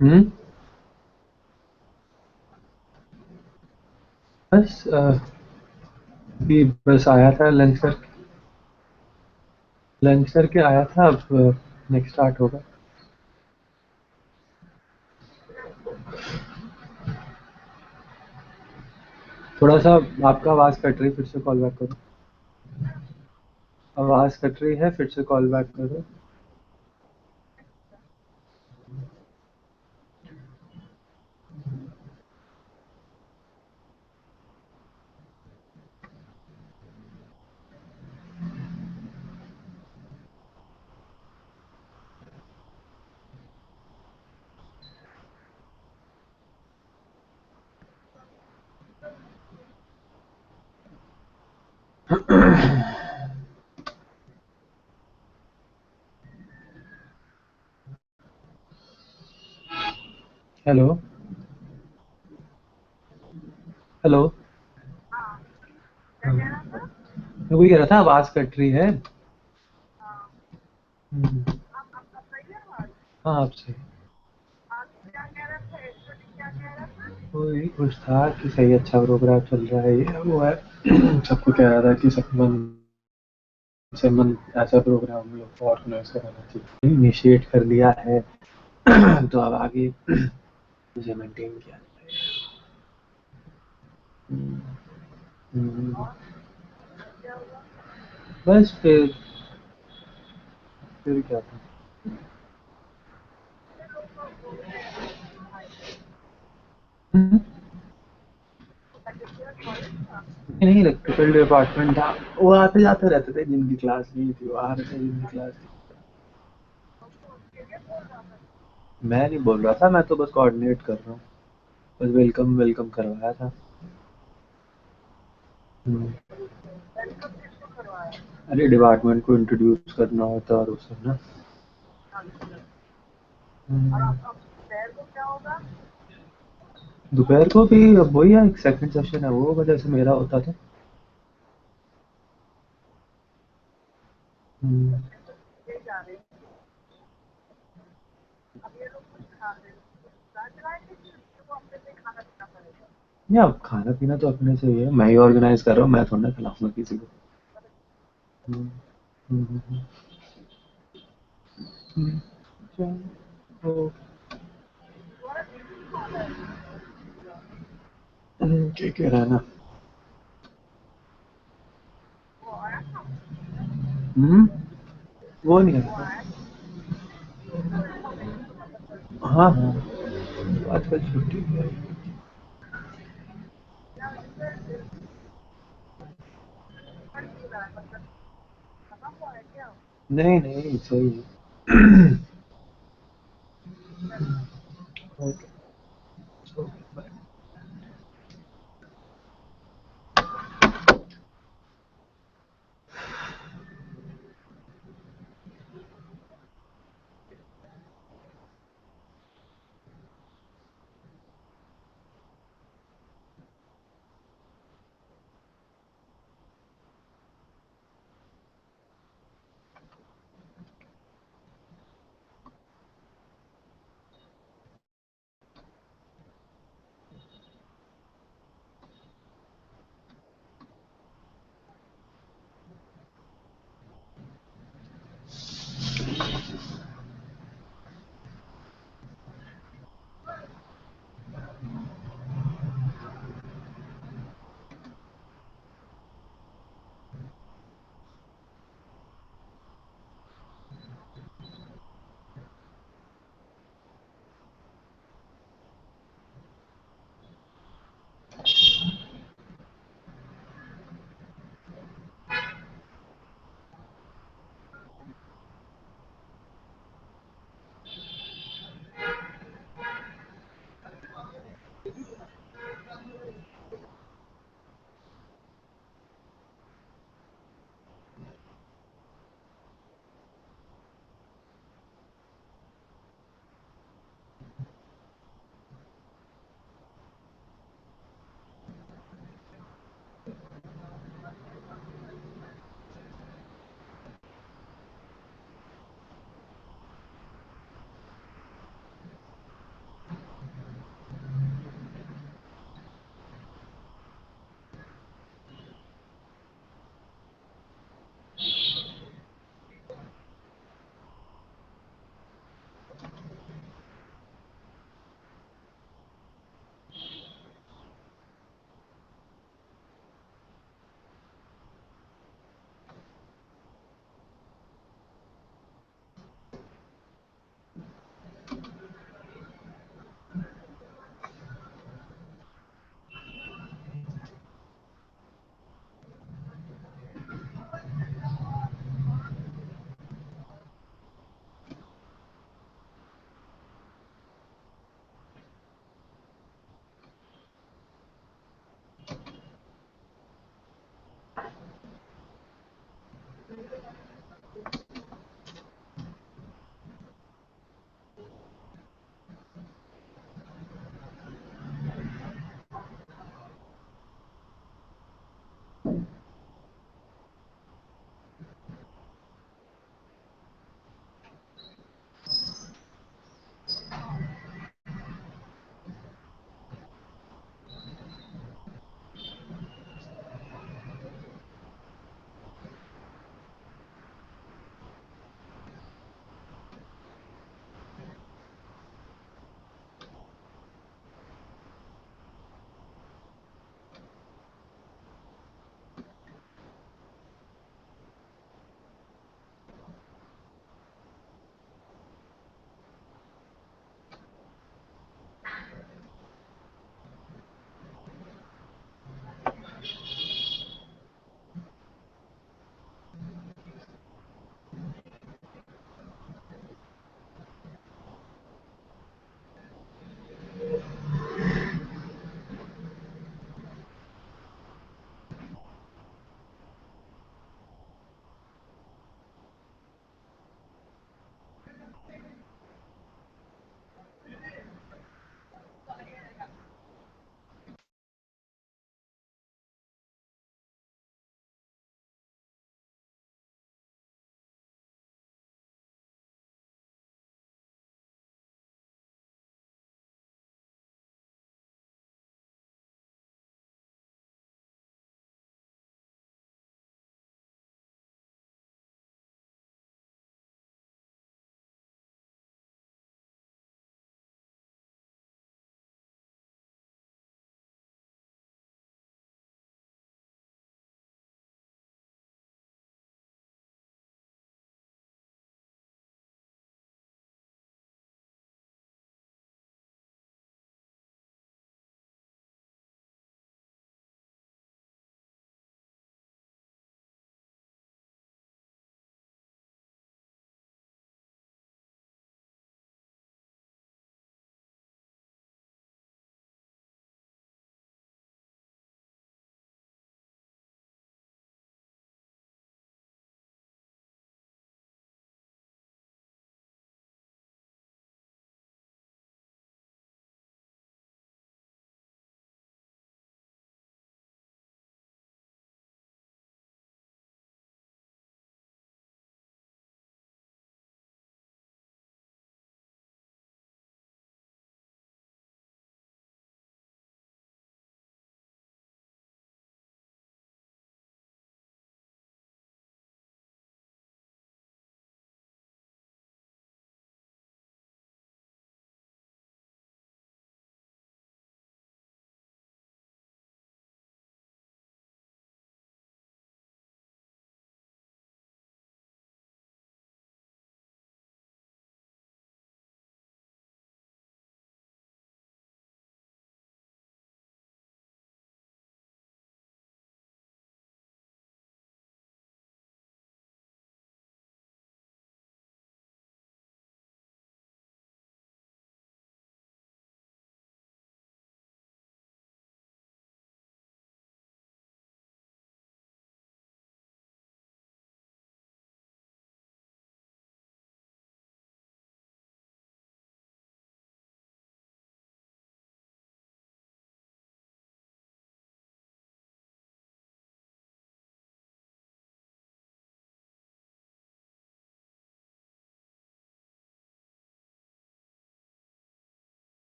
हम्म। बस भी बस आया था लंच करके आया था, अब नेक्स्ट स्टार्ट होगा। थोड़ा सा आपका आवाज़ कट रही, फिर से कॉल बैक करो। आवाज़ कट रही है, फिर से कॉल बैक करो। Hello hello. मैं वही कह रहा था, आवाज़ कट रही है। हाँ आपसे वही कुछ था कि सही अच्छा प्रोग्राम चल रहा है, ये वो है। सबको कह रहा था कि सब मन ऐसा प्रोग्राम हम लोग को ऑर्गेनाइज कराना चाहिए, इनिशिएट कर लिया है। तो अब आगे मुझे मेंटेन किया। हम्म, बस फिर क्या था। नहीं नहीं, इलेक्ट्रिकल डिपार्टमेंट था, वो आते जाते रहते थे, जिनकी क्लास नहीं थी वो आ रहे थे, जिनकी क्लास थी। मैं नहीं बोल रहा था, मैं तो बस कोऑर्डिनेट कर रहा हूँ, बस वेलकम वेलकम करवाया था। हम्म। अरे डिपार्टमेंट को इंट्रोड्यूस करना होता है और उस सब ना। हम्म। दोपहर को भी अब वही है, एक सेकंड सेशन है वो, वजह से मेरा होता था। हम्म। नहीं, अब खाना पीना तो अपने से ही है, मैं ही ऑर्गेनाइज कर रहा हूँ, मैं थोड़ा ना खिलाऊंगा किसी को। हम्म, हम्म, हम्म, चलो, ठीक है रहना। वो नहीं है। हाँ हाँ, आजकल छुट्टी है। नहीं नहीं, सही है। Okay.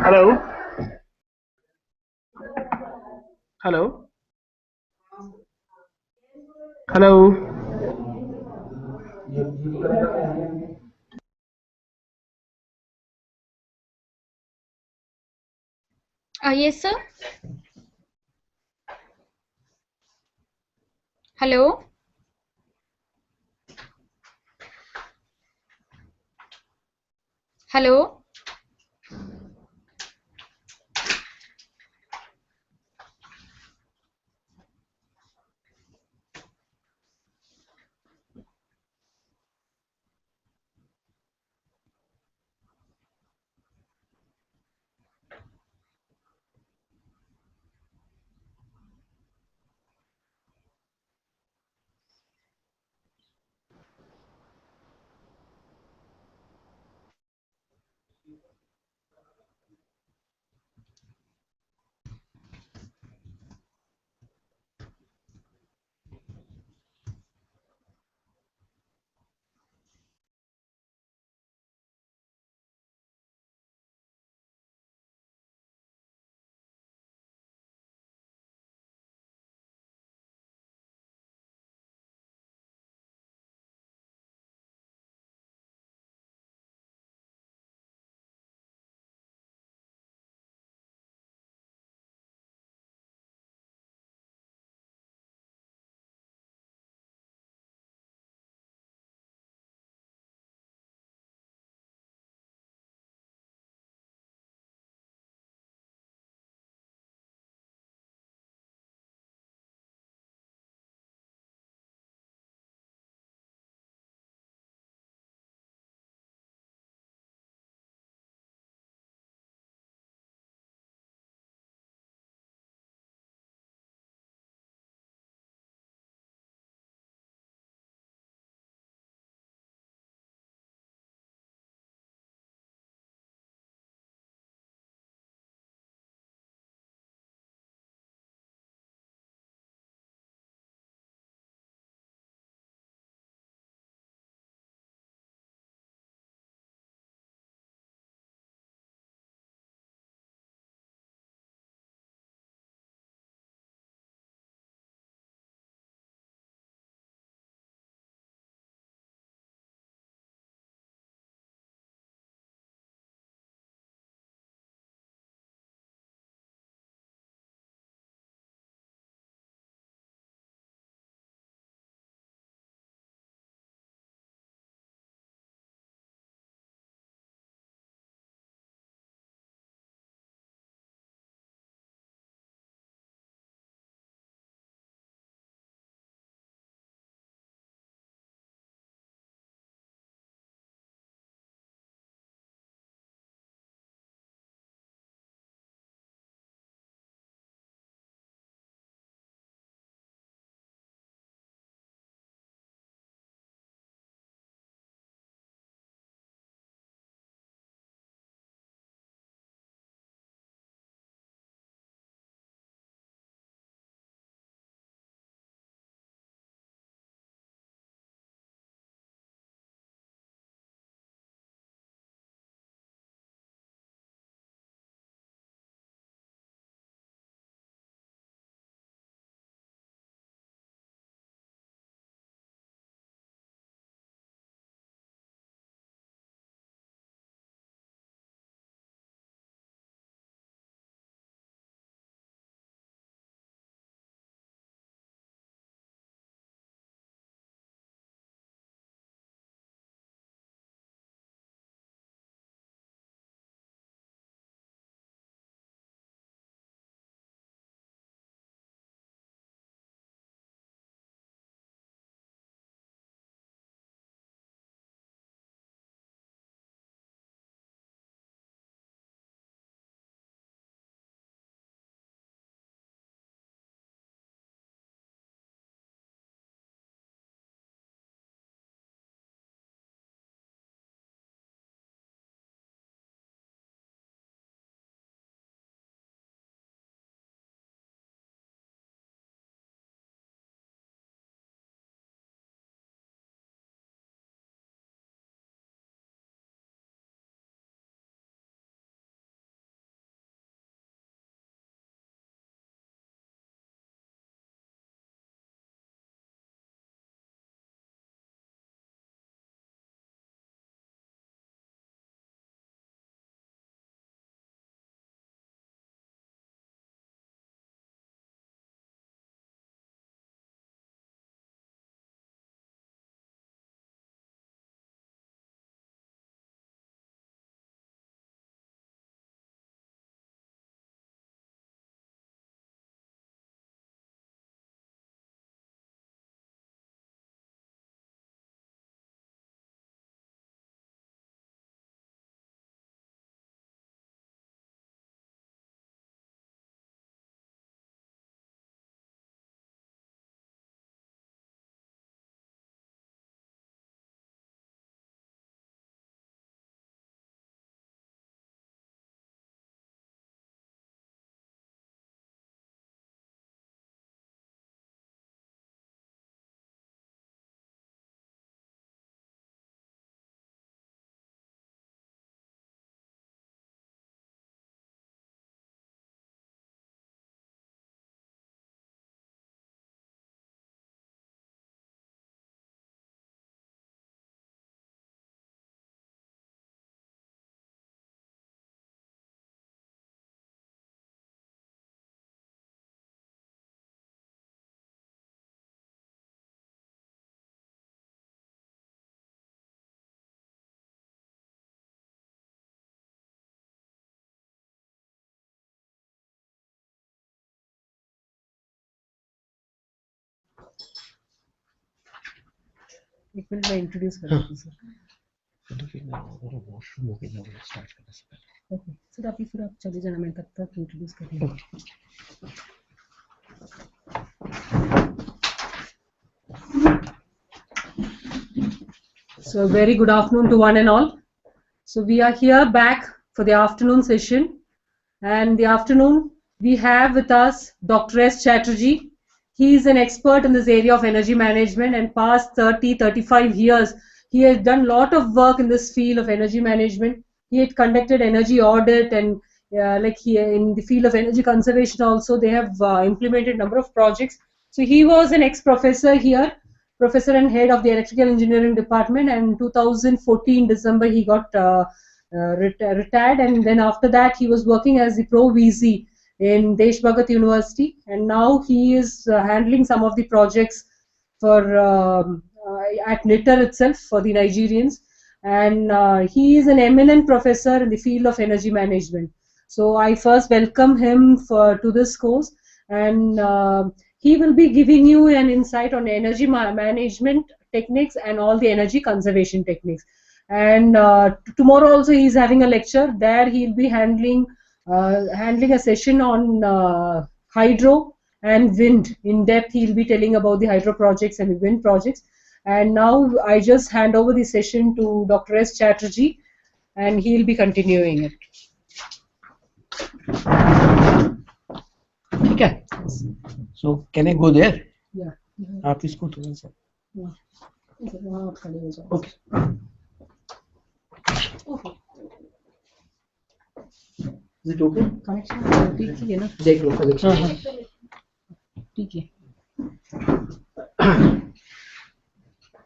Hello? Hello? Hello? Yes, sir. Hello. Hello. एक मिनट मैं इंट्रोड्यूस कर देती हूँ सर। ओके सर, अभी फिर आप चले जाना, मैं तब तक इंट्रोड्यूस कर रही हूँ। So very good afternoon to one and all. So we are here back for the afternoon session, and the afternoon we have with us Dr. S. Chatterjee. He is an expert in this area of energy management, and past 35 years he has done a lot of work in this field of energy management. He had conducted energy audit, and in the field of energy conservation also they have implemented number of projects. So he was an ex-professor here, professor and head of the electrical engineering department, and in 2014 December he got retired, and then after that he was working as the pro VC in Desh Bhagat University, and now he is handling some of the projects for at NITTER itself for the Nigerians, and he is an eminent professor in the field of energy management. So I first welcome him to this course, and he will be giving you an insight on energy management techniques and all the energy conservation techniques. And tomorrow also he is having a lecture. There he'll be handling a session on hydro and wind. In depth he'll be telling about the hydro projects and the wind projects. And now I just hand over the session to Dr. S. Chatterjee, and he'll be continuing it. Okay. So can I go there? Yeah. आप इसको थोड़ा सा. Okay. Is it okay? Connection ठीक ही है ना? देख लो connection. ठीक है.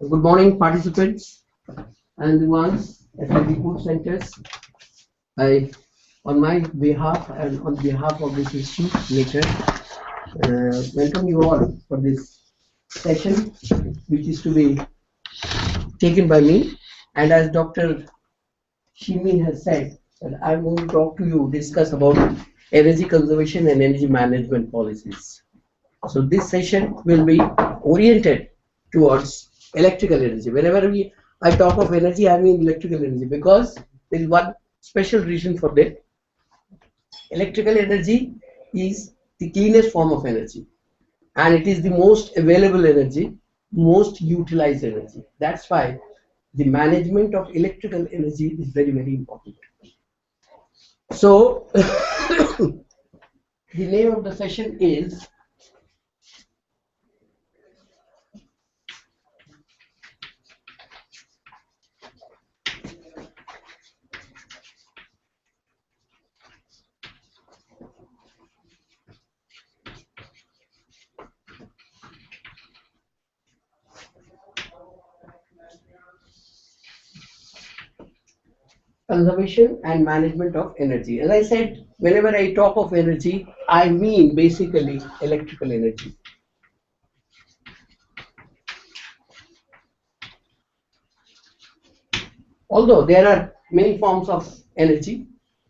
Good morning, participants and the ones at the course centers. I, on my behalf and on behalf of this institute, later, welcome you all for this session, which is to be taken by me. And as Dr. Shimi has said, that I'm going to talk to you, discuss about energy conservation and energy management policies. So this session will be oriented towards electrical energy. Whenever I talk of energy, I mean electrical energy, because there is one special reason for that. Electrical energy is the cleanest form of energy, and it is the most available energy, most utilized energy. That's why the management of electrical energy is very, very important. So the name of the session is conservation and management of energy. As I said, whenever I talk of energy, I mean basically electrical energy. Although there are many forms of energy,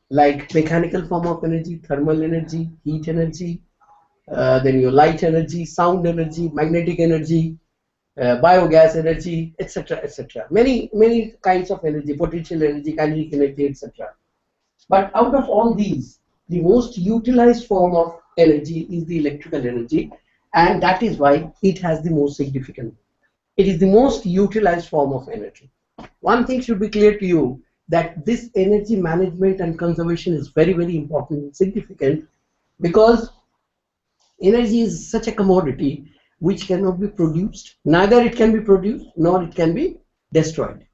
like mechanical form of energy, thermal energy, heat energy, then your light energy, sound energy, magnetic energy, biogas energy, etc., etc. Many kinds of energy, potential energy, kinetic energy, etc. But out of all these, the most utilized form of energy is the electrical energy, and that is why it has the most significance. It is the most utilized form of energy. One thing should be clear to you, that this energy management and conservation is very, very important and significant, because energy is such a commodity which cannot be produced. Neither it can be produced nor it can be destroyed.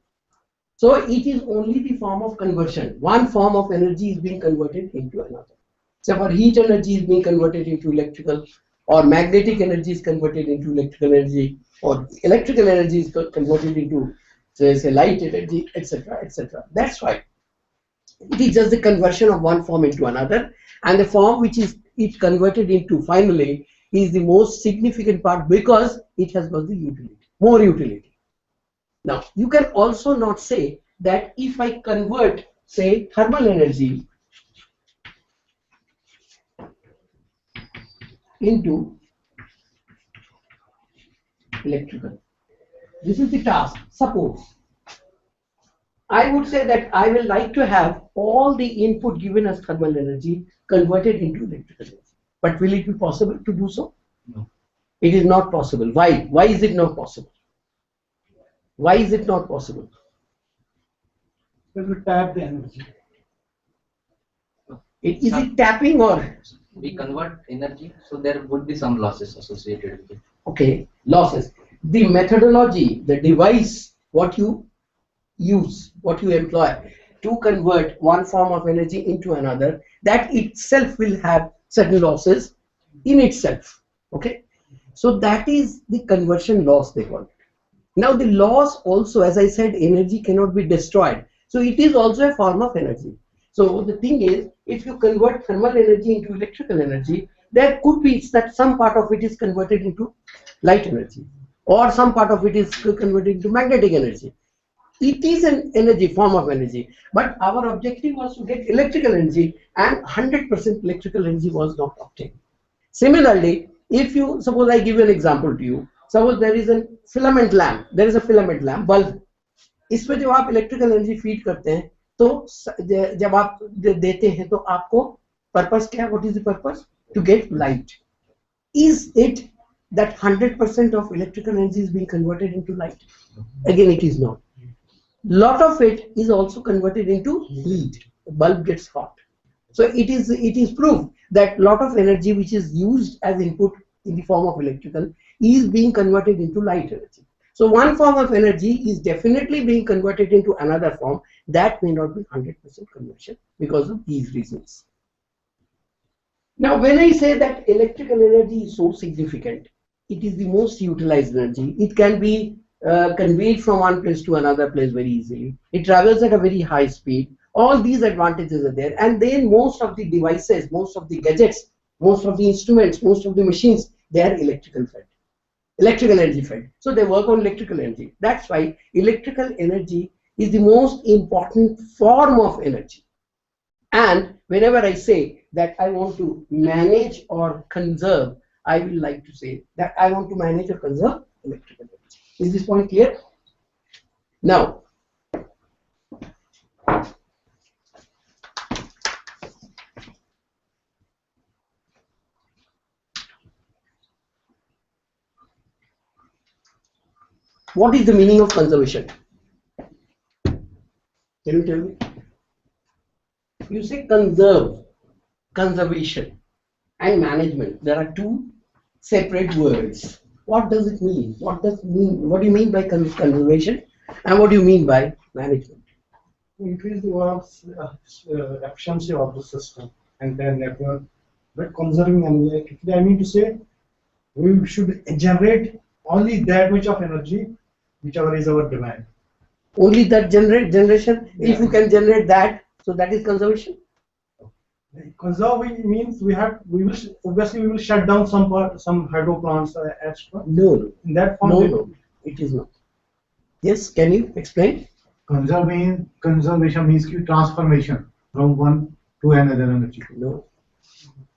So it is only the form of conversion. One form of energy is being converted into another. So for heat energy is being converted into electrical, or magnetic energy is converted into electrical energy, or electrical energy is converted into, say light energy, etc., etc. That's why it is just the conversion of one form into another, and the form which is it converted into finally is the most significant part, because it has got the utility, more utility. Now you can also not say that if I convert, say, thermal energy into electrical. This is the task. Suppose I would say that I will like to have all the input given as thermal energy converted into electrical energy. But will it be possible to do so? No. It is not possible. Why? Why is it not possible? Why is it not possible? Because we tap the energy. Is it tapping or? We convert energy, so there would be some losses associated with it. Okay, losses. The methodology, the device, what you use, what you employ to convert one form of energy into another, that itself will have certain losses in itself. Okay, so that is the conversion loss they call it. Now the loss also, as I said, energy cannot be destroyed, so it is also a form of energy. So the thing is, if you convert thermal energy into electrical energy, there could be that some part of it is converted into light energy, or some part of it is converted into magnetic energy. It is an energy, form of energy, but our objective was to get electrical energy, and 100% electrical energy was not obtained. Similarly, if you suppose, I give you an example to you. Suppose there is a filament lamp, bulb. इसमें जब आप electrical energy feed करते हैं तो जब आप देते हैं तो आपको पर्पस क्या है? What is the purpose? To get light. Is it that 100% of electrical energy is being converted into light? Again, it is not. Lot of it is also converted into heat. The bulb gets hot. So it is proof that lot of energy which is used as input in the form of electrical is being converted into light energy. So one form of energy is definitely being converted into another form. That may not be 100% conversion because of these reasons. Now when I say that electrical energy is so significant, it is the most utilized energy. It can be conveyed from one place to another place very easily. It travels at a very high speed. All these advantages are there, and then most of the devices, most of the gadgets, most of the instruments, most of the machines, they are electrical energy fed. So they work on electrical energy. That's why electrical energy is the most important form of energy. And whenever I say that I want to manage or conserve, I will like to say that I want to manage or conserve electrical energy. Is this point clear? Now, what is the meaning of conservation? Can you tell me? You say conserve, conservation, and management. There are two separate words. What does it mean? What does it mean? What do you mean by conservation, and what do you mean by management? Increase the efficiency of the system and then network. But conserving energy, I mean to say, we should generate only that much of energy whichever is our demand. Only that generation. Yeah. If you can generate that, so that is conservation. Conserving means we will shut down some hydro plants extra. No. In that form. No, it is not. Yes, can you explain? Conservation means transformation from one to another energy. No,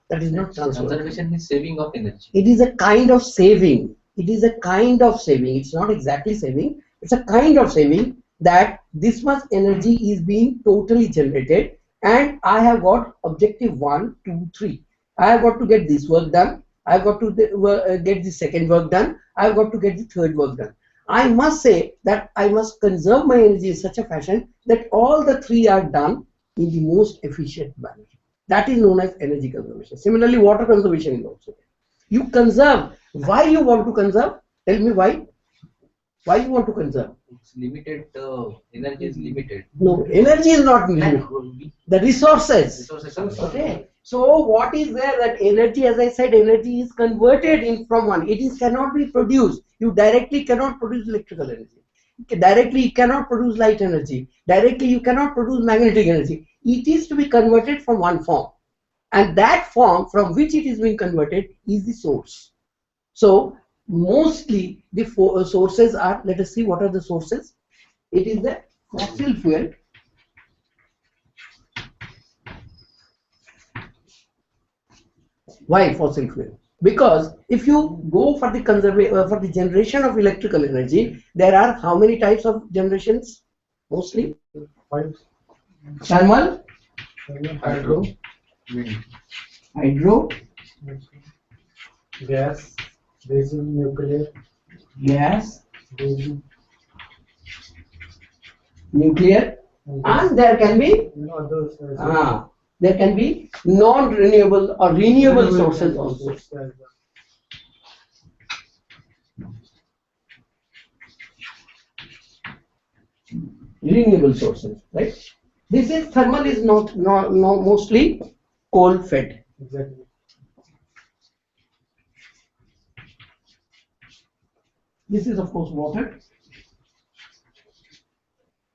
that is not transformation. Conservation means saving of energy. It is a kind of saving. It is a kind of saving. It's not exactly saving. It's a kind of saving that this much energy is being totally generated, and I have got objective 1, 2, 3. I have got to get this work done. I have got to get the second work done. I have got to get the third work done. I must say that I must conserve my energy in such a fashion that all the three are done in the most efficient manner. That is known as energy conservation. Similarly, water conservation is also there. You conserve. Why you want to conserve? Tell me why. Why you want to conserve? It's limited. Energy is limited. No, energy is not limited. The resources. Okay. So what is there? That energy, as I said, energy is converted in from one. It cannot be produced. You directly cannot produce electrical energy. Directly you cannot produce light energy. Directly you cannot produce magnetic energy. It is to be converted from one form. And that form from which it is being converted is the source. So mostly the sources are, let us see what are the sources. It is the fossil fuel. Why fossil fuel? Because if you go for the for the generation of electrical energy, there are how many types of generations? Mostly 5. thermal, Hydro, hydro, gas, diesel, nuclear, gas, diesel, nuclear, and there can be others. there can be non-renewable or renewable sources also. Renewable sources, right? This is thermal is not mostly coal fed. Exactly. This is of course water.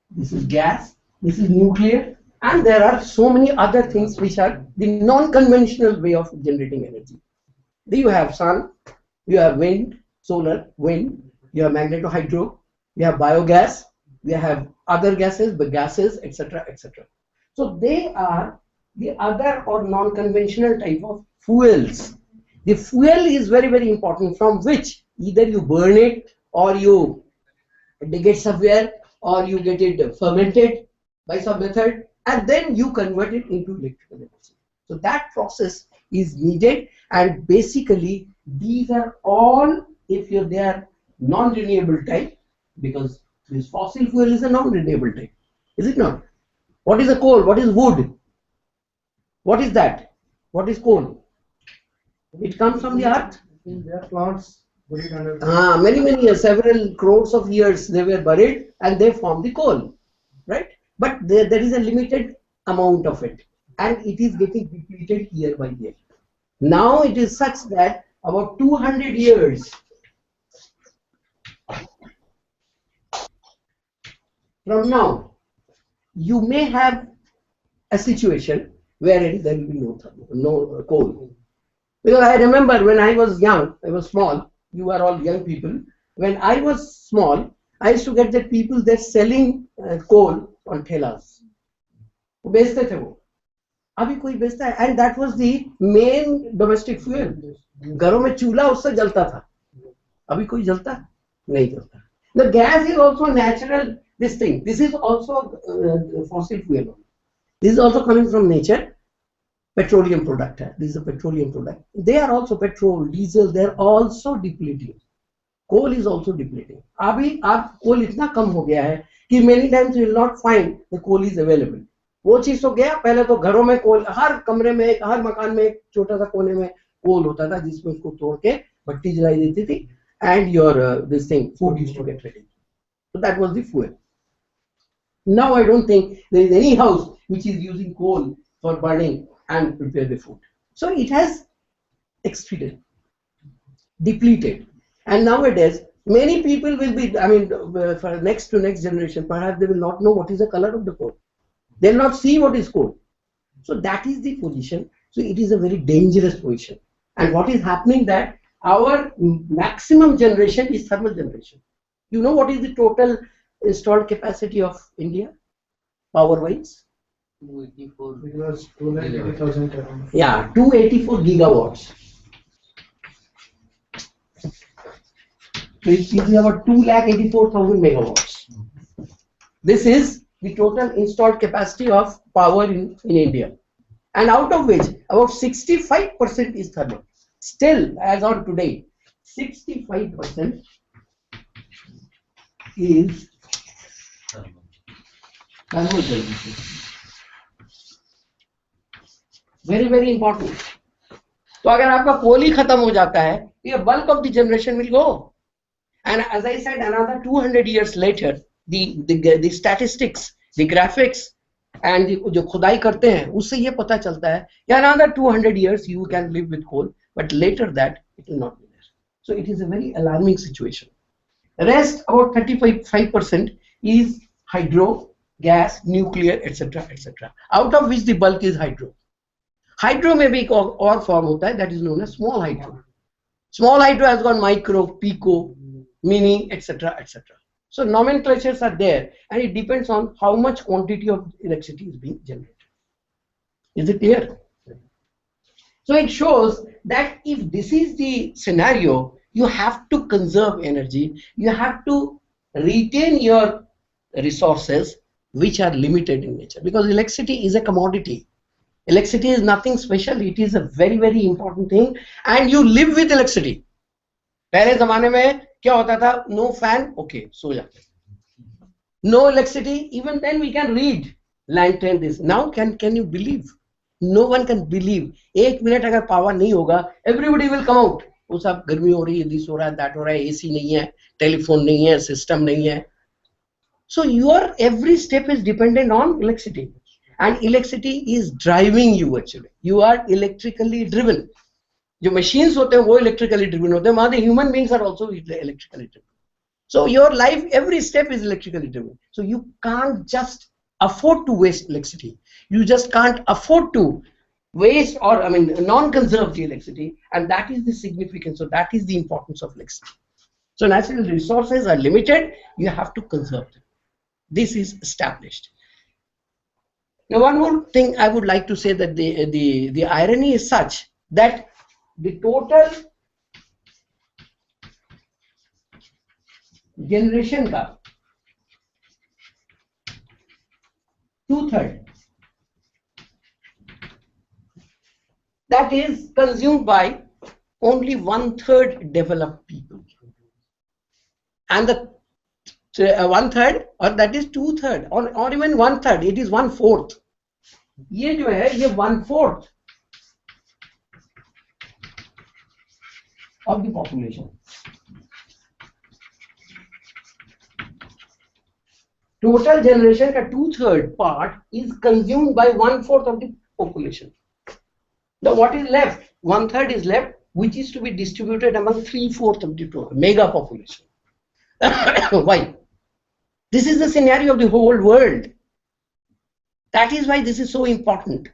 This is gas. This is nuclear, and there are so many other things which are the non-conventional way of generating energy. You have sun, you have wind, solar, wind, you have magneto-hydro, you have biogas, you have other gases, but gases, etc., etc. So they are the other or non-conventional type of fuels. The fuel is very, very important, from which either you burn it or you dig it somewhere or you get it fermented by some method and then you convert it into electrical energy. So that process is needed, and basically these are all, if they are non-renewable type, because this fossil fuel is a non-renewable type, is it not? What is a coal? What is wood? What is that? What is coal? It comes from the earth. They are plants buried under. Many years, several crores of years they were buried and they form the coal, right? But there is a limited amount of it and it is getting depleted year by year. Now it is such that about 200 years from now, you may have a situation wherein there will be no coal. Because I remember when I was young, I was small, you are all young people. When I was small, I used to get the people that selling coal on ठेलास. वो बेचते थे वो. अभी कोई बेचता है, and that was the main domestic fuel. घरों में चूल्हा उससे जलता था. अभी कोई जलता है? नहीं जलता. The gas is also natural. This thing. This is also fossil fuel. This is also coming from nature. Petroleum product. This is a petroleum product. They are also petrol, diesel. They are also depleting. Coal is also depleting. अभी आप coal इतना कम हो गया है कि many times you will not find the coal is available. वो चीज तो गया. पहले तो घरों में कोल, हर कमरे में, हर मकान में एक छोटा सा कोने में कोल होता था जिसमें उसको तोड़ के भट्टी जलाई देती थी, and your this thing food used to get ready. So that was the fuel. Now I don't think there is any house which is using coal for burning and prepare the food. So it has exceeded, depleted, and nowadays many people will be, I mean, for next generation, perhaps they will not know what is the color of the coal. They will not see what is coal. So that is the position. So it is a very dangerous position. And what is happening that our maximum generation is thermal generation. You know what is the total installed capacity of India, power-wise? 284. It was 280,000. Yeah, 284 gigawatts. So it is about 284,000 megawatts. This is the total installed capacity of power in India. And out of which about 65% is thermal. Still, as on today, 65% is thermal generation. Very, very important. तो अगर आपका कोल ही खत्म हो जाता है, the bulk of the generation will go. And as I said, another 200 years later, the statistics, the graphics, and जो खुदाई करते हैं, उससे ये पता चलता है कि another 200 years you can live with coal, but later that it will not be there. So it is a very alarming situation. The rest, about 35% is hydro, gas, nuclear, etc., etc. Out of which the bulk is hydro. Hydro may be or form होता है, that is known as small hydro. Small hydro has got micro, pico, mini, etc., etc. So nomenclatures are there, and it depends on how much quantity of electricity is being generated. Is it clear? So it shows that if this is the scenario, you have to conserve energy, you have to retain your resources which are limited in nature, because electricity is a commodity. Electricity is nothing special, it is a very, very important thing, and you live with electricity. पहले जमाने में क्या होता था? No fan, okay, सो जाते. No electricity, even then we can read lantern this. Now can you believe? No one can believe. 1 minute अगर power नहीं होगा, everybody will come out. वो सब गर्मी हो रही है, this हो रहा है, that हो रहा है, AC नहीं है, telephone नहीं है, system नहीं है. So your every step is dependent on electricity, and electricity is driving you actually. You are electrically driven. जो machines होते हैं वो electrically driven होते हैं, वहाँ the human beings are also electrically driven. So your life, every step is electrically driven. So you can't just afford to waste electricity. You just can't afford to waste, or I mean non-conserve the electricity, and that is the significance. So that is the importance of electricity. So natural resources are limited, you have to conserve them. This is established. Now one more thing I would like to say, that the irony is such that the total generation का 2/3 that is consumed by only 1/3 developed people, and the 1/3, or that is 2/3, or even 1/3, it is 1/4. ये जो है ये 1/4 of the population. Total generation का 2/3 part is consumed by 1/4 of the population. Now what is left? 1/3 is left, which is to be distributed among 3/4 of the total mega population. Why? This is the scenario of the whole world. That is why this is so important.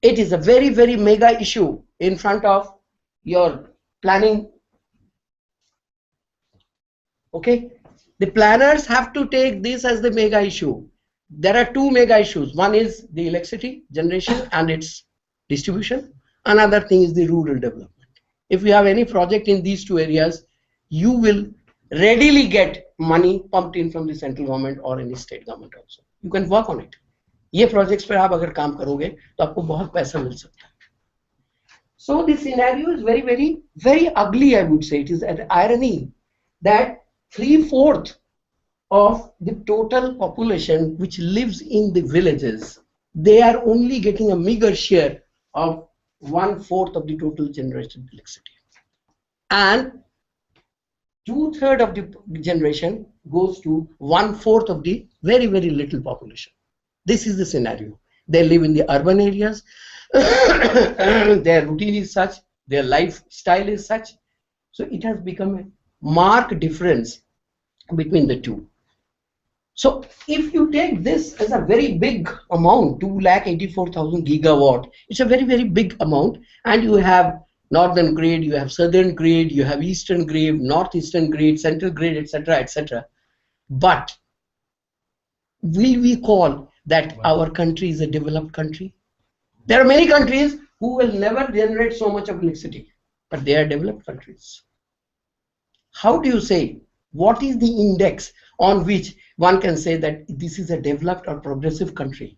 It is a very, very mega issue in front of your planning. Okay? The planners have to take this as the mega issue. There are two mega issues. One is the electricity generation and its distribution. Another thing is the rural development. If you have any project in these two areas, you will readily get money pumped in from the central government or any state government also. You can work on it. ये projects पर आप अगर काम करोगे तो आपको बहुत पैसा मिल सकता है. So the scenario is very, very, very ugly, I would say. It is an irony that 3/4 of the total population which lives in the villages, they are only getting a meager share of 1/4 of the total generated electricity, and 2/3 of the generation goes to 1/4 of the very, very little population. This is the scenario. They live in the urban areas. Their routine is such, their lifestyle is such. So it has become a marked difference between the two. So if you take this as a very big amount, 2,84,000 gigawatt, it's a very, very big amount, and you have northern grid, you have southern grid, you have eastern grid, northeastern grid, central grid, etc., etc. But will we call that our country is a developed country? There are many countries who will never generate so much of electricity, but they are developed countries. How do you say, what is the index on which one can say that this is a developed or progressive country?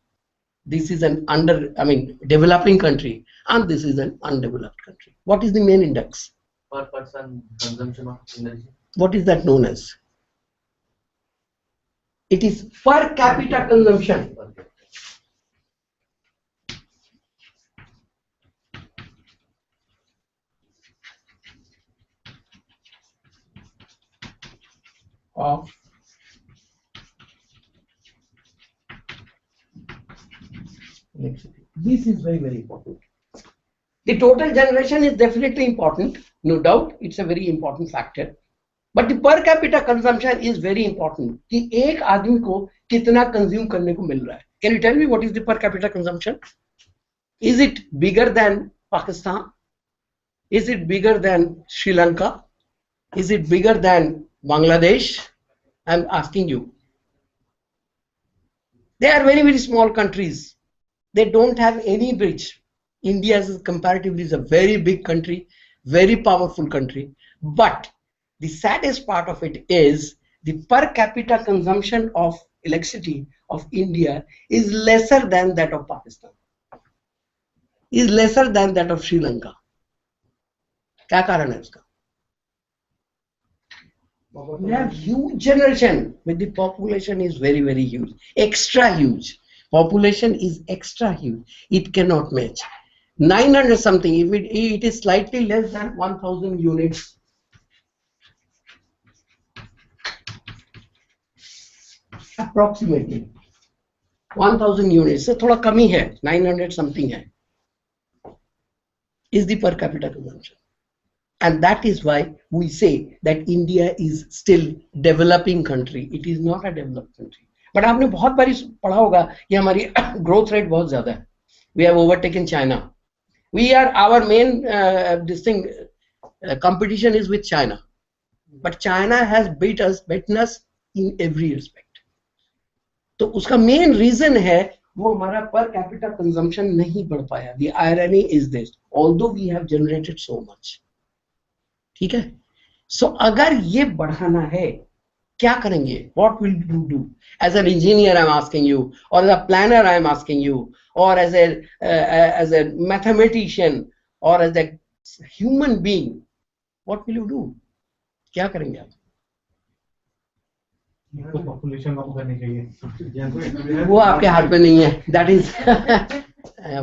This is an developing country, and this is an undeveloped country. What is the main index? Per person consumption of energy. What is that known as? It is per capita consumption. Of electricity. This is very, very important. The total generation is definitely important, no doubt. It's a very important factor. But the per capita consumption is very important. कि एक आदमी को कितना consume करने को मिल रहा है. Can you tell me what is the per capita consumption? Is it bigger than Pakistan? Is it bigger than Sri Lanka? Is it bigger than Bangladesh? I'm asking you. They are very, very small countries. They don't have any bridge. India is comparatively is a very big country, very powerful country. But the saddest part of it is the per capita consumption of electricity of India is lesser than that of Pakistan, is lesser than that of Sri Lanka. क्या कारण है उसका? We have huge generation, but the population is very, very huge, extra huge. Population is extra huge. It cannot match. 900 something. If it is slightly less than 1,000 units. Approximately 1,000 units. So थोड़ा कमी है. 900 something है. Is the per capita consumption. And that is why we say that India is still developing country. It is not a developed country. But आपने बहुत बारी पढ़ा होगा कि हमारी growth rate बहुत ज़्यादा है. We have overtaken China. We are our main competition is with China. But China has beaten us in every respect. तो उसका main reason है वो हमारा per capita consumption नहीं बढ़ पाया. The irony is this. Although we have generated so much. ठीक है. So अगर ये बढ़ाना है क्या करेंगे? What will you do? As an engineer I am asking you, or as a planner I am asking you, or as a mathematician, or as a human being, what will you do? क्या करेंगे आप? Population कम करनी चाहिए. वो आपके हाथ में नहीं है. That is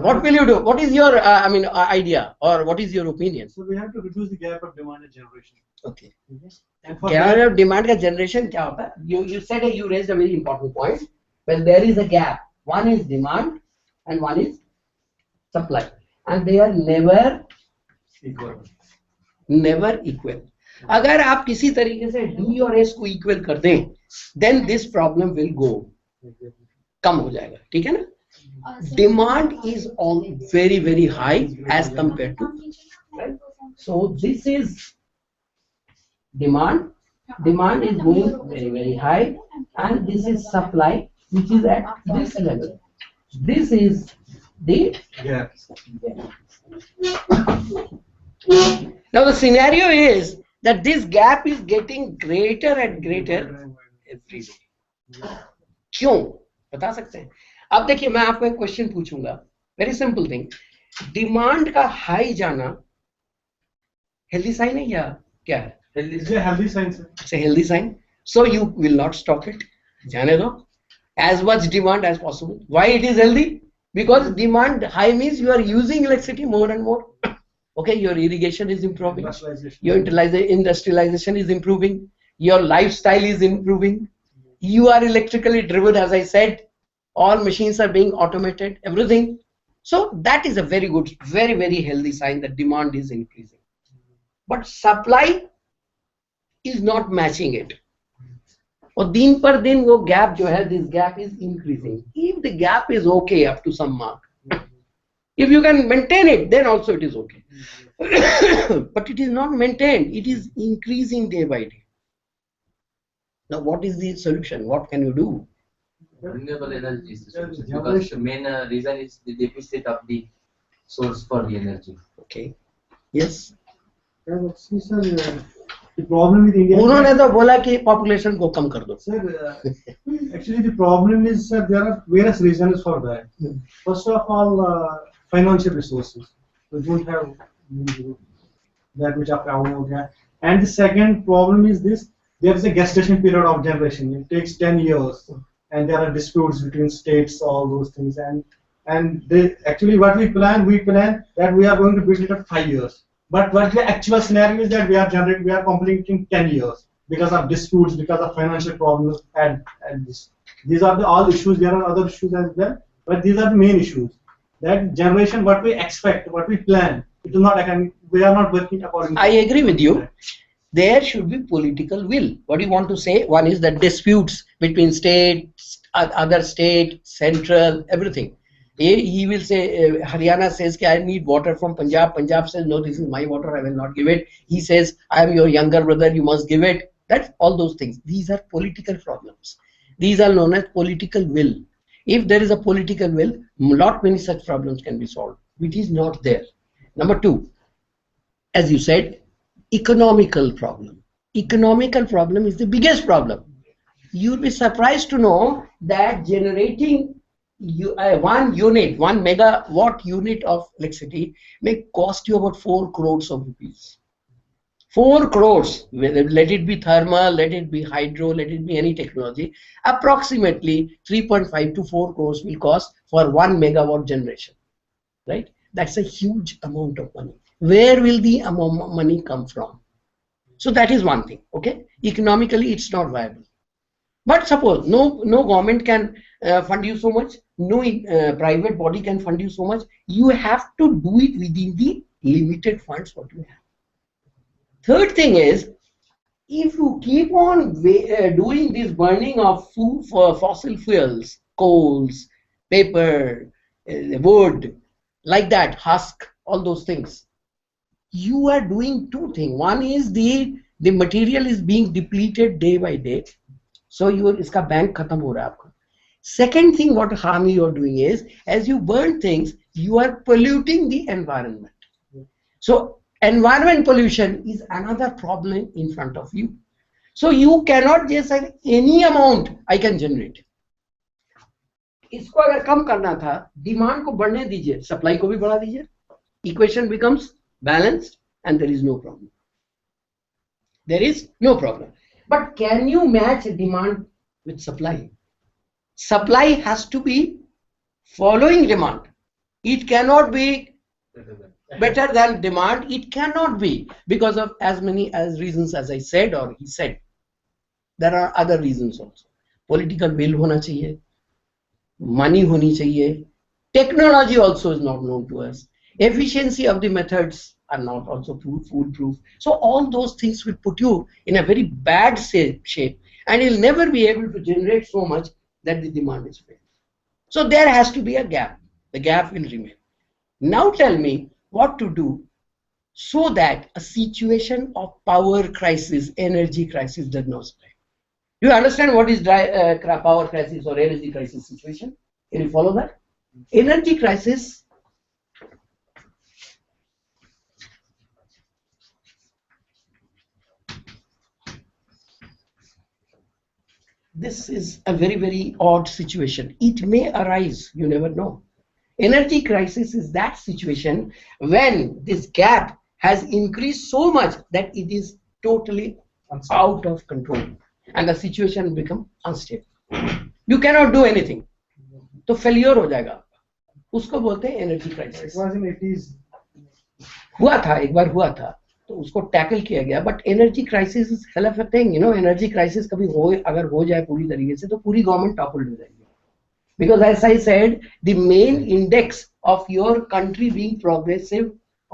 what will you do? What is your idea, or what is your opinion? So we have to reduce the gap of demand and generation. Okay. Gap of demand का generation क्या होता है? You said you raised a very important point. When there is a gap, one is demand and one is supply, and they are never equal. Never equal. अगर आप किसी तरीके से D और S को equal कर दें, then this problem will go. कम हो जाएगा. ठीक है ना? Demand is all very, very high as compared to, right? So this is demand. Demand is going very, very high, and this is supply, which is at this level. This is the gap. Now the scenario is that this gap is getting greater and greater every day. क्यों? बता सकते हैं? अब देखिए मैं आपको एक question पूछूंगा. Very simple thing. डिमांड का हाई जाना हेल्दी साइन है या क्या है? Healthy sign. It's a healthy sign. So you will not stop it. जाने दो. As much demand as possible. Why it is healthy? Because demand high means you are using electricity more and more. Okay, your irrigation is improving. Your industrialization is improving. Your lifestyle is improving. You are electrically driven, as I said. All machines are being automated, everything. So that is a very good, very, very healthy sign that demand is increasing. But supply is not matching it. और दिन पर दिन वो gap जो है, this gap is increasing. If the gap is okay up to some mark, if you can maintain it, then also it is okay. But it is not maintained. It is increasing day by day. Now what is the solution? What can you do? Renewable energy is the solution, because the main reason is the deficit of the source for the energy. Okay. Yes. The problem with India. उन्होंने तो बोला कि population को कम कर दो. Sir, actually the problem is, sir, there are various reasons for that. First of all, financial resources. We don't have that much of power. And the second problem is this: there is a gestation period of generation. It takes 10 years. And there are disputes between states, all those things, and they actually what we plan that we are going to build it at 5 years. But what the actual scenario is that we are completing 10 years because of disputes, because of financial problems, and this. These are all issues. There are other issues as well, but these are the main issues. That generation, what we expect, what we plan, it is not. We are not working according. I agree with you. There should be political will. What do you want to say? One is the disputes between states, other state, central, everything. He will say, Haryana says, I need water from Punjab. Punjab says, no, this is my water, I will not give it. He says, I am your younger brother, you must give it. That's all those things. These are political problems. These are known as political will. If there is a political will, not many such problems can be solved. which is not there. Number two, as you said, economical problem. Economical problem is the biggest problem. You'll be surprised to know that generating one megawatt unit of electricity may cost you about 4 crores of rupees. 4 crores, let it be thermal, let it be hydro, let it be any technology, approximately 3.5 to 4 crores will cost for 1 megawatt generation, right? That's a huge amount of money. Where will the money come from? So that is one thing, okay? Economically, it's not viable. But suppose no government can fund you so much, no private body can fund you so much, you have to do it within the limited funds what you have. Third thing is, if you keep on doing this burning of food for fossil fuels, coals, paper, wood, like that, husk, all those things, you are doing two things. One is the material is being depleted day by day. So iska bank khatam ho raha hai aapka. Second thing, what harm you are doing is, as you burn things, you are polluting the environment. So environment pollution is another problem in front of you. So you cannot just say any amount I can generate. इसको अगर कम करना था, demand को बढ़ने दीजिए, supply को भी बढ़ा दीजिए. Equation becomes balanced and there is no problem. There is no problem. But can you match demand with supply? Supply has to be following demand. It cannot be better than demand. It cannot be because of as many reasons as I said or he said. There are other reasons also. Political will hona chahiye, money honi chahiye. Technology also is not known to us. Efficiency of the methods are not also foolproof. So all those things will put you in a very bad shape and you'll never be able to generate so much that the demand is failed. So there has to be a gap. The gap will remain. Now tell me what to do so that a situation of power crisis, energy crisis does not spread. Do you understand what is power crisis or energy crisis situation? Can you follow that? Energy crisis this is a very, very odd situation. It may arise, you never know. Energy crisis is that situation when this gap has increased so much that it is totally out of control and the situation becomes unstable. You cannot do anything. तो failure हो जाएगा. उसको बोलते हैं energy crisis. हुआ था, एक बार हुआ था. तो उसको टैकल किया गया. But energy crisis is hell of a thing, you know. Energy crisis कभी अगर हो जाए पूरी तरीके से तो पूरी गवर्नमेंट टॉपल्ड हो जाएगी. Because as I said, the main index of your country being progressive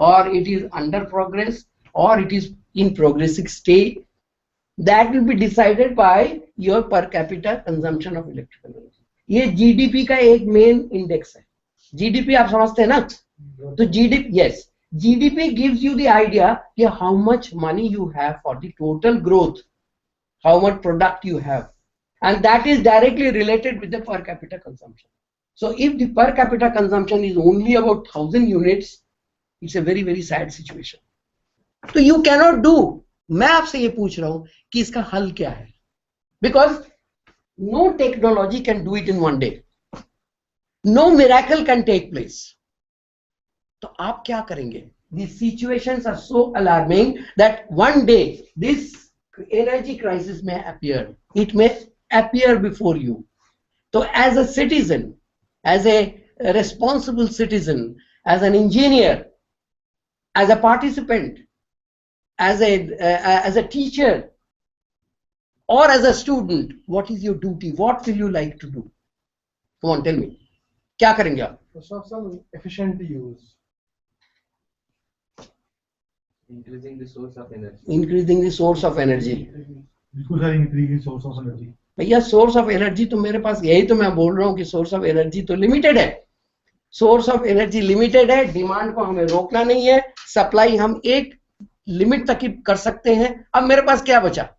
और इट इज अंडर प्रोग्रेस और it is in progressive state, that will be decided by your per capita consumption of electrical energy. ये GDP का एक main index है. GDP आप समझते हैं ना? तो GDP, yes, GDP gives you the idea of how much money you have for the total growth, how much product you have, and that is directly related with the per capita consumption. So if the per capita consumption is only about 1000 units, it's a very, very sad situation. So you cannot do. मैं आपसे ये पूछ रहा हूँ कि इसका हल क्या है? Because no technology can do it in one day. No miracle can take place. तो आप क्या करेंगे? These situations are so alarming that one day this energy crisis may appear. It may appear before you. So as a citizen, as a responsible citizen, as an engineer, as a participant, as a teacher, or as a student, what is your duty? What will you like to do? Come on, tell me. क्या करेंगे आप? First of all, efficient use. Increasing the source of energy. Increasing the source of energy. बिल्कुल sir, increasing source of energy. भैया source of energy तो मेरे पास, यही तो मैं बोल रहा हूँ कि सोर्स ऑफ एनर्जी तो लिमिटेड है. सोर्स ऑफ एनर्जी लिमिटेड है. डिमांड को हमें रोकना नहीं है. सप्लाई हम एक लिमिट तक ही कर सकते हैं. अब मेरे पास क्या बचा?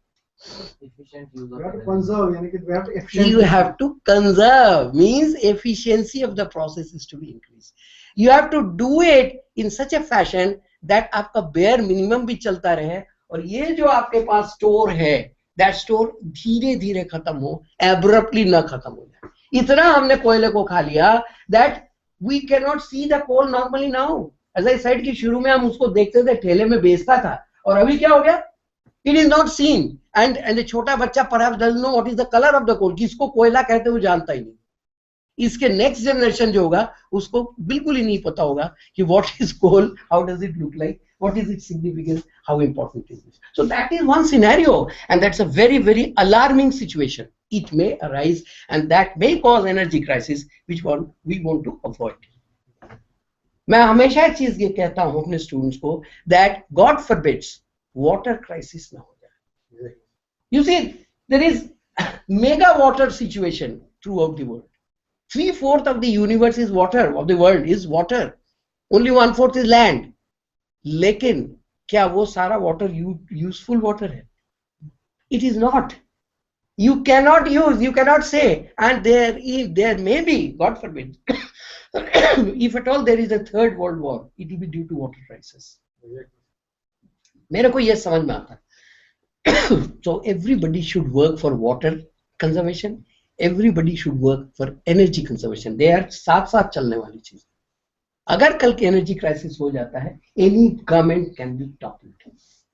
You have to conserve means efficiency of the process is to be increased. You have to do it in such a fashion that आपका bare minimum भी चलता रहे और ये जो आपके पास स्टोर है that store धीरे धीरे खत्म हो, abruptly ना खत्म हो जाए. इतना हमने कोयले को खा लिया that we cannot see the coal normally now. As I said कि शुरू में हम उसको देखते थे, ठेले में बेचता था, और अभी क्या हो गया? It is not seen, and the छोटा बच्चा perhaps doesn't know what is the color of the coal. किसको कोयला कहते वो जानता ही नहीं. इसके नेक्स्ट जनरेशन जो होगा उसको बिल्कुल ही नहीं पता होगा कि what is coal, how does it look like, what is its significance, how important is it. So that is one scenario, and that's a very, very alarming situation. It may arise, and that may cause energy crisis, which one we want to avoid. मैं हमेशा एक चीज ये कहता हूँ अपने students को that God forbids water crisis ना हो जाए. You see, there is mega water situation throughout the world. 3/4 of the universe is water, of the world is water. Only 1/4 is land. लेकिन क्या वो सारा water useful water है? It is not. You cannot use, you cannot say, and there may be, God forbid, if at all there is a third world war, it will be due to water crisis. मेरे को ये समझ में आता है. So everybody should work for water conservation. Everybody should work for energy conservation. They are साथ साथ चलने वाली चीज. अगर कल की energy crisis हो जाता है, any government can be toppled.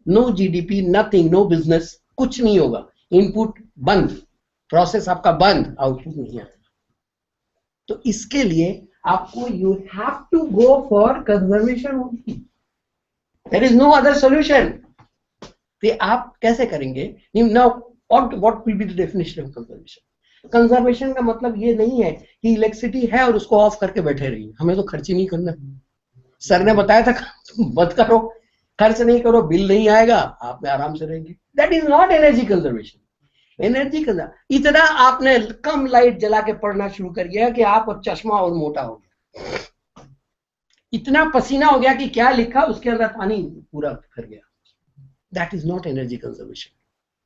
No GDP, nothing, no business, कुछ नहीं होगा. Input बंद, process आपका बंद, output नहीं आएगा. तो इसके लिए आपको you have to go for conservation only. There is no other solution. तो आप कैसे करेंगे? Now, what will be the definition of conservation? Conservation का मतलब ये नहीं है कि इलेक्ट्रिसिटी है और उसको ऑफ करके बैठे रहिए. हमें तो खर्च ही नहीं करना. सर ने बताया था मत करो, खर्च नहीं करो, बिल नहीं आएगा, आप आराम से रहेंगे. That is not energy conservation. Energy conservation इतना आपने कम लाइट जला के पढ़ना शुरू कर दिया कि आप चश्मा और मोटा हो गया. इतना पसीना हो गया कि क्या लिखा उसके अंदर पानी पूरा भर गया. That is not energy conservation.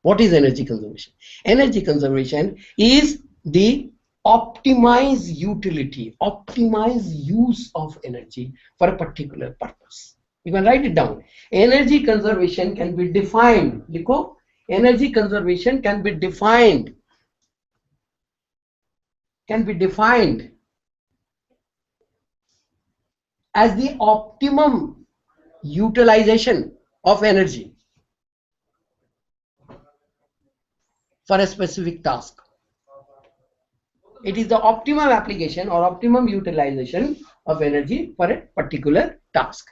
What is energy conservation? Energy conservation is the optimized utility, optimized use of energy for a particular purpose. You can write it down. Energy conservation can be defined. Likho, energy conservation can be defined. As the optimum utilization of energy for a specific task. It is the optimum application or optimum utilization of energy for a particular task.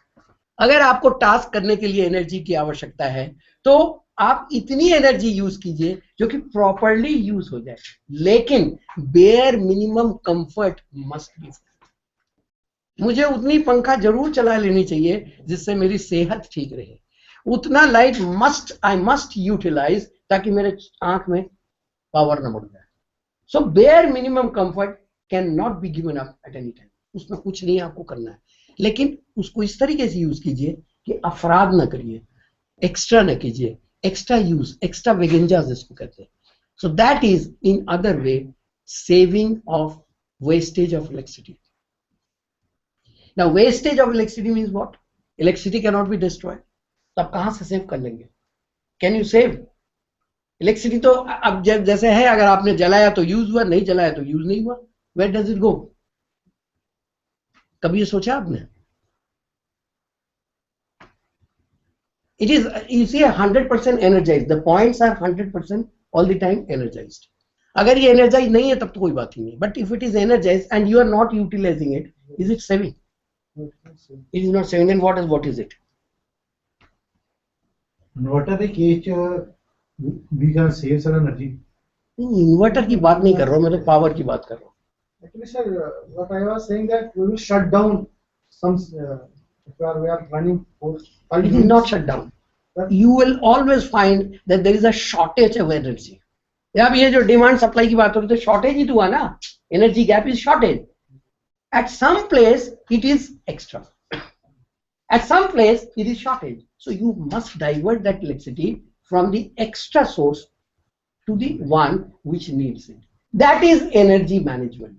अगर आपको task करने के लिए energy की आवश्यकता है तो आप इतनी एनर्जी यूज कीजिए जो कि प्रॉपर्ली यूज हो जाए, लेकिन bear minimum comfort must be. मुझे उतनी पंखा जरूर चला लेनी चाहिए जिससे मेरी सेहत ठीक रहे. उतना लाइट आई मस्ट यूटिलाइज ताकि मेरे आंख में पावर न बढ़ जाए. So bare minimum comfort can not be given up at any time. उसमें कुछ नहीं आपको करना है, लेकिन उसको इस तरीके से यूज कीजिए कि अफराद ना करिए, एक्स्ट्रा ना कीजिए, एक्स्ट्रा यूज, एक्स्ट्रा वेगेंजास जिसको कहते हैं. So that is in other way saving of wastage of electricity. Now wastage of electricity means what? Electricity can not be destroyed. तो आप कहां से सेव कर लेंगे? Can you save? इलेक्ट्रिसिटी तो अब जैसे है, अगर आपने जलाया तो यूज हुआ, नहीं जलाया तो यूज नहीं हुआ. Where does it go? कभी ये सोचा आपने? It is, you see, 100% energised. The points are 100% all the time energised. अगर ये एनर्जाइज नहीं है तब तो कोई बात ही नहीं. But if it is energised and you are not utilising it, is it saving? It is not saving. Then what is it? What are the case we can save some energy? Inverter की बात नहीं कर रहा हूँ मैं, तो power की बात कर रहा हूँ. Actually, sir, what I was saying that we will shut down some. If we are running for. It is not shut down. You will always find that there is a shortage of energy. अब ये जो demand supply की बात हो रही है तो shortage ही तो हुआ ना. Energy gap is shortage. At some place it is extra. At some place it is shortage. So you must divert that electricity from the extra source to the one which needs it. That is energy management.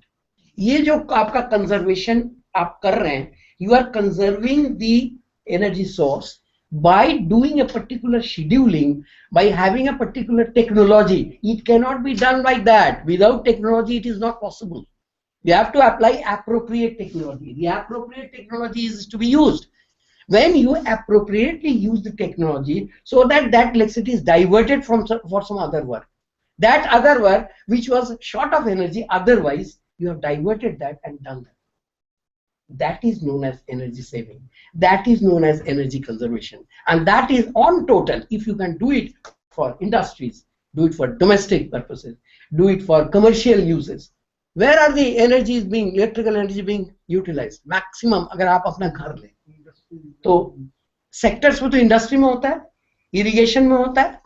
ये जो आपका conservation आप कर रहे हैं, you are conserving the energy source by doing a particular scheduling, by having a particular technology. It cannot be done like that. Without technology, it is not possible. You have to apply appropriate technology. The appropriate technology is to be used. When you appropriately use the technology so that that electricity is diverted from for some other work, that other work which was short of energy otherwise, you have diverted that and done that. That is known as energy saving. That is known as energy conservation. And that is on total, if you can do it for industries, do it for domestic purposes, do it for commercial uses. Where are the energies being, electrical energy being utilized? Maximum, अगर आप अपना घर ले, तो sectors में तो industry में होता है, इरिगेशन में होता है,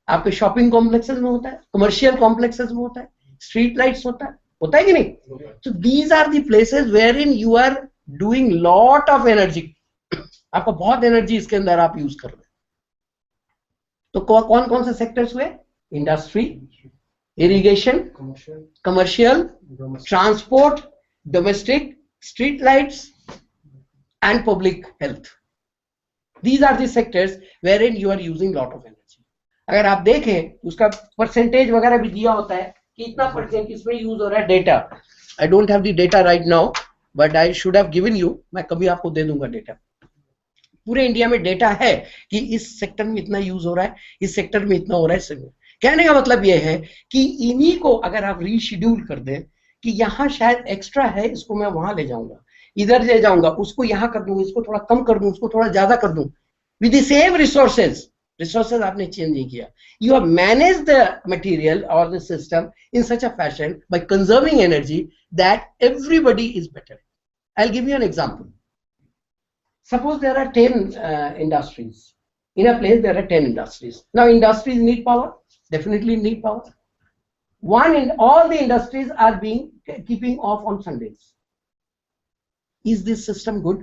आपके शॉपिंग कॉम्प्लेक्सेस में होता है, कमर्शियल कॉम्प्लेक्सेस में होता है, स्ट्रीट लाइट्स होता है कि नहीं? So these are the places wherein you are doing lot of energy. आपका बहुत एनर्जी इसके अंदर आप यूज कर रहे हैं. तो कौन कौन से सेक्टर्स हुए? Industry, irrigation, commercial, transport, domestic, street lights and public health. These are the sectors wherein you are using lot of energy. अगर आप देखें उसका परसेंटेज वगैरह भी दिया होता है कि इतना परसेंट इसमें यूज हो रहा है. Data, I don't have the data right now, but I should have given you. मैं कभी आपको दे दूंगा डेटा. पूरे इंडिया में डेटा है कि इस सेक्टर में इतना यूज हो रहा है, इस सेक्टर में इतना हो रहा है. कहने का मतलब यह है कि इन्हीं को अगर आप रीशेड्यूल कर दें कि यहाँ शायद एक्स्ट्रा है, इसको मैं वहां ले जाऊंगा, इधर ले जाऊंगा, उसको यहां कर दूं, इसको थोड़ा कम कर दूं, उसको थोड़ा ज्यादा कर दूं, विद द सेम रिसोर्सेज आपने चेंज नहीं किया. You have manage the material और the system in such a fashion by conserving energy that everybody is better. I will give you an example. Suppose there are 10 industries. In a place there are 10 industries. Now industries need power, definitely need power. All the industries are being keeping off on Sundays. Is this system good?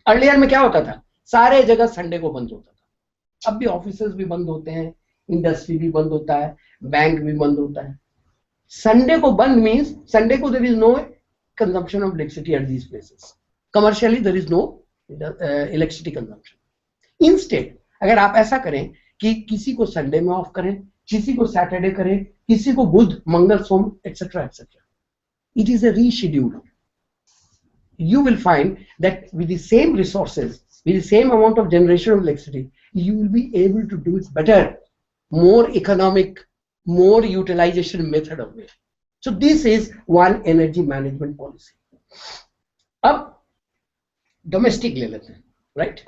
Earlier में क्या होता था? सारे जगह Sunday को बंद होता था. अब भी ऑफिसेस भी बंद होते हैं, इंडस्ट्री भी बंद होता है, बैंक भी बंद होता है. संडे को बंद मीन्स संडे को there is no consumption of electricity at these places. Commercially there is no electricity consumption. Instead अगर आप ऐसा करें कि किसी को संडे में ऑफ करें, किसी को सैटरडे करें, किसी को बुध, मंगल, सोम, etcetera etcetera. It is a reschedule. You will find that with the same resources, with the same amount of generation of electricity, you will be able to do it better, more economic, more utilization method of it. So this is one energy management policy. अब domestic ले लेते हैं, right?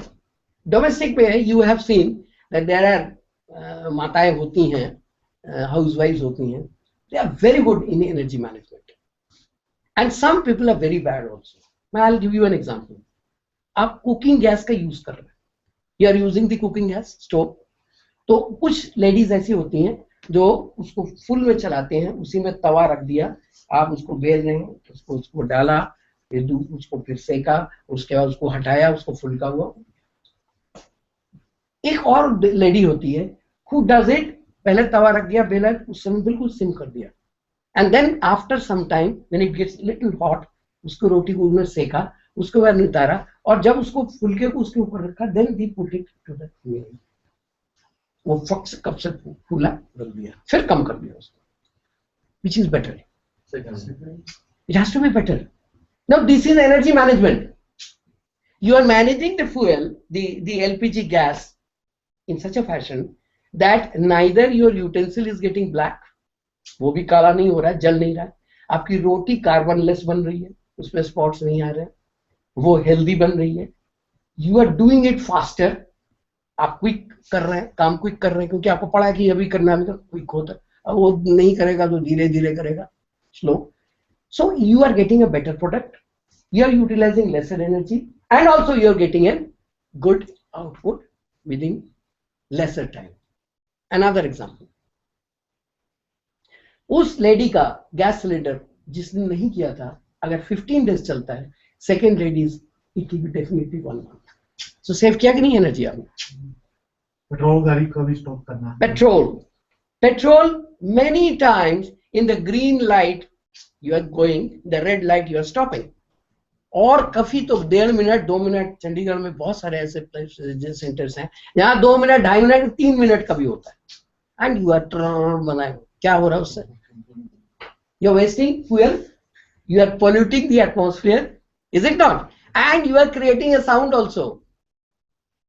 Domestic में you have seen that there are माताएं होती हैं, housewives होती हैं. They are very good in energy management. And some people are very bad also. I'll give you an example. आप कुकिंग गैस का यूज कर रहे हैं, you are using the cooking gas stove. तो कुछ लेडीज ऐसी होती हैं जो उसको फुल में चलाते हैं, उसी में तवा रख दिया, आप उसको बेल रहे हैं, उसको डाला, फिर उसको फिर सेका, उसके बाद उसको हटाया, उसको फुलका हुआ. एक और लेडी होती है who does it, पहले तवा रख दिया, बेला, उस समय बिल्कुल सिम कर दिया. And then after some time when it gets little hot, उसको रोटी को उसमें सेका, उसके बाद नितारा, और जब उसको फुलके को उसके ऊपर रखा, then we put it to the flame. वो फक्स कब से फूला रख दिया, फिर कम कर दिया उसको. Which is better? It has to be better. Now this is energy management. You are managing the fuel, the LPG gas in such a fashion that neither your utensil is getting black, वो भी काला नहीं हो रहा है, जल नहीं रहा है, आपकी रोटी कार्बन लेस बन रही है, उसमें स्पॉट्स नहीं आ रहे हैं, वो हेल्दी बन रही है. You are doing it faster. आप क्विक कर रहे हैं, काम क्विक कर रहे हैं, क्योंकि आपको पड़ा है कि अभी करना है, तो क्विक होता है. अब वो नहीं करेगा तो धीरे धीरे करेगा, slow. So you are getting a better product, you are utilising lesser energy, and also you are getting an good output within lesser time. Another example, उस लेडी का गैस सिलेंडर जिसने नहीं किया था, अगर 15 डेज चलता है, second ladies it will be definitely 1 month. So save किया कि नहीं एनर्जी आपने? पेट्रोल गाड़ी को भी स्टॉप करना. Petrol many times in the green light you are going, the red light you are stopping. और काफी तो 1.5 मिनट 2 मिनट, चंडीगढ़ में बहुत सारे ऐसे सेंटर्स हैं यहाँ 2 मिनट 2.5 मिनट 3 मिनट का भी होता है, एंड यू आर बनाए, क्या हो रहा है उससे? You are wasting fuel, you are polluting the atmosphere, is it not? And you are creating a sound also.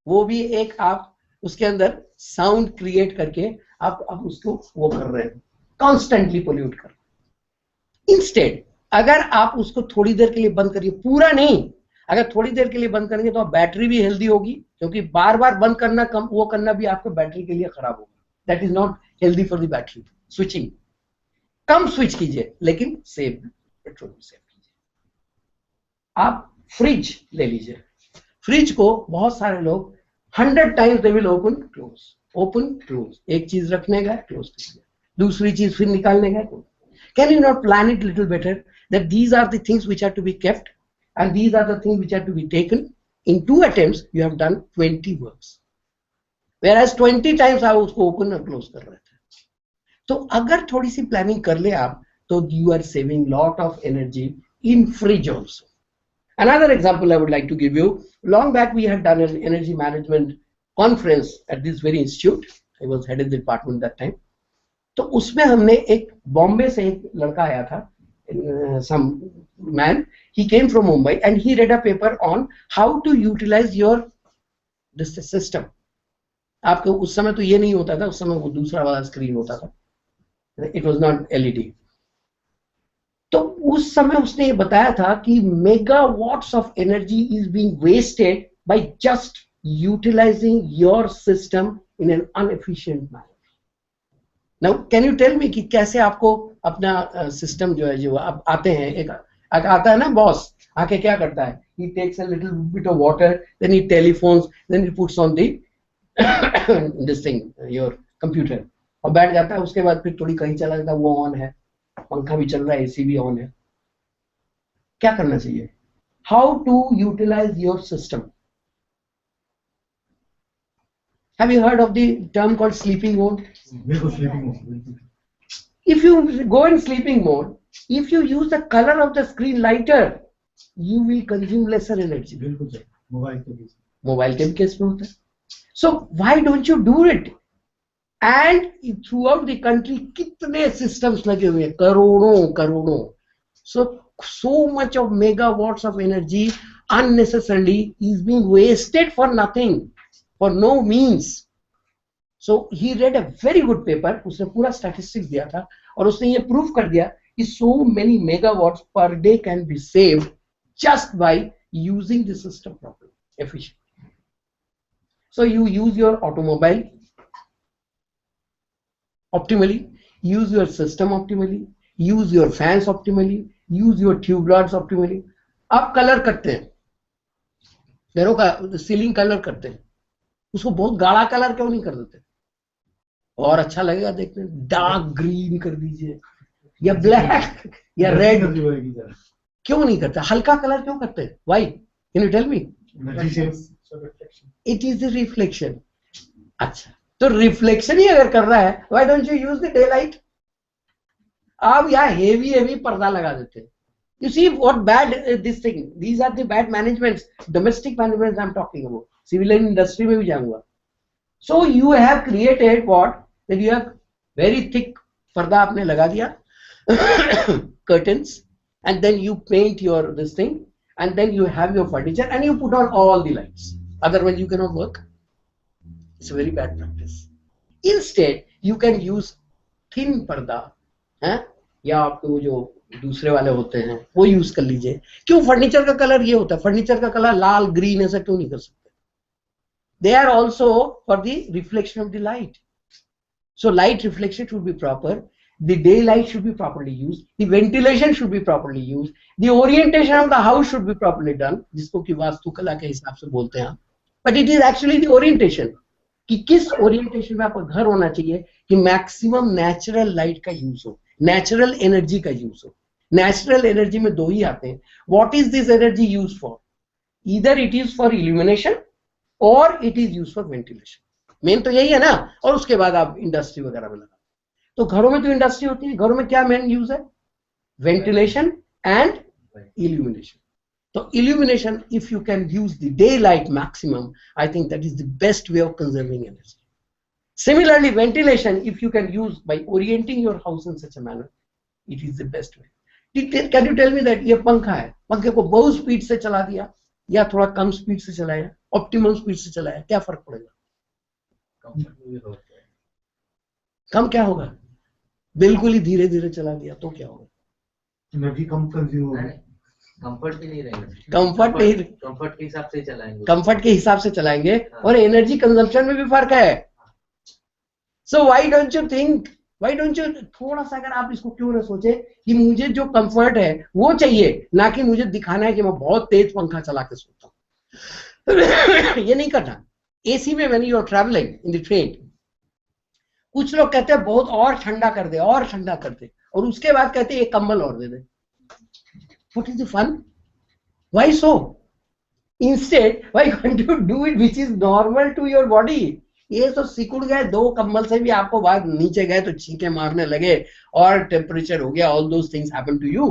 वो भी एक आप उसके अंदर साउंड क्रिएट करके आप उसको वो कर रहे हैं, कॉन्स्टेंटली पोल्यूट कर रहे हैं। इंस्टेड अगर आप उसको थोड़ी देर के लिए बंद करिए, पूरा नहीं, अगर थोड़ी देर के लिए बंद करेंगे तो बैटरी भी हेल्दी होगी, क्योंकि बार बार बंद करना कम वो करना भी आपको बैटरी के लिए खराब होगा, that is not healthy for the battery. Switching come switch कीजिए लेकिन सेव पेट्रोल सेव कीजिए। आप फ्रिज ले लीजिए, फ्रिज को बहुत सारे लोग 100 times they will open close, एक चीज रखने का क्लोज कर दिया, दूसरी चीज फिर निकालने का। Can you not plan it little better that these are the things which are to be kept and these are the things which are to be taken in 2 attempts, you have done 20 works, whereas 20 times आप उसको open और close कर रहे थे। तो अगर थोड़ी सी planning कर ले आप, तो you are saving lot of energy in fridge also. Another example I would like to give you, long back we had done an energy management conference at this very institute. I was head of the department that time. तो उसमें हमने एक बॉम्बे से एक लड़का आया था, some man, he came from Mumbai and he read a paper on how to utilize your this system. आपको उस समय तो ये नहीं होता था, उस समय वो दूसरा वाला स्क्रीन होता था, it was not LED. तो उस समय उसने ये बताया था कि megawatts of energy is being wasted by just utilizing your system in an inefficient manner. Now, can you tell me कि कैसे आपको अपना सिस्टम जो है, जो आप आते हैं, एक आता है ना बॉस, आके क्या करता है, he takes a little bit of water, then he telephones, then he puts on the this thing, your computer, और बैठ जाता है, उसके बाद फिर थोड़ी कहीं चला जाता है, वो ऑन है, पंखा भी चल रहा है, एसी भी ऑन है। क्या करना चाहिए? How to utilise your system. Have you heard of the term called sleeping mode? बिल्कुल sleeping mode. If you go in sleeping mode, if you use the colour of the screen lighter, you will consume lesser energy. बिल्कुल सही, mobile के case में होता है। So why don't you do it? And throughout the country कितने systems लगे हुए हैं, करोड़ों। So much of megawatts of energy unnecessarily is being wasted for nothing, for no means. So he read a very good paper, उसने पूरा statistics दिया था और उसने ये proof कर दिया कि so many megawatts per day can be saved just by using the system properly, efficiently. So you use your automobile optimally, use your system optimally, use your fans optimally, use your tube rods optimally. आप colour करते हैं, घरों का ceiling colour करते हैं, उसको बहुत गाढ़ा कलर क्यों नहीं कर देते? और अच्छा लगेगा देखने, डार्क ग्रीन कर दीजिए या ब्लैक या रेड, क्यों नहीं करते? हल्का कलर क्यों करते हैं? Why? Can you tell me? It is the reflection. अच्छा, तो रिफ्लेक्शन ही अगर कर रहा है, why don't you use the daylight? आप यहाँ हेवी पर्दा लगा देते हैं। You see what bad this thing, these are the bad managements, domestic managements I'm talking about, civil and industry में भी जाऊंगा। So you have created what? That you have very thick पर्दा आपने लगा दिया, curtains, and then you paint your this thing, and then you have your furniture and you put on all the lights. Otherwise you cannot work. It's a very bad practice. Instead, you can use thin पर्दा, हैं? या आपको जो दूसरे वाले होते हैं वो यूज कर लीजिए। क्यों फर्नीचर का कलर ये होता है? फर्नीचर का कलर लाल ग्रीन ऐसा क्यों नहीं कर सकते? They are also for the reflection of the light. So light reflection should be proper. The daylight should be properly used. The ventilation should be properly used. The orientation of the house should be properly done, जिसको कि वास्तुकला के हिसाब से बोलते हैं। But it is actually the orientation. कि किस ओरिएंटेशन में आपका घर होना चाहिए कि मैक्सिमम नेचुरल लाइट का यूज हो, नेचुरल एनर्जी का यूज हो। नेचुरल एनर्जी में 2 ही आते हैं। What is this energy use for? Either it is for illumination और it is use for ventilation. Main तो यही है ना, और उसके बाद आप इंडस्ट्री वगैरह में लगा। तो घरों में तो इंडस्ट्री होती है, घरों में क्या मेन यूज है? ventilation and illumination. So illumination, if you can use the daylight maximum, I think that is the best way of conserving energy. Similarly, ventilation, if you can use by orienting your house in such a manner, it is the best way. Can you tell me that ये पंखा है, पंखे को बहुत speed से चला दिया या थोड़ा कम स्पीड से चलाया, ऑप्टिमम स्पीड से चलाया, क्या फर्क पड़ेगा? कम क्या होगा? बिल्कुल ही धीरे धीरे चला दिया तो क्या होगा? एनर्जी कम कंज्यूम होगी, कंफर्ट भी नहीं रहेगा, कंफर्ट नहीं, कंफर्ट के हिसाब से चलाएंगे, कंफर्ट के हिसाब से चलाएंगे और एनर्जी कंजम्पशन में भी फर्क है. So why don't you think, why don't you, थोड़ा सा अगर आप इसको क्यों ना सोचे कि मुझे जो कंफर्ट है वो चाहिए, ना कि मुझे दिखाना है कि मैं बहुत तेज पंखा चला के सोता हूं. ये नहीं करना. एसी में when you are travelling in the train, कुछ लोग कहते हैं बहुत और ठंडा कर दे, और ठंडा कर दे, और उसके बाद कहते हैं एक कंबल और दे दे. What is the fun? Why so? Instead, why can't you do it which is normal to your body? ये तो सिकुड़ गए, दो कंबल से भी आपको बाहर नीचे गए तो छींके मारने लगे और टेम्परेचर हो गया. All those things happen to you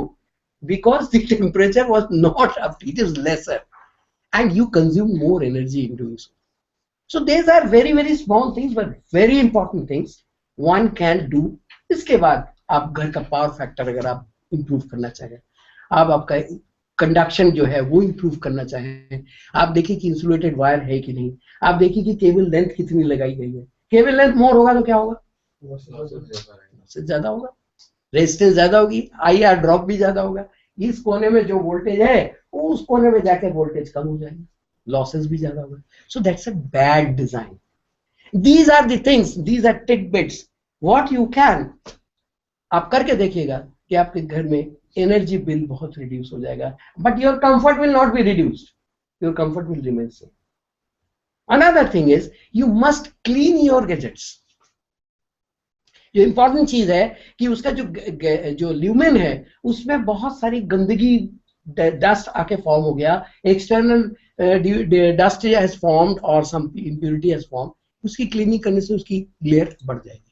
because the temperature was not up, it is lesser, and you consume more energy in doing so. So these are very very small things but very important things one can do. इसके बाद आप घर का power factor अगर आप improve करना चाहें, आप आपका कंडक्शन जो है वो इम्प्रूव करना चाहें, आप देखिए कि इंसुलेटेड वायर है कि नहीं, आप देखिए कि केबल लेंथ कितनी लगाई गई है. केबल लेंथ मोर होगा तो क्या होगा? से ज्यादा होगा, रेजिस्टेंस ज्यादा होगी, IR ड्रॉप भी ज्यादा होगा. इस कोने में जो वोल्टेज है उस कोने में जाके वोल्टेज कम हो जाएगा, लॉसेस भी ज्यादा होगा. So that's a bad design. These are the things, these are tidbits what you can. आप करके देखिएगा कि आपके घर में एनर्जी बिल बहुत रिड्यूस हो जाएगा, but your comfort will not be reduced, your comfort will remain same. Another thing is you must clean your gadgets. जो इंपॉर्टेंट चीज है कि उसका जो ल्यूमेन है उसमें बहुत सारी गंदगी, डस्ट आके फॉर्म हो गया, एक्सटर्नल डस्ट हैज फॉर्म्ड और सम इम्प्योरिटी हैज फॉर्म. उसकी क्लीनिंग करने से उसकी लेयर बढ़ जाएगी.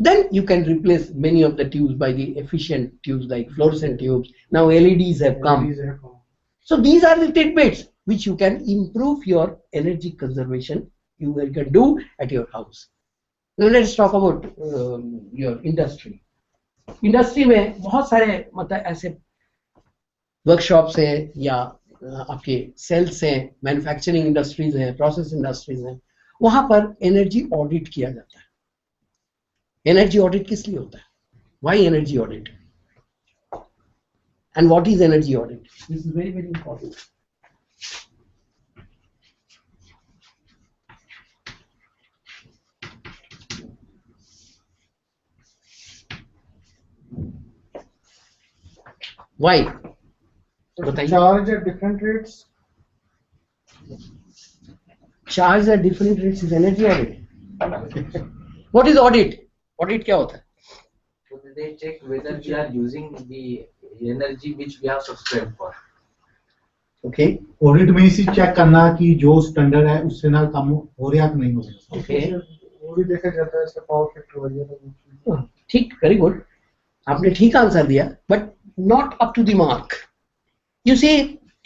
Then you can replace many of the tubes by the efficient tubes like fluorescent tubes. Now LEDs have come. So these are the tidbits which you can improve your energy conservation. You can do at your house. Now let's talk about your industry. Industry में बहुत सारे मतलब ऐसे workshops हैं या आपके cells हैं, manufacturing industries हैं, process industries हैं, वहाँ पर energy audit किया जाता है. एनर्जी ऑडिट किस लिए होता है? Why energy audit and what is energy audit? This is very very important. Why? बताइए. Charge at different rates. Charge at different rates is energy audit. What is audit? Audit क्या होता है? So they check whether we are using the energy which we have subscribed for. Okay. Audit में इसी check करना कि जो standard है उससे ना कम हो रहा कि नहीं हो रहा. Okay. वो भी देखा जाता है, इसका पावर फैक्टर वगैरह. ठीक, वेरी गुड, आपने ठीक आंसर दिया, but not up to the mark. You see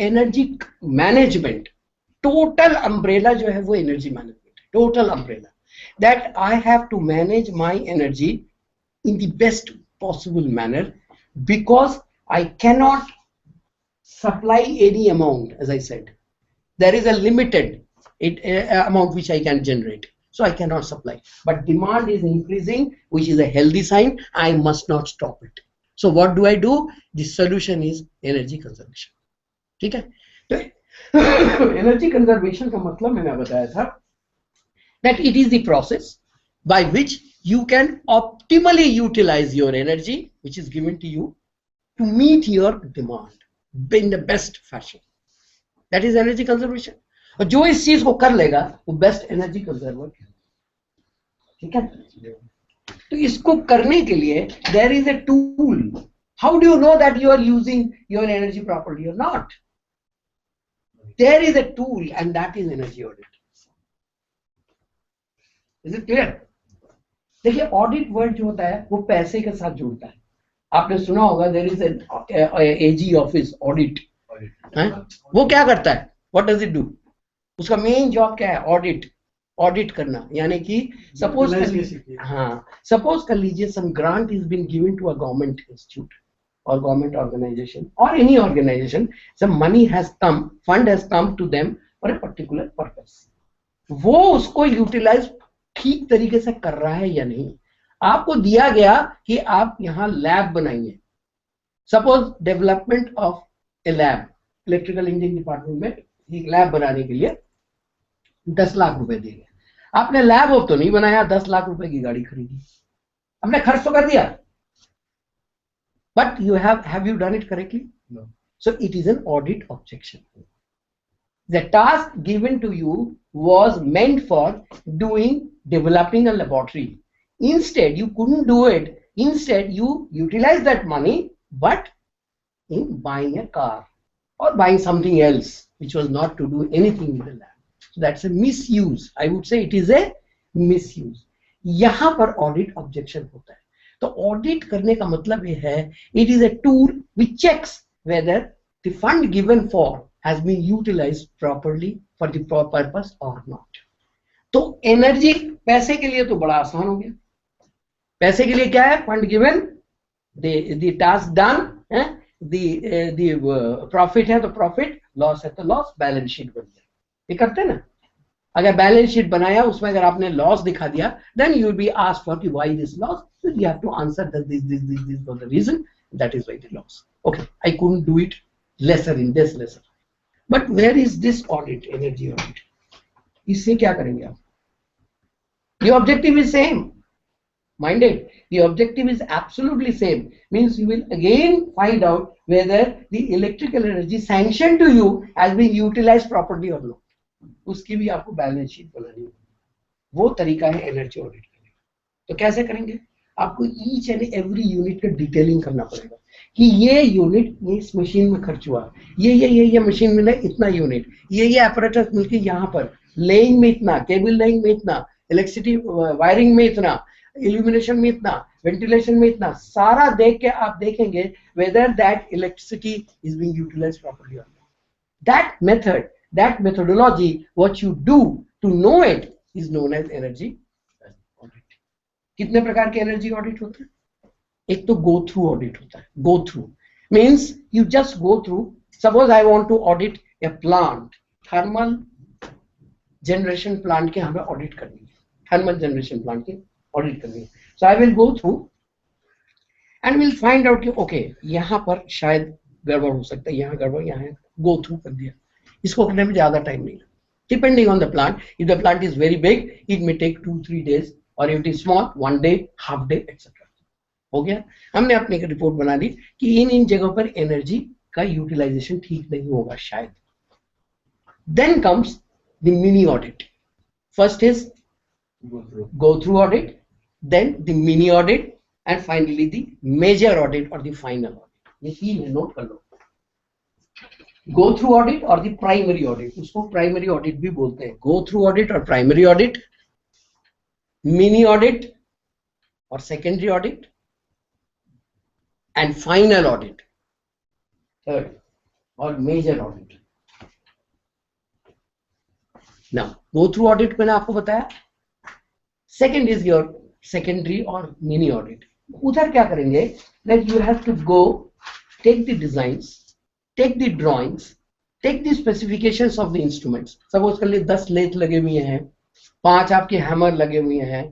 energy management, total umbrella जो है वो एनर्जी मैनेजमेंट है. Total umbrella that I have to manage my energy in the best possible manner because I cannot supply any amount. As I said, there is a limited amount which I can generate, so I cannot supply, but demand is increasing, which is a healthy sign. I must not stop it. So what do I do? The solution is energy conservation. ठीक है? तो energy conservation का मतलब मैंने बताया था that it is the process by which you can optimally utilize your energy which is given to you to meet your demand in the best fashion. That is energy conservation. और जो इस चीज को कर लेगा वो बेस्ट एनर्जी कंजर्वर है. ठीक है? तो इसको करने के लिए there is a tool. How do you know that you are using your energy properly or not? There is a tool and that is energy audit. Is it clear? देखिए audit word जो होता है वो पैसे के साथ जुड़ता है. आपने सुना होगा there is an AG office audit, वो क्या करता है, व्हाट डज इट डू, उसका मेन जॉब क्या है, ऑडिट करना, यानी कि सपोज कर लीजिए some grant is been given to a government institute or government organization or any organization, some money has come, fund has come to them for a particular purpose. वो उसको utilise ठीक तरीके से कर रहा है या नहीं। आपको दिया गया कि आप यहाँ लैब बनाइए, suppose development of A lab, electrical engineering department में एक लैब बनाने के लिए 10 लाख रुपए दिए, आपने लैब तो नहीं बनाया, 10 लाख रुपए की गाड़ी खरीदी, हमने खर्च तो कर दिया, but you have you done it correctly? No. So it is an audit objection. The task given to you was meant for developing a laboratory. Instead, you couldn't do it. Instead, you utilized that money, but in buying a car or buying something else, which was not to do anything with the lab. So that's a misuse. I would say it is a misuse. यहाँ पर audit objection होता है। तो audit करने का मतलब ये है, it is a tool which checks whether the fund given for has been utilised properly for the purpose और नॉट। तो एनर्जी पैसे के लिए तो बड़ा आसान हो गया, पैसे के लिए क्या है, fund given, the task done, the profit है तो प्रॉफिट, लॉस है तो लॉस, बैलेंस शीट बन गया, ये करते हैं ना। अगर बैलेंस शीट बनाया उसमें अगर आपने लॉस दिखा दिया, then you will be asked for why this loss, you have to answer that this was the reason, that is why the loss. Okay, I couldn't do it lesser in this lesser, but where is this audit, energy audit? इससे क्या करेंगे आप? The objective is same, mind it, the objective is absolutely same, means you will again find out whether the electrical energy sanctioned to you has been utilized properly or not. उसकी भी आपको balance sheet बनानी होगी, वो तरीका है energy audit करने का। तो कैसे करेंगे, आपको ईच एंड एवरी यूनिट का डिटेलिंग करना पड़ेगा कि ये यूनिट ये इस मशीन में खर्च हुआ, ये मशीन मिला इतना यूनिट, ये apparatus मिलके यहाँ पर लेइंग में इतना, केबल लेइंग में इतना, इलेक्ट्रिसिटी वायरिंग में इतना, इल्यूमिनेशन में इतना, वेंटिलेशन में इतना, सारा देख के आप देखेंगे whether that electricity is being utilised properly और नॉट। That method, that methodology what you do to know it is known as energy. कितने प्रकार के एनर्जी ऑडिट होते हैं? एक तो गो थ्रू ऑडिट होता है। Go through means you just go through, suppose I want to audit a plant, thermal generation plant के हमें ऑडिट करनी है, थर्मल जनरेशन प्लांट की ऑडिट करनी है। So I will go through and will find out कि okay यहाँ पर शायद गड़बड़ हो सकता है, यहाँ गड़बड़, यहाँ गो थ्रू कर दिया। इसको करने में ज्यादा टाइम नहीं, depending on the plant. If the plant is very big it may take 2-3 days, और if it is small 1 day, half day, etc. हो गया, हमने अपनी एक रिपोर्ट बना दी कि इन जगहों पर एनर्जी का यूटिलाइजेशन ठीक नहीं होगा शायद। Then comes the mini audit. First is go through audit, then the mini audit and finally the major audit और द फाइनल ऑडिट। ये तीन है, नोट कर लो। गो थ्रू ऑडिट और द प्राइमरी ऑडिट, उसको प्राइमरी ऑडिट भी बोलते हैं। गो थ्रू ऑडिट और प्राइमरी ऑडिट, मिनी ऑडिट और secondary audit, and final audit, third, और major audit. Now go through audit मैंने आपको बताया, सेकेंड इज योर सेकेंडरी और मिनी ऑडिट। उधर क्या करेंगे, that you have to go take the designs, take the drawings, take the specifications of the instruments. Suppose कर लिए 10 लेथ लगे हुए हैं, 5 आपके हैमर लगे हुए हैं,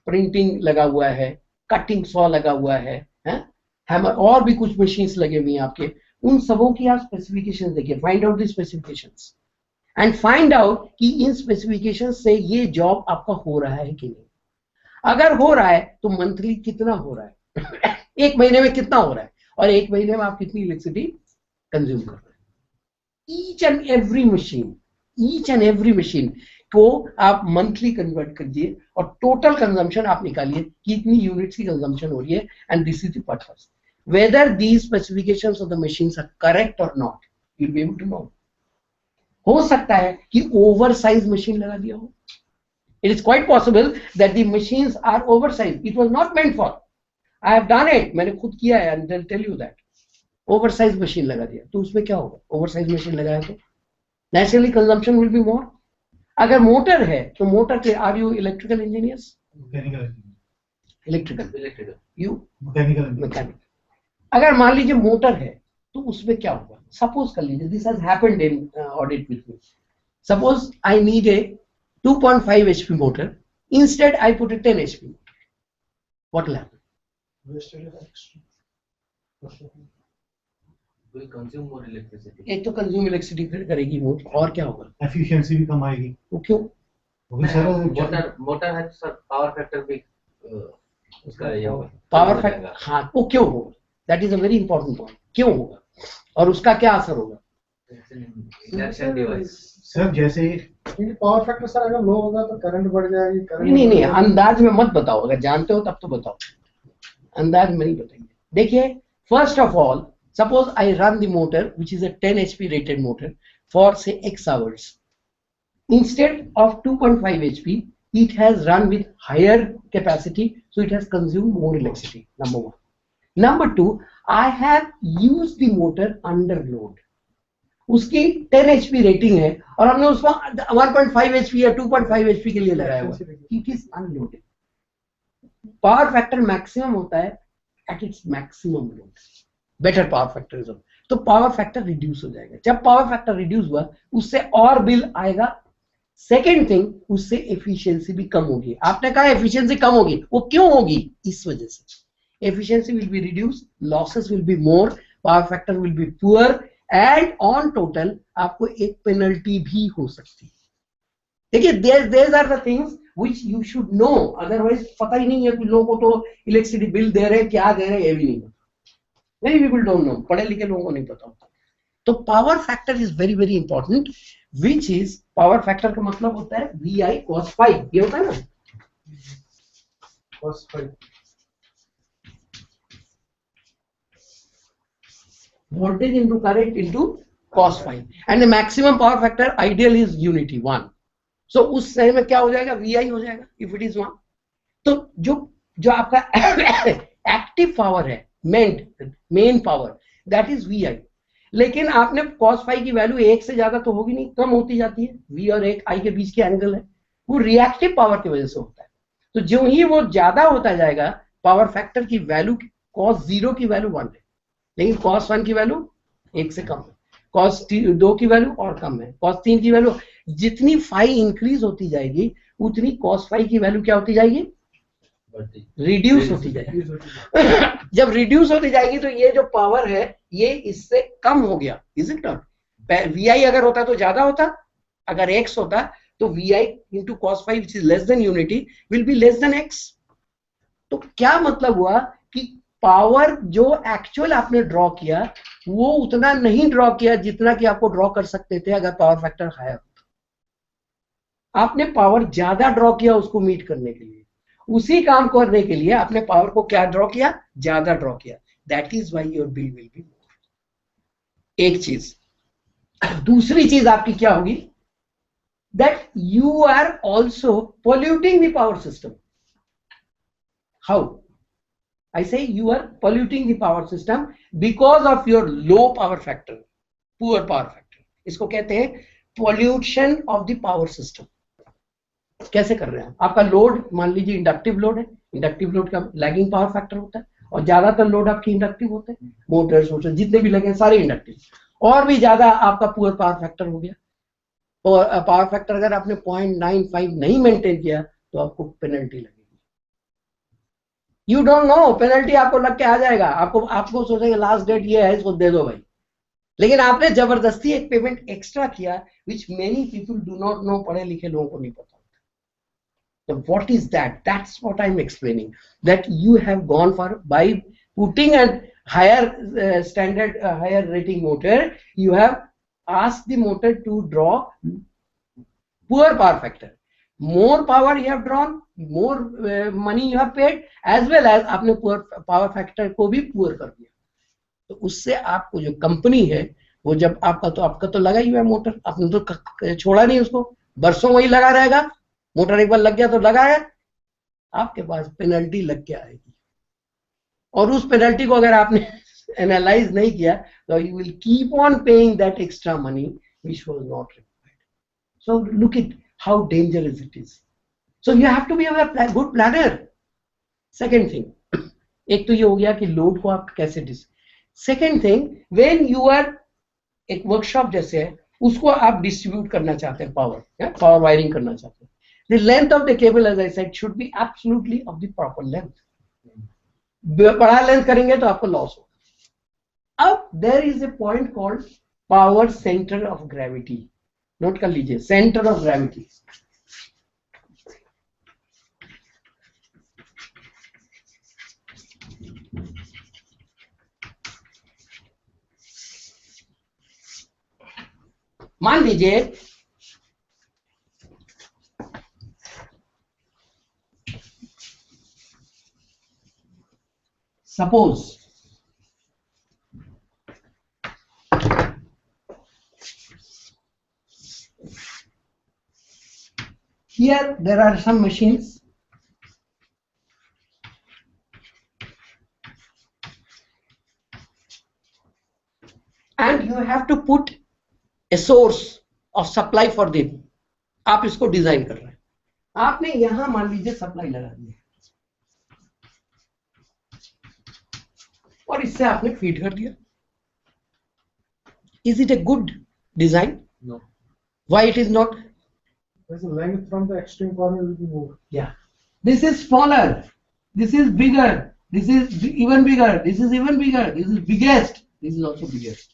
प्रिंटिंग लगा हुआ है, कटिंग सॉ लगा हुआ है, हैमर और भी कुछ मशीन्स लगे हुए हैं आपके, उन सबों की आप स्पेसिफिकेशंस देखिए, find out the specifications and find out कि इन स्पेसिफिकेशंस से ये जॉब आपका हो रहा है कि नहीं। अगर हो रहा है तो मंथली कितना हो रहा है, एक महीने में कितना हो रहा है, और एक महीने में आप कितनी इलेक्ट्रिसिटी कंज्यूम कर रहे हैं। ईच एंड एवरी मशीन को आप मंथली कन्वर्ट कीजिए और टोटल कंजम्पशन आप निकालिए कितनी यूनिट्स की कंजम्पशन हो रही है, and this is the purpose. Whether these specifications of the machines are correct और not, you will be able to know. हो सकता है कि ओवर साइज मशीन लगा दिया हो, it is quite possible that the machines are over size, it was not meant for, I have done it, मैंने खुद किया है, and I tell you that. Oversize machine लगा दिया तो उसमें क्या होगा, ओवरसाइज मशीन लगाया तो naturally consumption will be more. अगर मोटर है तो मोटर के, are you electrical engineers? Electrical, you mechanical. अगर मान लीजिए मोटर है तो उसमें क्या होगा, सपोज कर लीजिए, this has happened in audit with me, suppose I need a 2.5 HP motor, instead I put a 10 HP motor, what will happen? will consume more electricity. एक तो कंज्यूम इलेक्ट्रिसिटी फिर करेगी मोटर, और क्या होगा, एफिशिएंसी भी कम आएगी। वो क्यों? मोटर है सर, पावर फैक्टर भी उसका ये होगा, पावर फैक्टर, हाँ वो क्यों होगा, that is a very important point, क्यों होगा और उसका क्या असर होगा? इंडक्शन डिवाइस सर जैसे पावर फैक्टर सर अगर लो होगा तो करंट बढ़ जाएगी। नहीं, अंदाज में मत बताओ, अगर जानते हो तब तो बताओ, अंदाज में नहीं बताएंगे। देखिए, first of all, suppose I run the motor which is a 10 HP rated motor for say X hours. Instead of 2.5 HP, it has run with higher capacity, so it has consumed more electricity, number one. Number two, I have used the motor under load. उसकी 10 HP rating है और हमने उसको 1.5 HP या 2.5 HP के लिए लगाया हुआ है, it is unloaded. Power factor maximum होता है at its maximum load. Better power factor, तो पावर फैक्टर रिड्यूस हो जाएगा। जब पावर फैक्टर रिड्यूस हुआ उससे और बिल आएगा। सेकेंड थिंग, उससे एफिशिएंसी भी कम होगी। आपने कहा एफिशिएंसी कम होगी, वो क्यों होगी? इस वजह से efficiency will be reduce, losses will be more, power factor will be poor, and on total आपको एक पेनल्टी भी हो सकती है। देखिए, there are the things which you should know, otherwise पता ही नहीं है कि लोगों को तो इलेक्ट्रिसिटी बिल दे रहे हैं, क्या दे रहे हैं ये भी नहीं पता। Many people don't know, पढ़े लिखे लोगों को नहीं पता होता। तो power factor is very very important, which is, power factor का मतलब होता है VI cos phi, ये होता है ना, cos phi, voltage into current into cos phi, and the maximum power factor ideal is unity 1। सो उस समय में क्या हो जाएगा, VI हो जाएगा इफ इट इज 1। तो जो आपका एक्टिव पावर है, main power, that is VI। लेकिन आपने cos phi की वैल्यू 1 से ज्यादा तो होगी नहीं, कम होती जाती है। V और 1 I के बीच के एंगल है, वो रिएक्टिव पावर की वजह से होता है। तो जो ही वो ज्यादा होता जाएगा, पावर फैक्टर की वैल्यू, cos 0 की वैल्यू 1 है, लेकिन cos 1 की वैल्यू 1 से कम है, cos 2 की वैल्यू और कम है, cos 3 की वैल्यू, जितनी phi इंक्रीज होती जाएगी उतनी cos phi की वैल्यू क्या होती जाएगी, रिड्यूस होती जाएगी। जब रिड्यूस होती जाएगी तो ये जो पावर है ये इससे कम हो गया, इज इट नॉट? VI अगर होता तो ज्यादा होता, अगर X होता तो VI into cos phi which is less than unity will be less than X। तो क्या मतलब हुआ कि पावर जो एक्चुअल आपने ड्रॉ किया वो उतना नहीं ड्रॉ किया जितना कि आपको ड्रॉ कर सकते थे अगर पावर फैक्टर हायर होता। आपने पावर ज्यादा ड्रॉ किया उसको मीट करने के लिए, उसी काम को करने के लिए आपने पावर को क्या ड्रॉ किया, ज्यादा ड्रॉ किया, that is why your bill will be more. एक चीज। दूसरी चीज आपकी क्या होगी, that you are also polluting the power system. How? I say you are polluting the power system because of your low power factor, poor power factor. इसको कहते हैं pollution of the power system. कैसे कर रहे हैं? आपका load, मान लीजिए इंडक्टिव लोड है, इंडक्टिव लोड का लैगिंग पावर फैक्टर होता है और ज्यादातर लोड आपकी इंडक्टिव होते हैं, मोटर्स जितने भी लगे सारे इंडक्टिव, और भी ज्यादा आपका पुअर पावर फैक्टर हो गया। और पावर फैक्टर अगर आपने 0.95 नहीं मेंटेन किया तो आपको पेनल्टी लगेगी। यू डोंट नो, पेनल्टी आपको लग के आ जाएगा, आपको सोचेंगे लास्ट डेट ये है, इसको दे दो भाई, लेकिन आपने जबरदस्ती एक पेमेंट एक्स्ट्रा किया, विच many people do not know, पढ़े लिखे लोगों को नहीं पता। So what is that? That's what I'm explaining, that you have gone for, by putting a higher standard, higher rating motor, you have asked the motor to draw poor power factor. More power you have drawn, more money you have paid, as well as आपने poor power factor को भी poor कर दिया। तो उससे आपको जो company है वो, जब आपका तो लगा ही हुआ है मोटर, आपने तो छोड़ा नहीं उसको, बरसों वही लगा रहेगा। मोटर एक बार लग गया तो लगा है, आपके पास पेनल्टी लग के आएगी। और उस पेनल्टी को अगर आपने एनालाइज नहीं किया तो you will keep on paying that extra money which was not required. So look at how dangerous it is. So you have to be a good planner. Second thing, एक तो ये हो गया कि लोड को आप कैसे second thing, when you are एक वर्कशॉप जैसे है उसको आप डिस्ट्रीब्यूट करना चाहते हैं, पावर वायरिंग करना चाहते हैं, the length of the cable as I said should be absolutely of the proper length. बड़ा लेंथ करेंगे तो आपको लॉस होगा. अब there is a point called power centre of gravity. Note कर लीजिए, सेंटर ऑफ ग्रेविटी. मान लीजिए suppose here there are some machines and you have to put a source of supply for them. आप इसको design कर रहे हैं, आपने यहां मान लीजिए सप्लाई लगा दी और इससे आपने फीड कर दिया. Is it a good design? No. Why it is not? Because the length from the extreme corner will be more. Yeah. This is smaller. This is bigger. This is even bigger. This is even bigger. This is biggest. This is also biggest.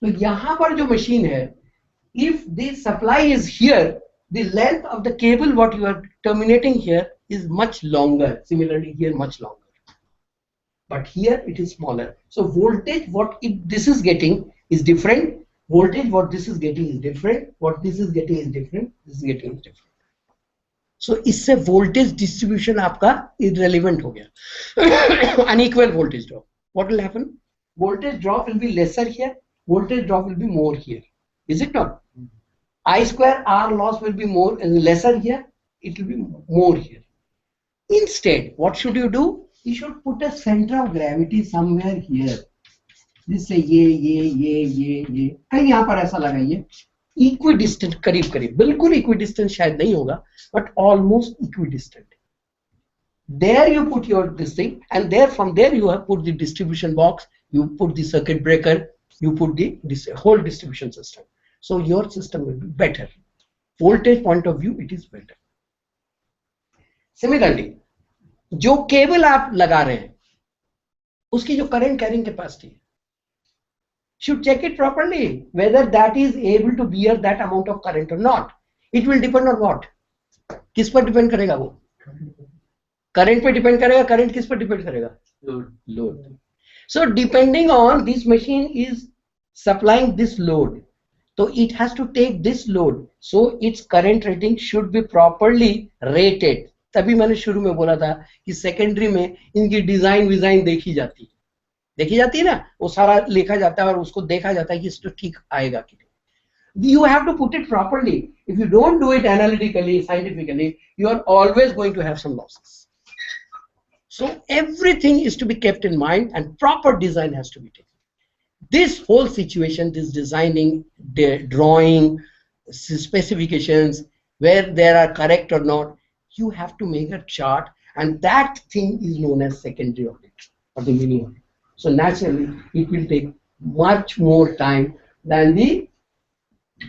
तो यहाँ पर जो machine है, if the supply is here, the length of the cable what you are terminating here is much longer. Similarly here much longer. But here it is smaller. So voltage what this is getting is different. Voltage what this is getting is different. What this is getting is different. This is getting is different. So इससे voltage distribution आपका irrelevant हो गया. Unequal voltage drop. What will happen? Voltage drop will be lesser here. Voltage drop will be more here. Is it not? I square R loss will be more and lesser here. It will be more here. Instead, what should you do? You should put a center of gravity somewhere here. जिससे ये कहीं यहाँ पर ऐसा लगाइए. Equidistant करीब करीब, बिल्कुल equidistant शायद नहीं होगा, but almost equidistant. There you put your this thing, and there from there you have put the distribution box, you put the circuit breaker, you put the whole distribution system. So your system will be better. Voltage point of view, it is better. Similarly, जो cable आप लगा रहे हैं उसकी जो current carrying capacity है, should check it properly whether that is able to bear that amount of current or not. It will depend on what? किस पर डिपेंड करेगा वो? करंट पे डिपेंड करेगा. करंट किस पर डिपेंड करेगा? Load. So depending on this machine is supplying this load, so it has to take this load, so its current rating should be properly rated. तभी मैंने शुरू में बोला था कि सेकेंडरी में इनकी डिजाइन विजाइन देखी जाती है ना, वो सारा लिखा जाता है और उसको देखा जाता है कि इसको ठीक आएगा कि नहीं. You have to put it properly. If you don't do it analytically, scientifically, you are always going to have some losses. So everything is to be kept in mind and proper design has to be taken. This whole situation, this designing, drawing, specifications, where they are correct or not, you have to make a chart, and that thing is known as secondary audit or the mini audit. So naturally, it will take much more time than the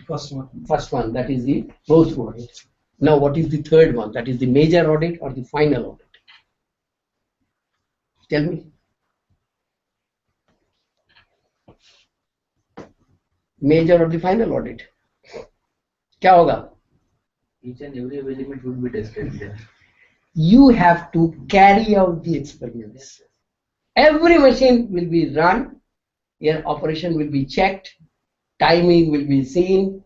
first one, that is the both audit. Now, what is the third one? That is the major audit or the final audit. Tell me. Major or the final audit. क्या होगा? Each and every element would be tested there. You have to carry out the experiments. Every machine will be run, your operation will be checked, timing will be seen,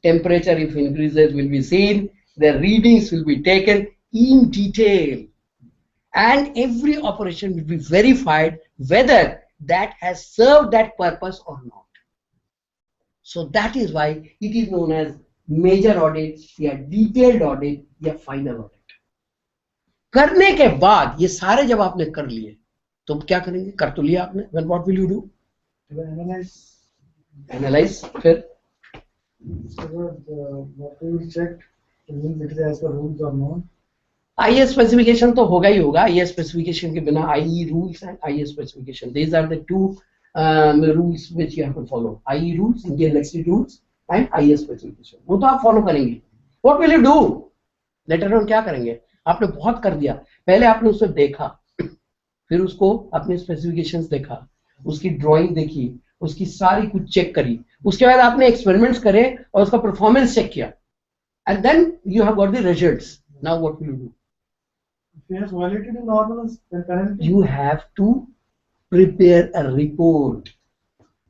temperature if increases will be seen, the readings will be taken in detail, and every operation will be verified whether that has served that purpose or not. So that is why it is known as major audit या detailed audit या final audit. करने के बाद ये सारे जब आपने कर लिए, तो क्या करेंगे? कर तो लिया आपने. Then what will you do? Analyze. फिर what will you check if it is as per rules or not? IE specification तो होगा ही होगा. IE स्पेसिफिकेशन के बिना IE rules and IE specification, these are the two rules which you have to follow. IE rules, Indian electricity rules and IE specification, वो तो आप follow करेंगे. What will you do? Later on क्या करेंगे? आपने बहुत कर दिया. पहले आपने उसे देखा, फिर उसको अपने स्पेसिफिकेशंस देखा, उसकी ड्राइंग देखी, उसकी सारी कुछ चेक करी, उसके बाद आपने एक्सपेरिमेंट्स करे और उसका परफॉर्मेंस चेक किया, and then you have got the results. Now what will you do? If he has violated the normals, then penalty. You have to prepare a report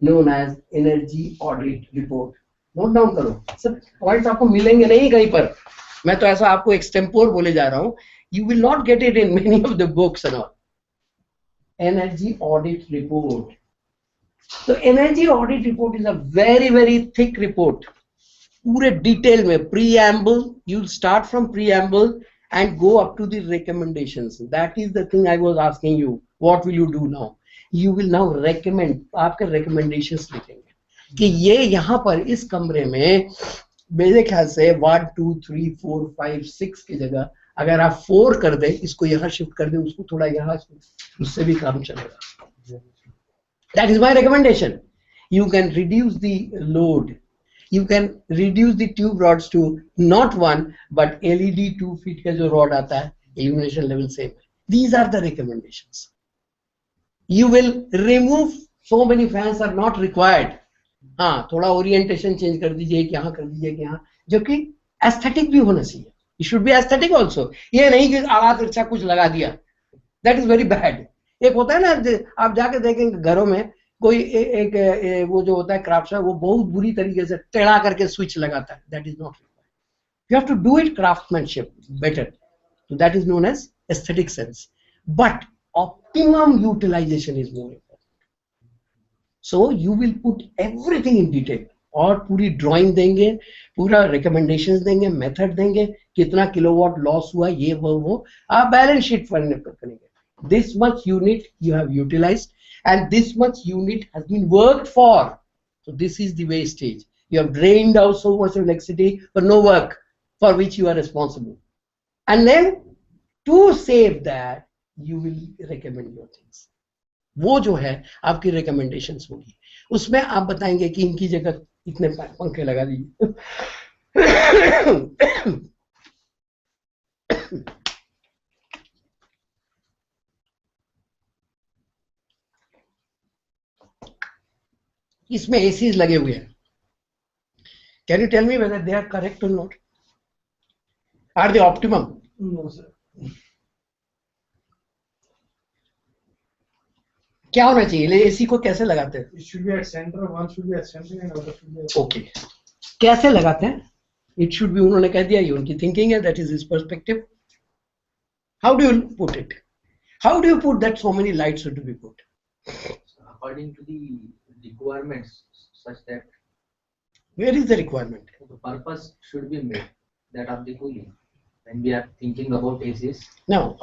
known as energy audit report. Note down करो. सब points आपको मिलेंगे नहीं कहीं पर. मैं तो ऐसा आपको एक्सटेम्पोर बोले जा रहा हूँ. You will not get it in many of the books and all. Energy audit report. So energy audit report is a very very thick report. पूरे डिटेल में preamble, you'll start from preamble and go up to the recommendations. That is the thing I was asking you. What will you do now? You will now recommend. आपके recommendations लिखेंगे कि ये यहाँ पर इस कमरे में मेरे ख्याल से 1 2 3 4 5 6 की जगह अगर आप 4 कर दें, इसको यहाँ शिफ्ट कर दें, उसको थोड़ा यहाँ, उससे भी काम चलेगा. That is my recommendation. You can reduce the load. You can reduce the tube rods to not 1 but LED 2 feet का जो rod आता है, illumination level same. These are the recommendations. You will remove so many fans are not required. हाँ, थोड़ा orientation change कर दीजिए कि यहाँ कर दीजिए कि यहाँ, जो कि aesthetic भी होना चाहिए. It should be aesthetic also. ये नहीं कि आवाज अच्छा कुछ लगा दिया. That is very bad. एक होता है ना, आप जाके देखेंगे घरों में कोई एक वो जो होता है क्राफ्ट, वो बहुत बुरी तरीके से टेढ़ा करके स्विच लगाता है. That is not required. You have to do it craftsmanship better. So that is known as aesthetic sense. But optimum utilization is more important. So you will put everything in detail. और पूरी drawing देंगे, पूरा recommendations देंगे, method देंगे, कितना kilowatt loss हुआ, ये वो आप बैलेंस शीट करेंगे. This much unit you have utilized and this much unit has been worked for. So this is the wastage. You have drained out so much electricity for no work for which you are responsible. And then to save that, you will recommend your things. वो जो है आपकी recommendations होगी. उसमें आप बताएंगे कि इनकी जगह इतने पंखे लगा दीजिए. इसमें ACs लगे हुए हैं. Can you tell me whether they are correct or not? Are they optimum? No, sir. क्या होना चाहिए? AC को कैसे लगाते हैं? It should be at center, one should be at center and other should be at Okay. कैसे लगाते हैं? It should be, उन्होंने कह दिया, ये उनकी thinking है, that is his perspective. How do you put it? How do you put that so many lights should be put? According to the requirements, such that where is the requirement? The purpose should be made, that of the cooling. When we are thinking about ACs. Now,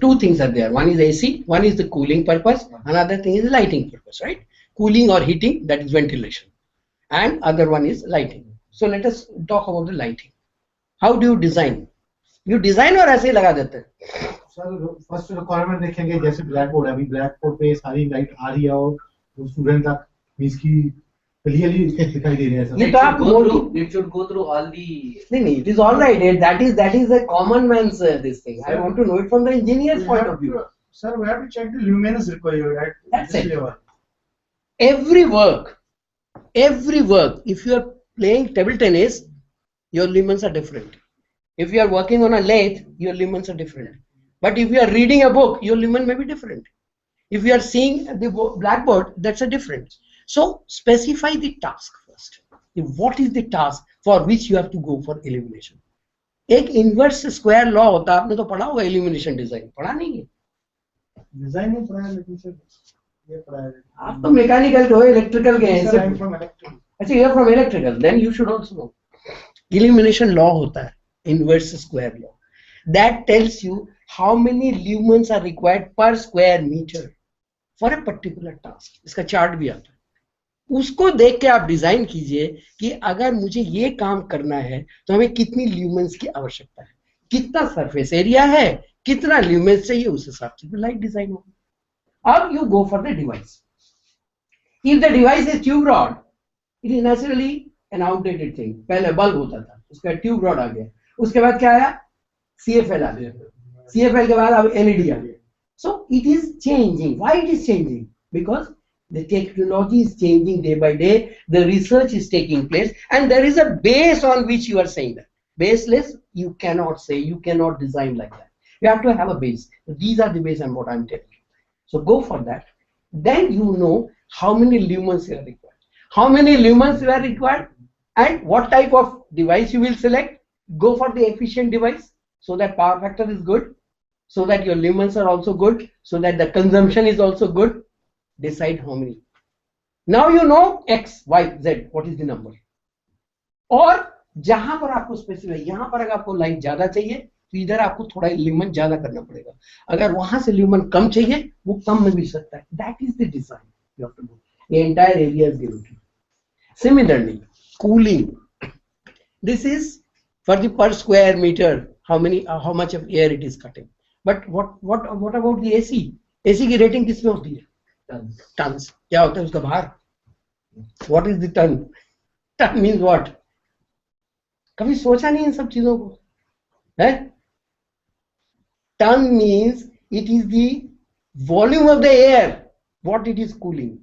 two things are there. One is AC, one is the cooling purpose, another thing is the lighting purpose, right? Cooling or heating, that is ventilation, and other one is lighting. So let us talk about the lighting. How do you design? You design or ऐसे ही लगा देते हैं? Sir first requirement देखेंगे, जैसे black board है, अभी black board पे सारी लाइट आ रही है और स्टूडेंट तक मींस की क्लियरली दिखाई दे रही है sir. It should go through all the. नहीं, it is all right. That is a common man's this thing. I want to know it from the engineer's point of view. Sir, we have to check the luminance required at That's this it. level. Every work, if you are playing table tennis, your lumens are different. If you are working on a lathe, your lumens are different. But if you are reading a book, your lumen may be different. If you are seeing the blackboard, that's a different. So specify the task first. What is the task for which you have to go for illumination? एक inverse square law होता है, आपने तो पढ़ा होगा illumination design, पढ़ा नहीं है? Design नहीं पढ़ा है, लेकिन सर ये पढ़ा है. आप तो mechanical हो, electrical के हैं. Sir, I am from electrical. अच्छा, you are from electrical, then you should also know. Illumination law होता है, inverse square law. That tells you how many lumens are required per square meter. For a particular task, इसका chart भी आता है। उसको देख के आप डिजाइन कीजिए कि अगर मुझे ये काम करना है तो हमें कितनी ल्यूमेंस की आवश्यकता है, कितना सरफेस एरिया है, कितना ल्यूमेंस चाहिए, उस हिसाब से लाइट डिजाइन होगा। अब you go for the device. If the device is tube rod, it is naturally an outdated thing. पहले बल्ब होता था, उसका ट्यूब रॉड आ गया, उसके बाद क्या आया, CFL आ गया, CFL के बाद अब LED आ गया। So it is changing. Why it is changing? Because the technology is changing day by day, the research is taking place, and there is a base on which you are saying that. Baseless, you cannot say, you cannot design like that. You have to have a base. These are the base and what I'm telling you. So go for that. Then you know how many lumens you are required. How many lumens you are required and what type of device you will select. Go for the efficient device so that power factor is good, so that your lumens are also good, so that the consumption is also good. Decide how many. Now you know X, Y, Z, what is the number. और जहां पर आपको specify, यहां पर अगर आपको light ज्यादा चाहिए तो इधर आपको थोड़ा ल्यूमन ज्यादा करना पड़ेगा, अगर वहां से ल्यूमन कम चाहिए वो कम में भी सकता है. That is the design you have to do. The entire area is given to you. Similarly, cooling. This is for the per square meter, how much of air it is cutting. But what about the AC? AC की rating किसमें होती है? Tons. क्या होता है उसका भार? What is the ton? Ton means what? कभी सोचा नहीं इन सब चीजों को? है? Ton means it is the volume of the air, what it is cooling.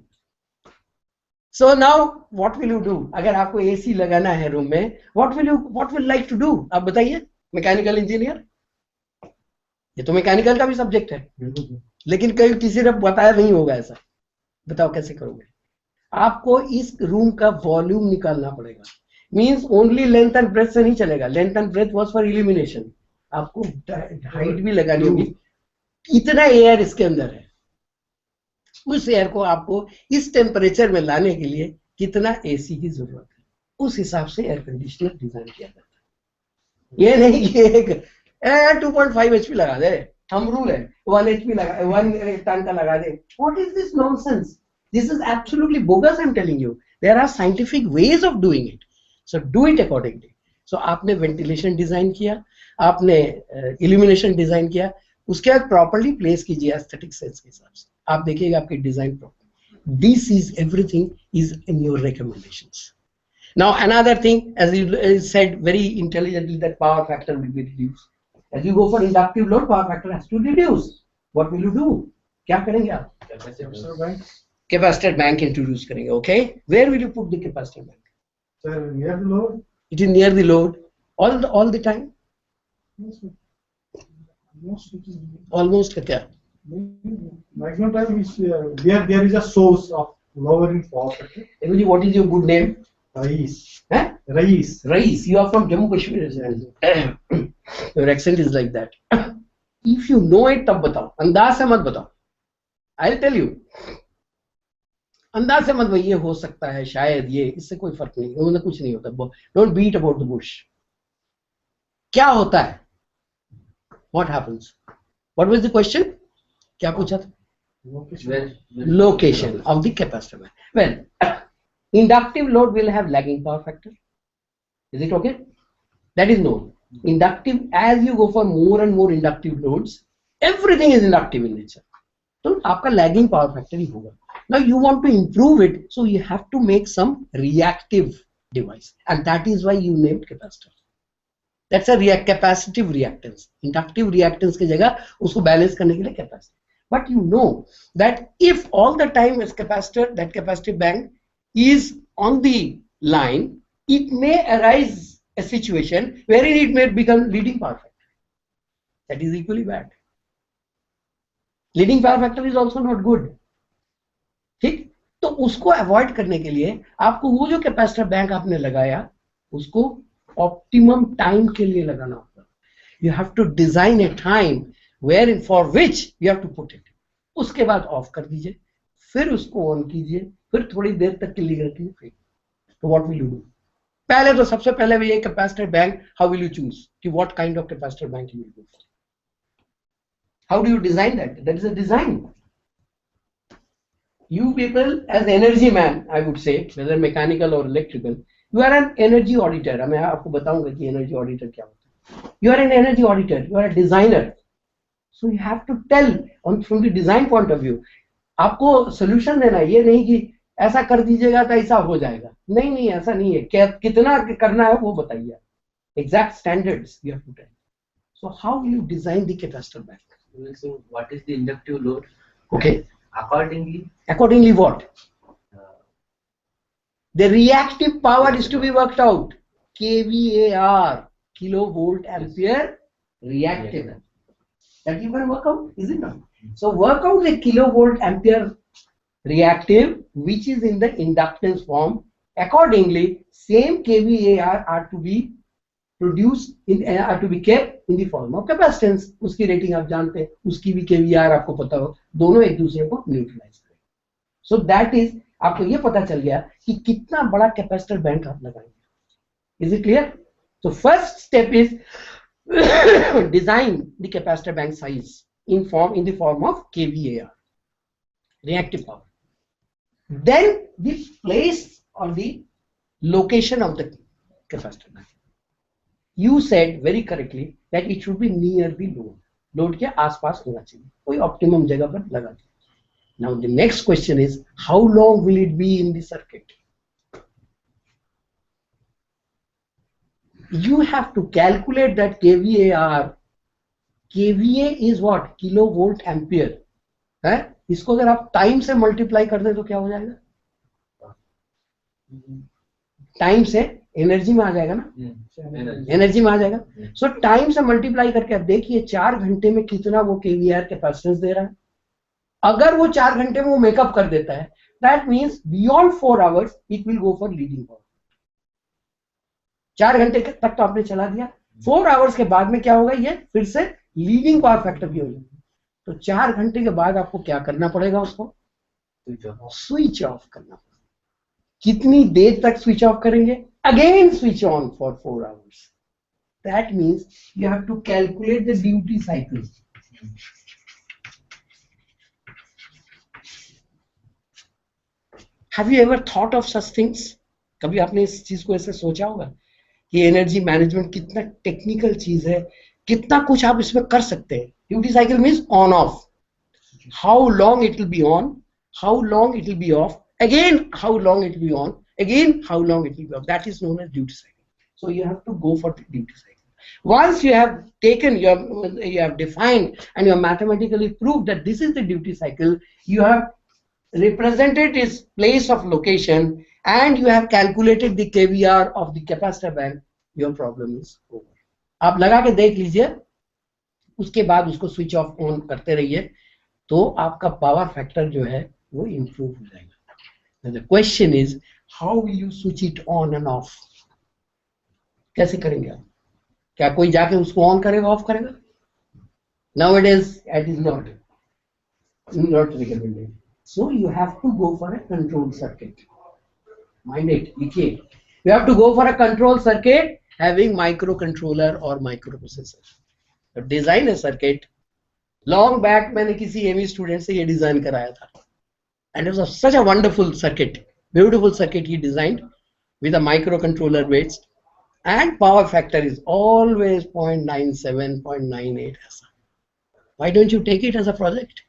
So now what will you do? अगर आपको AC लगाना है रूम में, what will like to do? आप बताइए, मैकेनिकल इंजीनियर. ये तो मैकेनिकल का भी सब्जेक्ट है, लेकिन कहीं किसी ने बताया नहीं होगा ऐसा. बताओ कैसे करोगे? आपको इस रूम का वॉल्यूम निकालना पड़ेगा. Means only length and breadth से नहीं चलेगा. Length and breadth was for illumination. आपको हाइट भी लगानी होगी. कितना एयर इसके अंदर है, उस एयर को आपको इस टेम्परेचर में लाने के लिए कितना AC की जरूरत है, उस हिसाब से एयर कंडीशनर डिजाइन किया जाता है. ये नहीं कि एक 2.5 HP लगा दे, हम रूल है 1 HP लगा, 1 टन का लगा दे. What is this nonsense? This is absolutely bogus. I'm telling you. There are scientific ways of doing it. So do it accordingly. So आपने वेंटिलेशन डिजाइन किया, आपने इल्यूमिनेशन डिजाइन किया, उसके बाद प्रॉपर्ली प्लेस कीजिए एस्थेटिक सेंस के हिसाब से. आप देखिएगा आपकी design proper. This is everything is in your recommendations. Now another thing, as you said very intelligently, that power factor will be reduced. As you go for inductive load, power factor has to reduce. What will you do? क्या करेंगे आप? Capacitor bank introduce करेंगे. Okay, where will you put the capacitor bank? Sir, near the load. It is near the load all the time. Almost क्या? Maximum time is there is a source of lowering power factor. What is your good name? Rais. Huh? Rais. You are from Jammu Kashmir. Your accent is like that. If you know it, तब बताओ. अंदाज से मत बताओ. I'll tell you. अंदाज से मत भाई ये हो सकता है शायद ये, इससे कोई फर्क नहीं, उन्हें कुछ नहीं होता. Don't beat about the bush. क्या होता है? What happens? What was the question? क्या पूछा था? Location of the capacitor bank. Well, inductive load will have lagging power factor. Is it okay? That is known. Inductive, as you go for more and more inductive loads, everything is inductive in nature. तो आपका lagging power factor ही होगा. Now you want to improve it, so you have to make some reactive device, and that is why you named capacitor. That's a capacitive reactance. Inductive reactance की जगह उसको balance करने के लिए capacitor. But you know that if all the time as capacitor, that capacitive bank is on the line, it may arise a situation wherein it may become leading power factor. That is equally bad. Leading power factor is also not good. ठीक, तो उसको avoid करने के लिए आपको वो जो capacitor bank आपने लगाया उसको ऑप्टिमम टाइम के लिए लगाना होगा. You have to design a time where for which you have to put it. उसके बाद ऑफ कर दीजिए, फिर उसको ऑन कीजिए, फिर थोड़ी देर तक के लिए रखिए. फिर तो व्हाट विल यू डू? पहले तो सबसे पहले ये capacitor bank, how will you choose कि what kind of capacitor bank you will go for? How do you design that? That is a design. You people, as energy man, I would say, whether mechanical or electrical, you are an energy auditor. मैं आपको बताऊंगा कि energy auditor क्या होता है. You are an energy auditor. You are a designer. So you have to tell from the design point of view. आपको solution देना है. ये नहीं कि ऐसा कर दीजिएगा तो ऐसा हो जाएगा. नहीं नहीं ऐसा नहीं है. कितना करना है वो बताइए. Exact standards you have to tell. So how will you design the capacitor bank? So what is the inductive load? Okay. Accordingly what? The reactive power is to be worked out. kVAR, kilovolt ampere reactive. That you can work out, is it not? So work out the kilovolt ampere reactive, which is in the inductance form. Accordingly, same kVAR are to be produced are to be kept in the form of capacitance. उसकी rating आप जानते हैं, उसकी भी kVAR आपको पता हो, दोनों एक दूसरे को न्यूट्रलाइज करें. So that is, आपको ये पता चल गया कि कितना बड़ा कैपेसिटर बैंक आप लगाएंगे. Is it clear? So first step is design the capacitor bank size in the form of kVAR, reactive power. Then the place or the location of the capacitor bank. You said very correctly that it should be near the load. Load के आसपास होना चाहिए. कोई optimum जगह पर लगा दीजिए. Now the next question is, how long will it be in the circuit? You have to calculate that kVAR. kVA is what? Kilovolt ampere. है? इसको अगर आप टाइम से मल्टीप्लाई कर दे तो क्या हो जाएगा? टाइम से एनर्जी में आ जाएगा ना. एनर्जी में आ जाएगा. सो टाइम से मल्टीप्लाई करके आप देखिए 4 घंटे में कितना वो kVAR कैपेसिटेंस दे रहा है. अगर वो 4 घंटे में वो मेकअप कर देता है, that means beyond 4 hours it will go for leading power. 4 घंटे तक तो आपने चला दिया, 4 आवर्स के बाद में क्या होगा, ये फिर से लीडिंग पावर फैक्टर की हो जाएगी. तो 4 घंटे के बाद आपको क्या करना पड़ेगा, उसको स्विच ऑफ करना पड़ेगा. कितनी देर तक स्विच ऑफ करेंगे? Again switch on for 4 hours. That means you have to calculate the duty cycle. Have you ever thought of such things? कभी आपने इस चीज को ऐसे सोचा होगा कि एनर्जी मैनेजमेंट कितना टेक्निकल चीज है, कितना कुछ आप इसमें कर सकते हैं. Duty cycle means on off. How long it will be on, how long it will B of, again how long it will be on, again how long it will be off. That is known as duty cycle. So you have to go for the duty cycle. Once you have taken, you have defined and you have mathematically proved that this is the duty cycle, you have represented its place of location and you have calculated the kVAR of the capacitor bank, your problem is over. आप लगा के देख लीजिए, उसके बाद उसको switch off on करते रहिए तो आपका पावर फैक्टर जो है वो इंप्रूव हो जाएगा. The question is, how will you switch it on and off? कैसे करेंगे आप? क्या कोई जाके उसको ऑन करेगा, ऑफ करेगा? Nowadays, it is not recommended. So you have to go for a control circuit. Mind it, लिखिए. You have to go for a control circuit having microcontroller or microprocessor. So design a circuit. Long back मैंने किसी ME student से ये design कराया था. And it was such a wonderful circuit, beautiful circuit he designed with a microcontroller base, and power factor is always 0.97, 0.98. Why don't you take it as a project?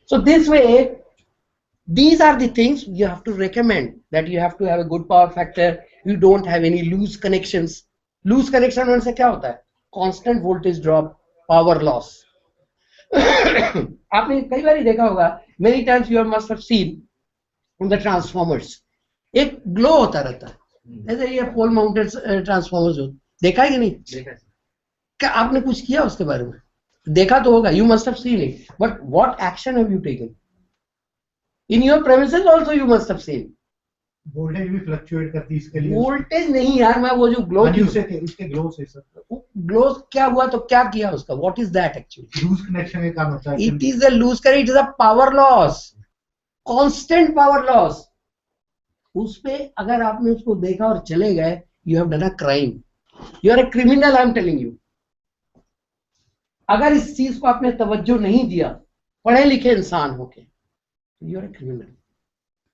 So this way, these are the things you have to recommend, that you have to have a good power factor, you don't have any loose connections. Loose connection होने से क्या होता है? Constant voltage drop, power loss. आपने कई बार देखा होगा, many times you must have seen on the transformers, एक ग्लो होता रहता है, ऐसे ये पोल माउंटेड ट्रांसफॉर्मर्स हो, देखा है कि नहीं? देखा है. क्या आपने कुछ किया उसके बारे में? देखा तो होगा, you must have seen it, but what action have you taken? In your premises also you must have seen. Voltage भी फ्लक्चुएट करती है इसके लिए. वोल्टेज नहीं यार, मैं वो जो ग्लो इसके ग्लो से सर, ग्लो क्या हुआ तो क्या किया उसका? What is that actually? Loose connection का काम होता है. It is a loose connection, it is a power loss, constant power loss. उस पे अगर आपने उसको देखा और चले गए, you have done a crime, you are a criminal, I am telling you. अगर इस चीज को आपने तवज्जो नहीं दिया, पढ़े लिखे इंसान होके, यू आर अ क्रिमिनल।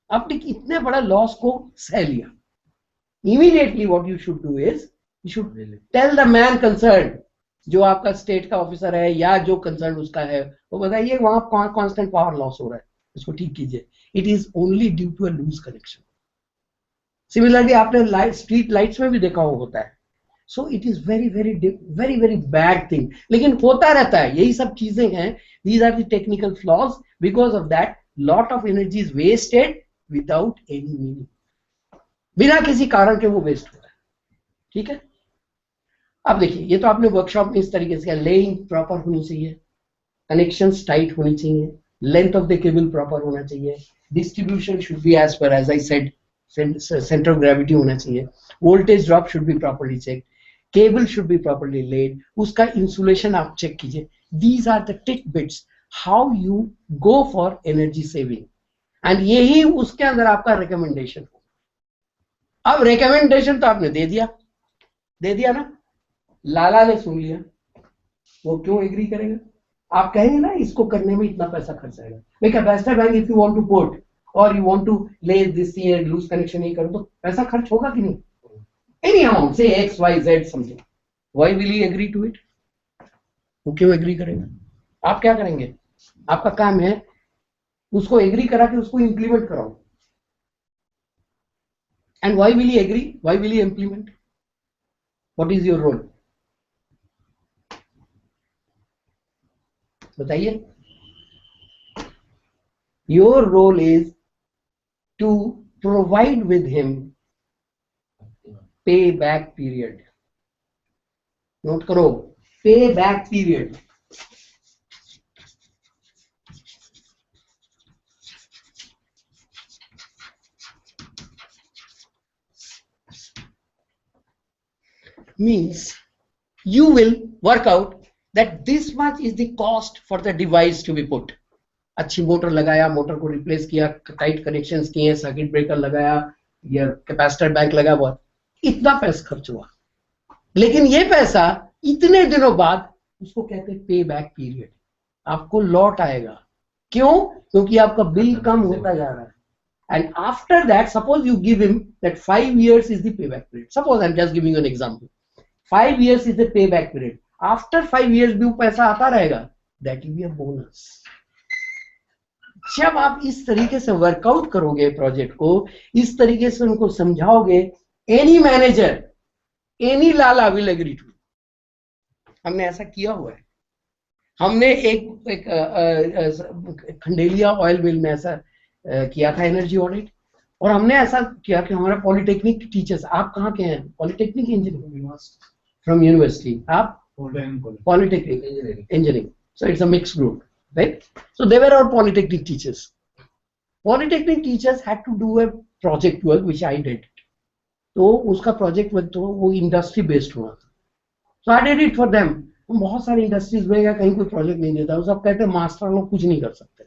आपने इतने बड़ा लॉस को सह लिया। Immediately what you should do is you should tell the man concern, जो आपका स्टेट का ऑफिसर है या जो कंसर्न उसका है, वो बताइए वहां कांस्टेंट पावर लॉस हो रहा है, इसको ठीक कीजिए। It is only due to a loose connection. Similarly आपने स्ट्रीट लाइट्स में भी देखा होता है। So it is very very very very bad thing, लेकिन होता रहता है। यही सब चीजें हैं, these are the technical flaws. Because of that lot of energy is wasted without any meaning, बिना किसी कारण के वो वेस्ट हो रहा है। ठीक है, अब देखिए, ये तो आपने वर्कशॉप में इस तरीके से, लेइंग प्रॉपर होनी चाहिए, कनेक्शंस टाइट होनी चाहिए, length of the cable proper होना चाहिए, distribution should be as per as I said, centre of gravity होना चाहिए, voltage drop should be properly check, cable should be properly laid, उसका insulation आप चेक कीजिए। These are the tidbits how you go for energy saving, and यही उसके अंदर आपका recommendation हो। अब रिकमेंडेशन तो आपने दे दिया ना, लाला ने सुन लिया, वो क्यों एग्री करेगा? आप कहेंगे ना इसको करने में इतना पैसा खर्च आएगा, भाई capacitor bank if you want to put और you want to lay this year loose connection नहीं करो तो पैसा खर्च होगा कि नहीं? एनी अमाउंट से X Y Z something, why will he agree to it? वो क्यों एग्री करेगा? आप क्या करेंगे? आपका काम है उसको एग्री करा के उसको इंप्लीमेंट कराओ। And why will he agree, why will he implement? What is your role? बताइए। Your role is to provide with him payback period. Note करो, payback period. Means you will work out that this much is the cost for the device to be put. अच्छी motor लगाया, motor को replace किया, tight connections किए, circuit breaker लगाया या capacitor bank लगा, बहुत इतना पैसा खर्च हुआ। लेकिन ये पैसा इतने दिनों बाद, उसको कहते हैं पे बैक पीरियड, आपको लौट आएगा। क्यों? क्योंकि आपका बिल कम होता जा रहा है। And after that suppose you give him that 5 years is the payback period. Suppose I'm just giving you an example. 5 years is the payback period. After 5 years भी वो पैसा आता रहेगा, that will be a bonus. जब आप इस तरीके से वर्कआउट करोगे प्रोजेक्ट को, इस तरीके से उनको समझाओगे, any manager, any lala will agree to. हमने ऐसा किया हुआ है। हमने एक खंडेलिया ऑयल मिल में ऐसा किया था एनर्जी ऑडिट, और हमने ऐसा किया कि हमारा पॉलिटेक्निक टीचर्स, आप कहाँ के हैं? पॉलिटेक्निक इंजीनियरिंग फ्रॉम यूनिवर्सिटी, आप polytechnic engineering, so it's a mix group, right? So they were our polytechnic teachers. Polytechnic teachers had to do a project work which I did. तो उसका project work तो वो industry based हुआ था. So I did it for them. बहुत सारी industries में या कहीं कोई प्रोजेक्ट नहीं देता, वो सब कहते हैं मास्टर लोग कुछ नहीं कर सकते।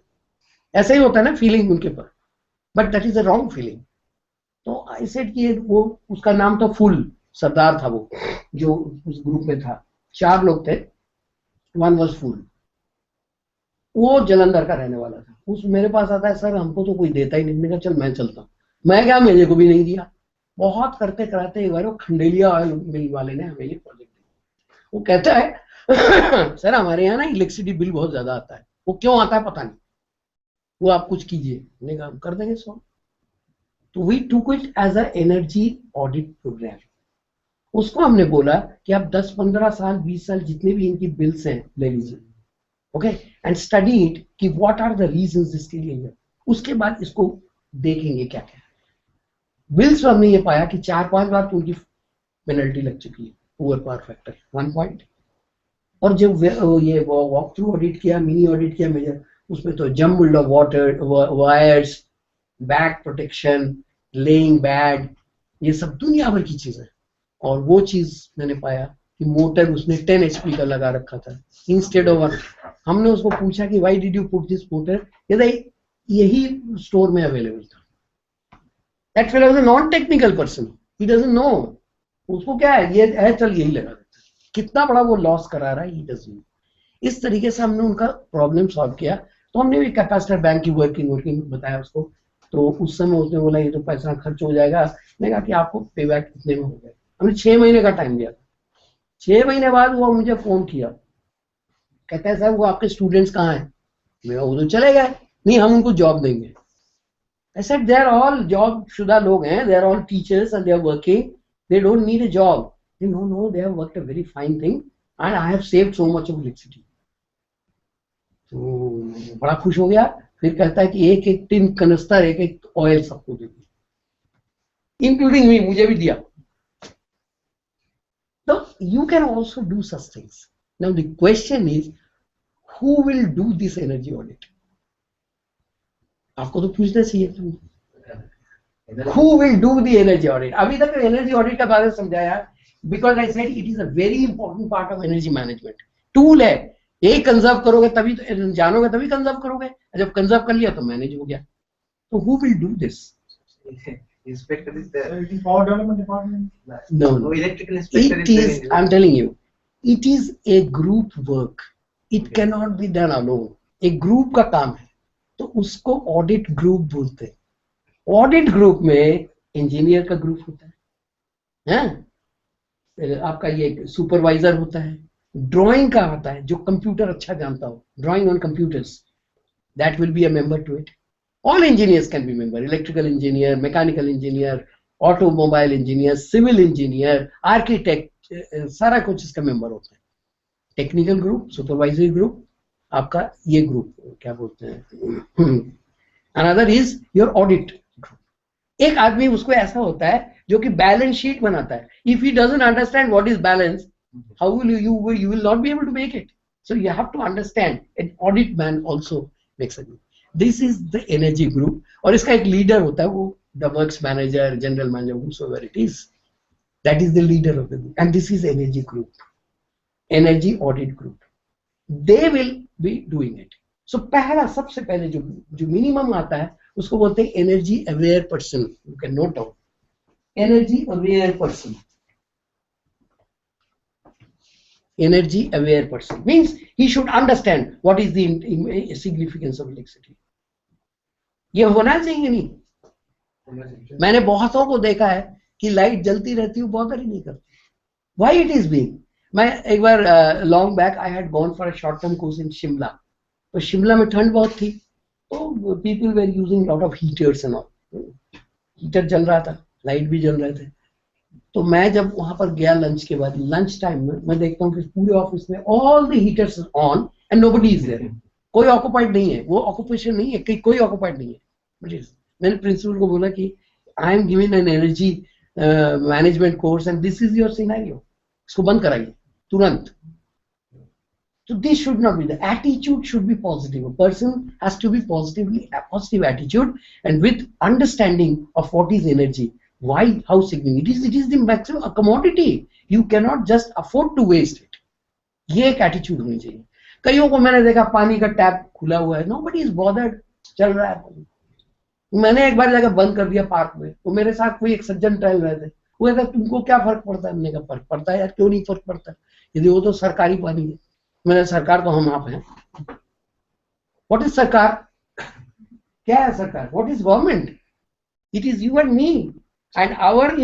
ऐसा ही होता है ना फीलिंग उनके पर, but that is a wrong feeling. तो आई सेड कि वो, उसका नाम था फुल, सरदार था वो जो उस ग्रुप में था, 4 लोग थे, 1 was फुल। वो जलंधर का रहने वाला था। उस मेरे पास आता है, सर हमको तो कोई देता ही नहीं। मैंने कहा चल मैं चलता हूँ। मैं क्या, मेरे को भी नहीं दिया। बहुत करते कराते एक बार वो खंडेलिया ऑयल मिल वाले ने हमें ये प्रोजेक्ट दिया। वो कहता है सर हमारे यहाँ ना इलेक्ट्रिसिटी बिल बहुत ज्यादा आता है। वो क्यों आता है पता नहीं, वो आप कुछ कीजिए। मैंने कहा हम कर देंगे सॉल्व। तो we took it as a energy audit programme. उसको हमने बोला कि आप 10-15 साल 20 साल जितने भी इनकी बिल्स हैं ले लीजिए, ओके, एंड स्टडी इट कि व्हाट आर द रीजंस इसके लिए। उसके बाद इसको देखेंगे क्या क्या बिल्स। हमने ये पाया कि 4-5 बार तो उनकी पेनल्टी लग चुकी है, पुअर पावर फैक्टर 1 पॉइंट। और जब ये वॉक थ्रू ऑडिट किया, मिनी ऑडिट किया मेजर, उसमें तो jumbled of water wires, back protection, laying bad, ये सब दुनिया भर की चीजें। और वो चीज मैंने पाया कि मोटर उसने 10 HP का लगा रखा था इंस्टेड ऑफ 1। हमने उसको पूछा कि why did you put this motor, यही स्टोर में अवेलेबल था। That fellow is a non technical person, he doesn't know. उसको क्या है, ये है चल यही लगा देता है। कितना बड़ा वो लॉस करा रहा है, ही डजंट नो। इस तरीके से हमने उनका प्रॉब्लम सॉल्व किया। तो हमने भी कैपेसिटर बैंक की वर्किंग बताया उसको, तो उस समय उसने बोला ये तो पैसा खर्च हो जाएगा। मैंने कहा कि आपको पे बैक कितने में हो जाएगा। हमने 6 महीने का टाइम दिया। 6 महीने बाद वो मुझे फोन किया, कहता है सर वो आपके स्टूडेंट्स कहाँ हैं? मैं वो तो चले गए, नहीं हम उनको जॉब देंगे। I said they are all job शुदा लोग हैं, they are all teachers and they are working, they don't need a job. They no, they have worked a very fine thing and I have saved so much of electricity. तो बड़ा खुश हो गया। फिर कहता है कि एक एक टिन कनस्तर एक एक ऑयल सबको दे दिया, इंक्लूडिंग मी, मुझे भी दिया। तो you can also do such things. Now the question is who will do this energy audit? आपको तो पूछना चाहिए who will do the energy audit? अभी तक एनर्जी ऑडिट का बारे में समझाया, because I said it is a very important part of energy management. Tool है, एक कंजर्व करोगे तभी तो जानोगे, तभी कंजर्व करोगे, जब कंजर्व कर लिया तो मैनेज हो गया। तो who will do this? Inspector is there. It is power development department. No. Electrical inspector It is there. is, I'm telling you, it is a group work. It cannot be done alone. एक group का काम है, तो उसको audit group बोलते हैं। Audit group में engineer का ग्रुप होता है, आपका ये सुपरवाइजर होता है, ड्राइंग का होता है जो कंप्यूटर अच्छा जानता हो, drawing on computers, that will be a member to it. All engineers can be member, electrical engineer, mechanical engineer, automobile engineer, civil engineer, architect, सारा कुछ इसका मेंबर होता है। टेक्निकल ग्रुप, सुपरवाइजरी ग्रुप, आपका ये ग्रुप क्या बोलते हैं, another is your audit group. एक आदमी उसको ऐसा होता है जो कि बैलेंस शीट बनाता है। If he doesn't understand what is balance, how will you will not be able to make it. So you have to understand, an audit man also makes a group. This is the energy group, और इसका एक leader होता है, वो the works manager, general manager, whosoever it is, that is the leader of the group, and this is energy group, energy audit group. They will be doing it. So पहला सबसे पहले जो मिनिमम आता है उसको बोलते हैं energy aware person. You can note down, energy aware person. Energy aware person means he should understand what is the significance of electricity. ये होना चाहिए नहीं। मैंने बहुतों को देखा है कि लाइट जलती रहती है, बॉदर ही नहीं करती। Why it is being? मैं एक बार long back I had gone for a short term course in Shimla. तो शिमला में ठंड बहुत थी, तो people were using lot of heaters and all. Heater जल रहा था, लाइट भी जल रहे थे। तो मैं जब वहां पर गया लंच के बाद, लंच टाइम में मैं देखता हूँ कि पूरे ऑफिस में all the heaters on and nobody is there. कोई ऑक्युपाइड नहीं है, वो ऑक्युपेशन नहीं है कि कोई ऑक्युपाइड नहीं है। मैंने प्रिंसिपल को बोला कि I am giving an energy management course and this is your scenario, इसको बंद कराइए तुरंत। So this should not be, the attitude should be positive. A person has to be positive attitude, and with understanding of what is energy, why, how significant it is the maximum a commodity. You cannot just afford to waste it. ये एक attitude होनी चाहिए। कईयों को मैंने देखा पानी का टैप खुला हुआ है, nobody is bothered, चल रहा है। मैंने एक बार जाकर बंद कर दिया पार्क में, तो मेरे साथ कोई एक सज्जन टहल रहे थे, वो कहता तुमको क्या फर्क पड़ता है? हमने कहा फर्क पड़ता है यार, क्यों नहीं फर्क पड़ता, यदि वो तो सरकारी पानी है। मैंने सरकार तो हम आप हैं। व्हाट इज सरकार? क्या है सरकार? What is government? It is you and me, and our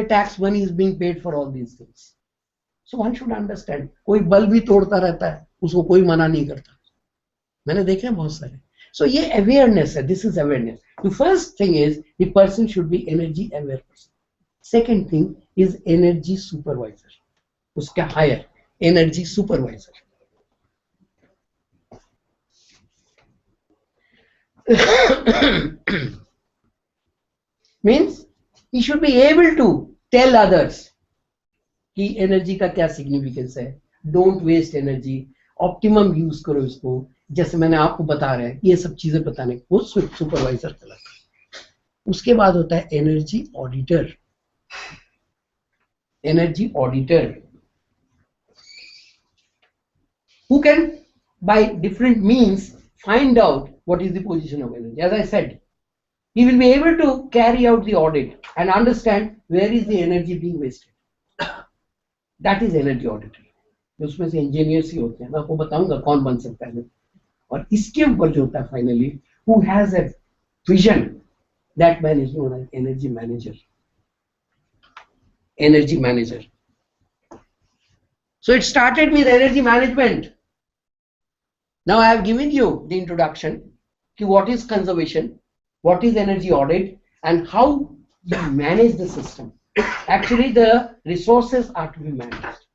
tax money is being paid for all these things. So one should understand. कोई बल्ब भी तोड़ता रहता है, उसको कोई मना नहीं करता, मैंने देखे हैं बहुत सारे। सो ये अवेयरनेस है, this is awareness. The first thing is the person should be energy aware person. Second thing is energy supervisor, उसका higher energy supervisor. Means he should be able to tell others कि energy का क्या significance है, don't waste energy, optimum use करो इसको, जैसे मैंने आपको बता रहा है, ये सब चीजें बताने को सुपरवाइजर कहलाता है। उसके बाद होता है energy auditor. Energy auditor who can by different means find out what is the position of energy. As I said, he will be able to carry out the audit and understand where is the energy being wasted. That is energy auditor. उसमें से engineers ही होते हैं, मैं आपको बताऊंगा कौन बन सकता है। और इसके ऊपर जो होता है finally, who has a vision, that man is known as energy manager. Energy manager. So it started with energy management. Now I have given you the introduction to what is conservation, what is energy audit, and how you manage the system. Actually, the resources are to be managed.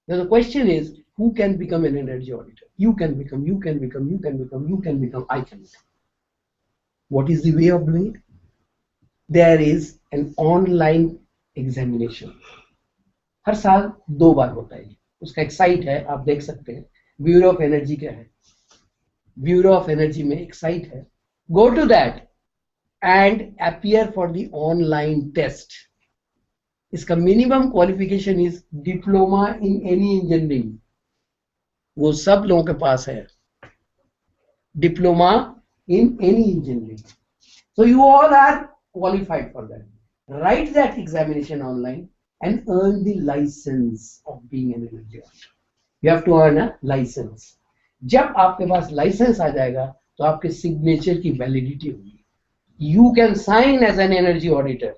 Now the question is, who can become an energy auditor? You can become, you can become, you can become, you can become, I can become. What is the way of doing it? There is an online examination. हर साल 2 बार होता है. उसका एक site है, आप देख सकते हैं. ब्यूरो ऑफ एनर्जी क्या है? ब्यूरो ऑफ एनर्जी में एक साइट है. Go to that and appear for the online test. इसका minimum qualification is diploma in any engineering. वो सब लोगों के पास है, diploma in any engineering. So you all are qualified for that. Write that examination online and earn the license of being an energy auditor. You have to earn a license. जब आपके पास licence आ जाएगा तो आपके signature की validity होगी. You can sign as an energy auditor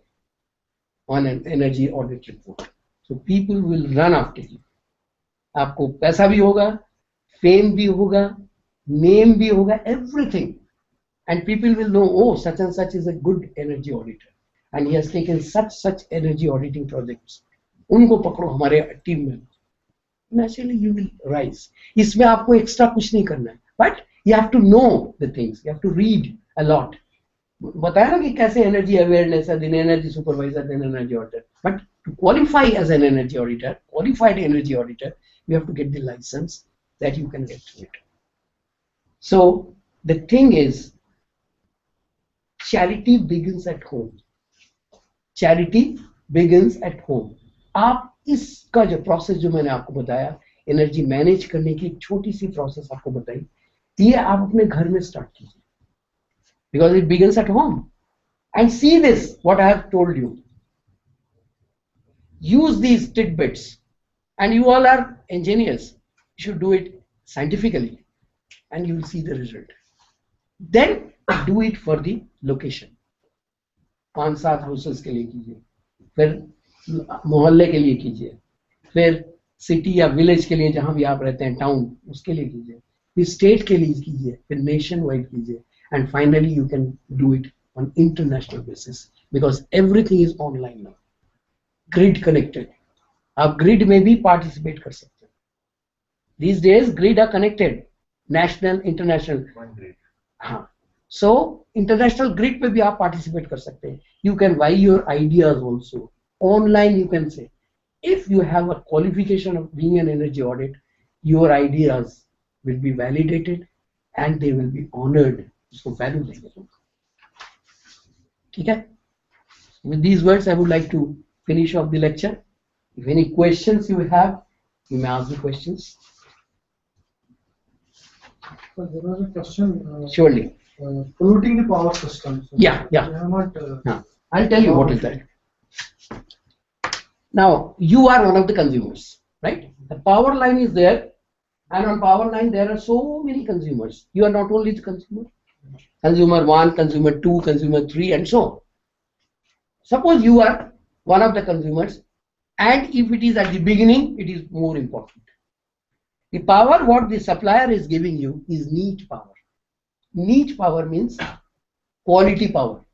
on an energy audit report. So people will run after you. आपको पैसा भी होगा, फेम भी होगा, नेम भी होगा, everything. And people will know, oh, such and such is a good energy auditor and he has taken such energy auditing projects. उनको पकड़ो हमारे टीम में. Naturally you will rise. इसमें आपको एक्स्ट्रा कुछ नहीं करना है, but you have to know the things, you have to read a lot. बताया ना कि कैसे एनर्जी अवेयरनेस है, then energy supervisor, then energy auditor. But to qualify as an energy auditor, qualified energy auditor, you have to get the license that you can get through it. So the thing is, charity begins at home. Charity begins at home. आप इसका जो process जो मैंने आपको बताया, energy manage करने की एक छोटी सी प्रोसेस आपको बताई, ये आप अपने घर में स्टार्ट कीजिए. Because it begins at home. And see this, what I have told you. Use these tidbits. And you all are engineers. You should do it scientifically. And you will see the result. Then do it for the location. 5-7 houses के लिए कीजिए, फिर मोहल्ले के लिए कीजिए, फिर city या विलेज के लिए जहां भी आप रहते हैं, टाउन, उसके लिए कीजिए, फिर स्टेट के लिए कीजिए, फिर नेशन वाइड कीजिए. And finally you can do it on international basis because everything is online now. Grid connected. आप grid में भी participate कर सकते हैं. These days grid are connected, national, international. One grid. हाँ. So international grid पे भी आप participate कर सकते हैं. You can buy your ideas also. Online you can say, if you have a qualification of being an energy audit, your ideas will be validated and they will be honored. उसको value देंगे. ठीक है. With these words I would like to finish off the lecture. If any questions you have, you may ask the questions. So there was a question. Surely. Polluting the power system. So Yeah. we have not, I'll tell you what is that. Now you are one of the consumers, right? The power line is there, and on power line there are so many consumers. You are not only the consumer. Consumer 1, consumer 2, consumer 3, and so on. Suppose you are one of the consumers, and if it is at the beginning, it is more important. The power what the supplier is giving you is neat power. Neat power means quality power.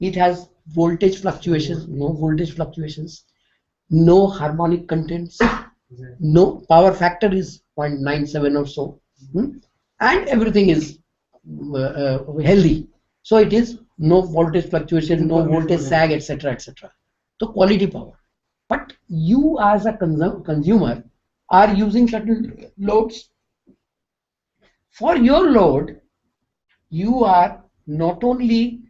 It has voltage fluctuations, no voltage fluctuations, no harmonic contents, no power factor is 0.97 or so, and everything is healthy. So it is no voltage fluctuation, no voltage sag, etc., etc. So quality power. But you as a consumer are using certain loads. For your load, you are not only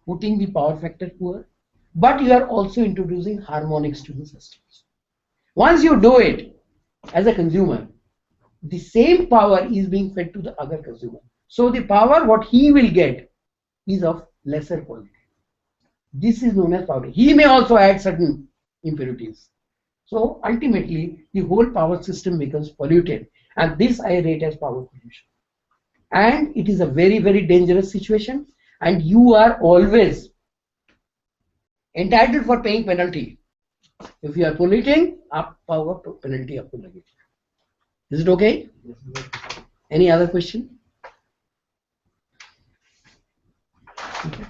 putting the power factor poor, but you are also introducing harmonics to the systems. Once you do it as a consumer, the same power is being fed to the other consumer. So the power what he will get is of lesser quality. This is known as power. He may also add certain impurities. So ultimately the whole power system becomes polluted, and this I rate as power pollution. and it is a very, very dangerous situation, and you are always entitled for paying penalty. If you are polluting, up power penalty up to lagi. Is it okay? Any other question? Okay.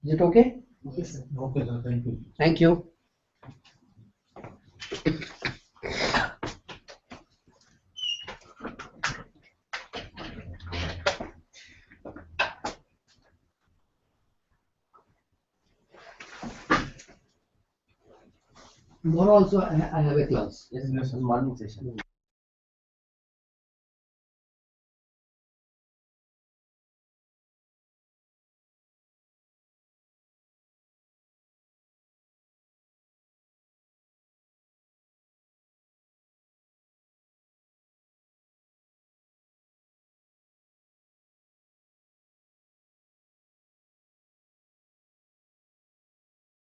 Is it okay? Yes, sir. Okay, sir. Thank you. Thank you. Tomorrow also I have a class. Yes, morning session.